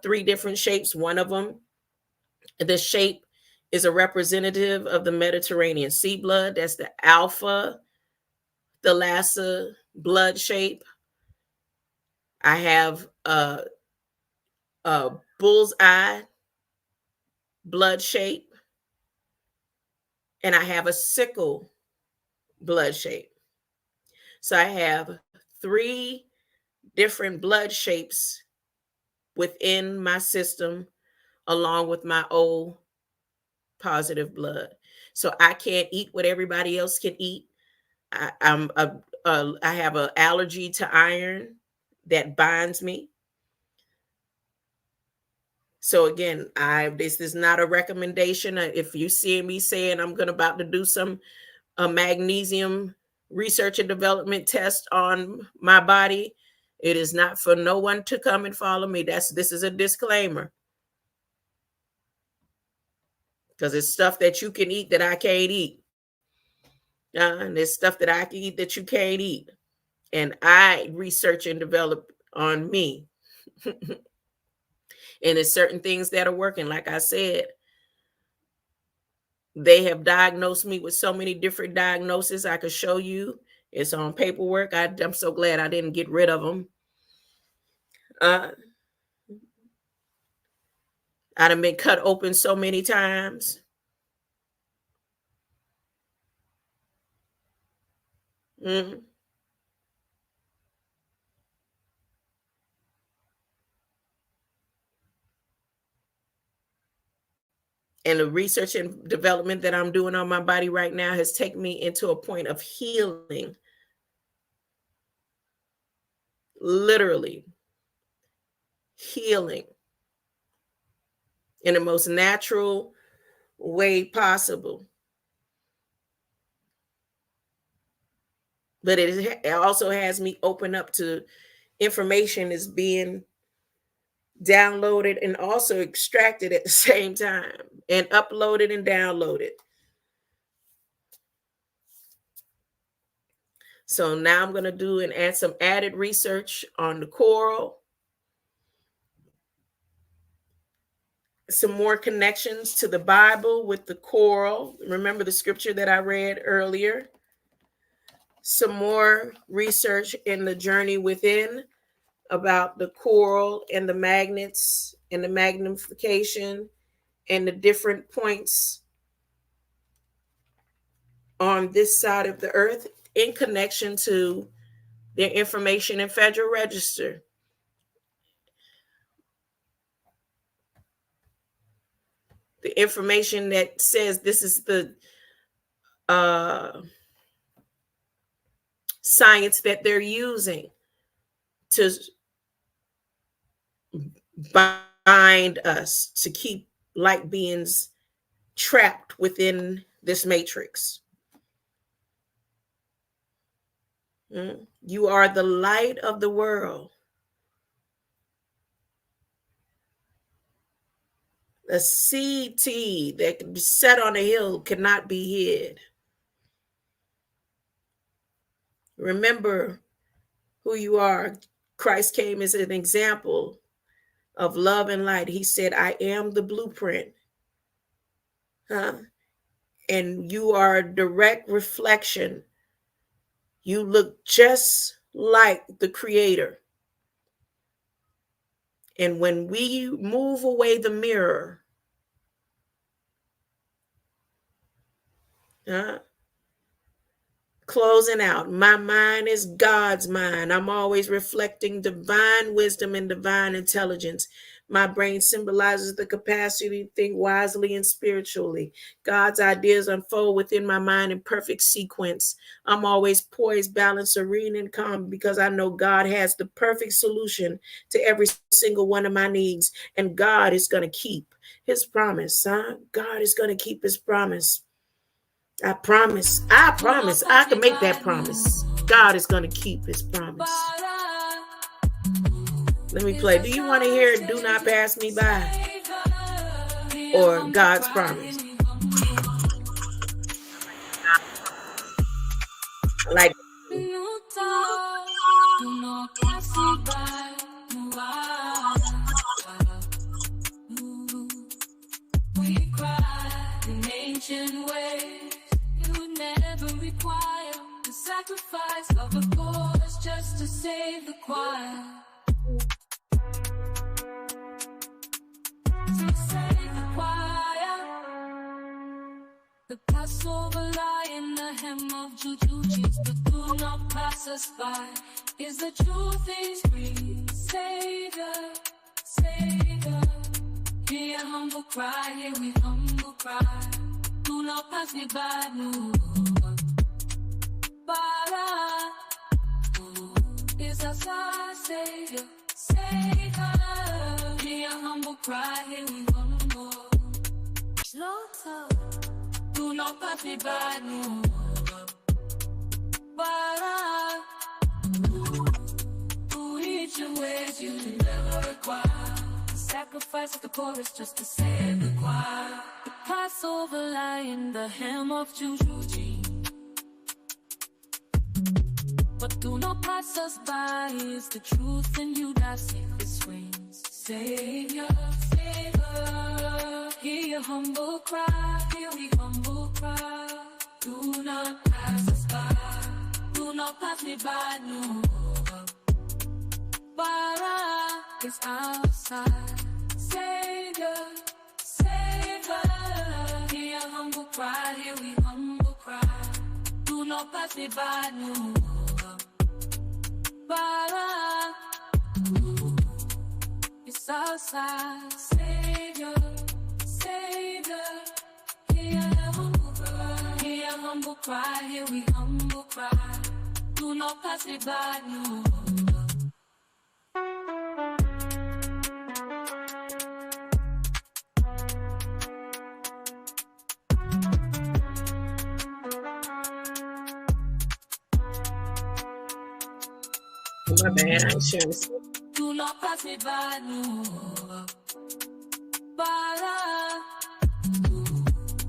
3 different shapes. One of them, the shape is a representative of the Mediterranean Sea blood. That's the alpha thalassa blood shape. I have a bullseye blood shape, and I have a sickle blood shape. So I have 3 different blood shapes within my system, along with my O positive blood. So I can't eat what everybody else can eat. I have an allergy to iron that binds me. So again, this is not a recommendation. If you see me saying I'm about to do some magnesium research and development test on my body, it is not for no one to come and follow me. This is a disclaimer, because it's stuff that you can eat that I can't eat. And there's stuff that I can eat that you can't eat. And I research and develop on me. And there's certain things that are working. Like I said, they have diagnosed me with so many different diagnoses. I could show you. It's on paperwork. I'm so glad I didn't get rid of them. I'd have been cut open so many times. Mm. And the research and development that I'm doing on my body right now has taken me into a point of healing. Literally healing in the most natural way possible. But it also has me open up to information is being downloaded and also extracted at the same time, and uploaded and downloaded. So now I'm going to do and add some added research on the choral, some more connections to the Bible with the choral. Remember the scripture that I read earlier. Some more research in the journey within about the choral and the magnets and the magnification and the different points on this side of the earth in connection to their information in Federal Register. The information that says this is the science that they're using to bind us, to keep light beings trapped within this matrix. You are the light of the world. A CT that can be set on a hill cannot be hid. Remember who you are. Christ came as an example of love and light. He said, I am the blueprint. And you are a direct reflection. You look just like the Creator. And when we move away the mirror, closing out, my mind is God's mind. I'm always reflecting divine wisdom and divine intelligence. My brain symbolizes the capacity to think wisely and spiritually. God's ideas unfold within my mind in perfect sequence. I'm always poised, balanced, serene, and calm because I know God has the perfect solution to every single one of my needs. And God is going to keep his promise. God is going to keep his promise. I promise I can make that promise. God is going to keep his promise. Let me play. Do you want to hear Do Not Pass Me By or God's Promise? Like, do not pass me by. We cry in ancient ways. You would never require the sacrifice of a chorus just to save the choir. To save the choir. The Passover lie in the hem of jujujis, but do not pass us by. Is the truth is free, Savior, Savior. Hear humble cry, hear we humble cry. Do not pass me by, no. Bara, is our Savior, Savior. Hear humble cry, hear we humble. Slaughter. Do not pass me by, no. Bara, who each your ways you never require. The sacrifice of the chorus just to save the choir. The Passover lie in the hem of Jujuji. But do not pass us by, is the truth in you that safest swings. Savior, Savior, hear your humble cry, hear we humble cry. Do not pass us by, do not pass me by, no. Bara is outside. Savior, Savior, hear your humble cry, hear we humble cry. Do not pass me by, no. Bara is outside. Savior, Savior, hear your humble cry, hear your humble cry, hear we humble cry. Do not pass me by, no. my bad, I ain't sharing this. Do not pass me by, no. Bara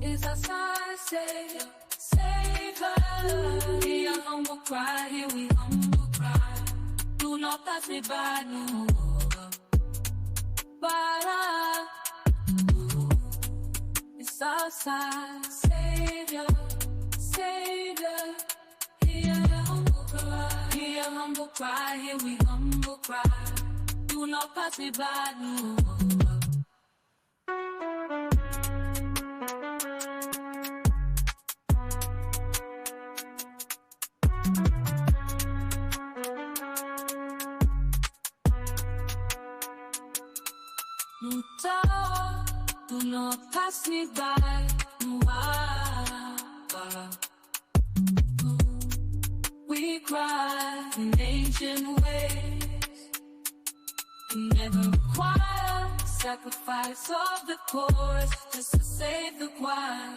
is a sign, Savior. Hear a humble cry, here we humble cry. Do not pass me by, no. Bara is a sign, Savior. Hear a humble cry, hear a humble cry, here we humble cry. Do not pass me by, no. Do not pass me by, no. We cry in ancient ways. We never require sacrifice of the chorus just to save the choir.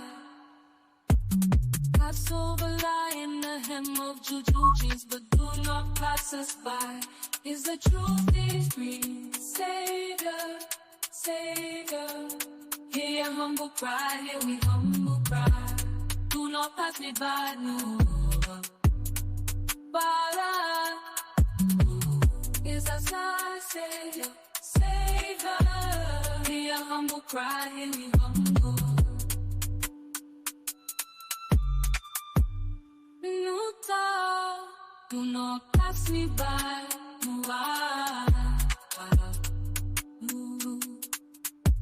Passover lie in the hem of jujujis, but do not pass us by. Is the truth is free, Savior, Savior. Hear a humble cry, here we humble cry. Do not pass me by, no. Bara is our Savior, Savior. Hear a humble cry, hear me humble. Nuta, do not pass me by.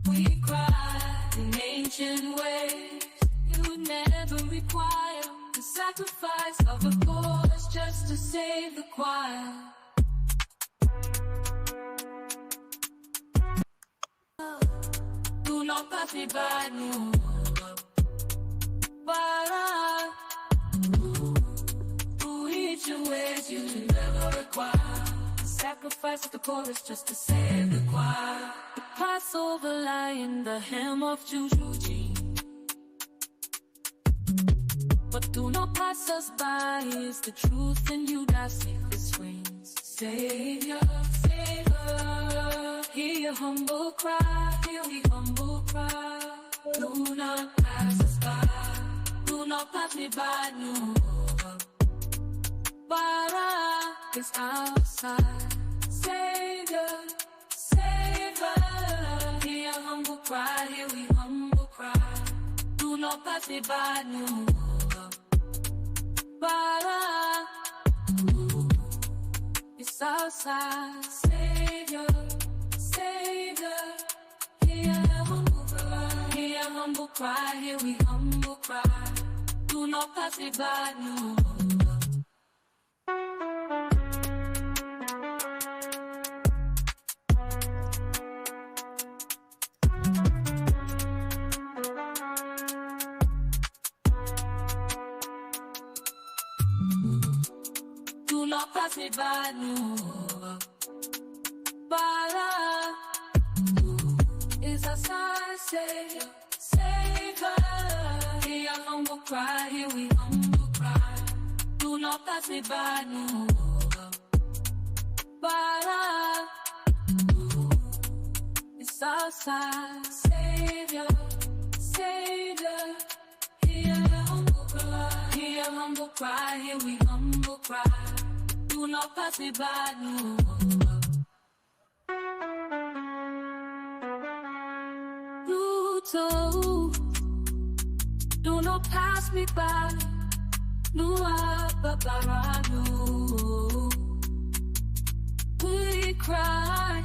We cry in ancient ways. You would never require the sacrifice of a course just to save the choir. Do not pass me by, no. Who eat your ways you never require the sacrifice of the chorus just to save the choir. The Passover lie in the hem of Juju. But do not pass us by is the truth in you that safest swings. Savior, Savior, hear your humble cry, hear the humble cry. Do not pass us by, do not pass me by, no. Bara is outside. Savior, Savior, hear your humble cry, hear we humble cry. Do not pass me by, no. Bara is outside. Savior, Savior, hear your humble cry, hear your humble cry, hear we humble cry. Do not pass me by, no. Do not pass me by, no. Bara is our Savior, Savior. Hear your humble cry, hear we humble cry. Do not pass me by, no. Bara is our Savior, Savior. Hear your humble cry, hear your humble cry, hear we humble cry. Do not pass me by, no. Pluto, do not pass me by, no. We cry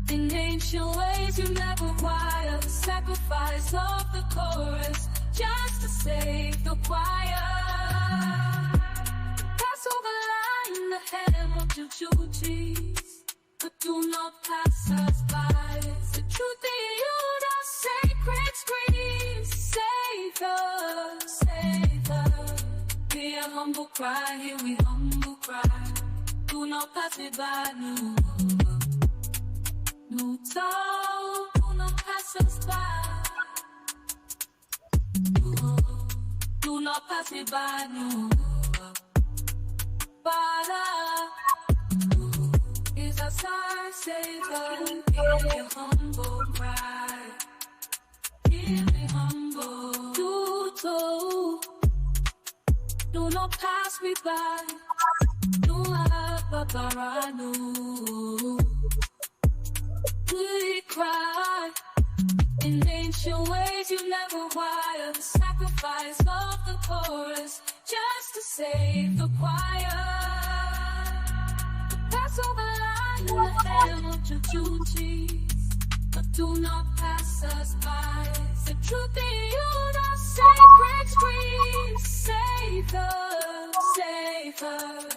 in ancient ways, you never require the sacrifice of the chorus just to save the choir. In the hem of your cheese, but do not pass us by. It's the truth in you, the sacred screams. Save us, save us. Hear a humble cry, hear we humble cry. Do not pass me by, no. No talk, do not pass us by. Do not pass me by, no. Bara is our Savior. Hear your humble cry, hear me humble. Do not pass me by. No. We cry in ancient ways, you never require the sacrifice of the chorus just to save the choir. Pass over line in the hem of your cheese, but do not pass us by. The truth in you, the sacred screams. Save her, save her.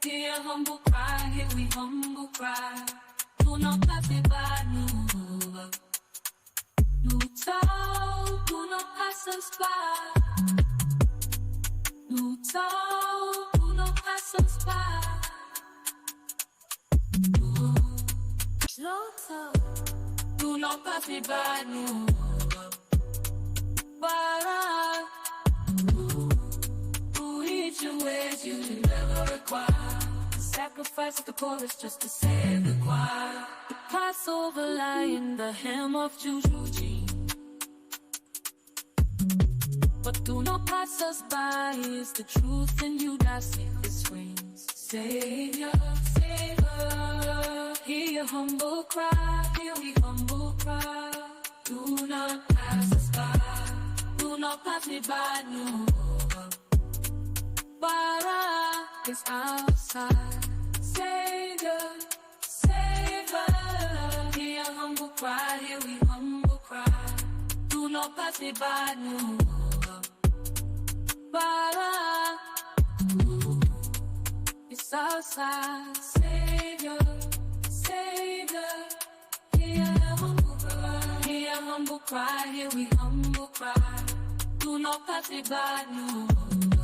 Hear a humble cry, hear we humble cry. Do not pass me by, no. No talk, do not pass us by. No talk, do not pass us by. No talk, do not pass me by, no. Bara, who eat your ways you never require. The sacrifice of the chorus just to save the choir. The Passover lie in the hem of Juju. But do not pass us by is the truth in you that safest swings. Savior, Savior, hear your humble cry, hear we humble cry. Do not pass us by, do not pass me by, no. Bara is outside. Savior, Savior, hear your humble cry, hear we humble cry. Do not pass me by, no. Bara is outside. Savior, Savior, hear your humble cry, hear your humble cry, hear we humble cry. Do not pass me by, no.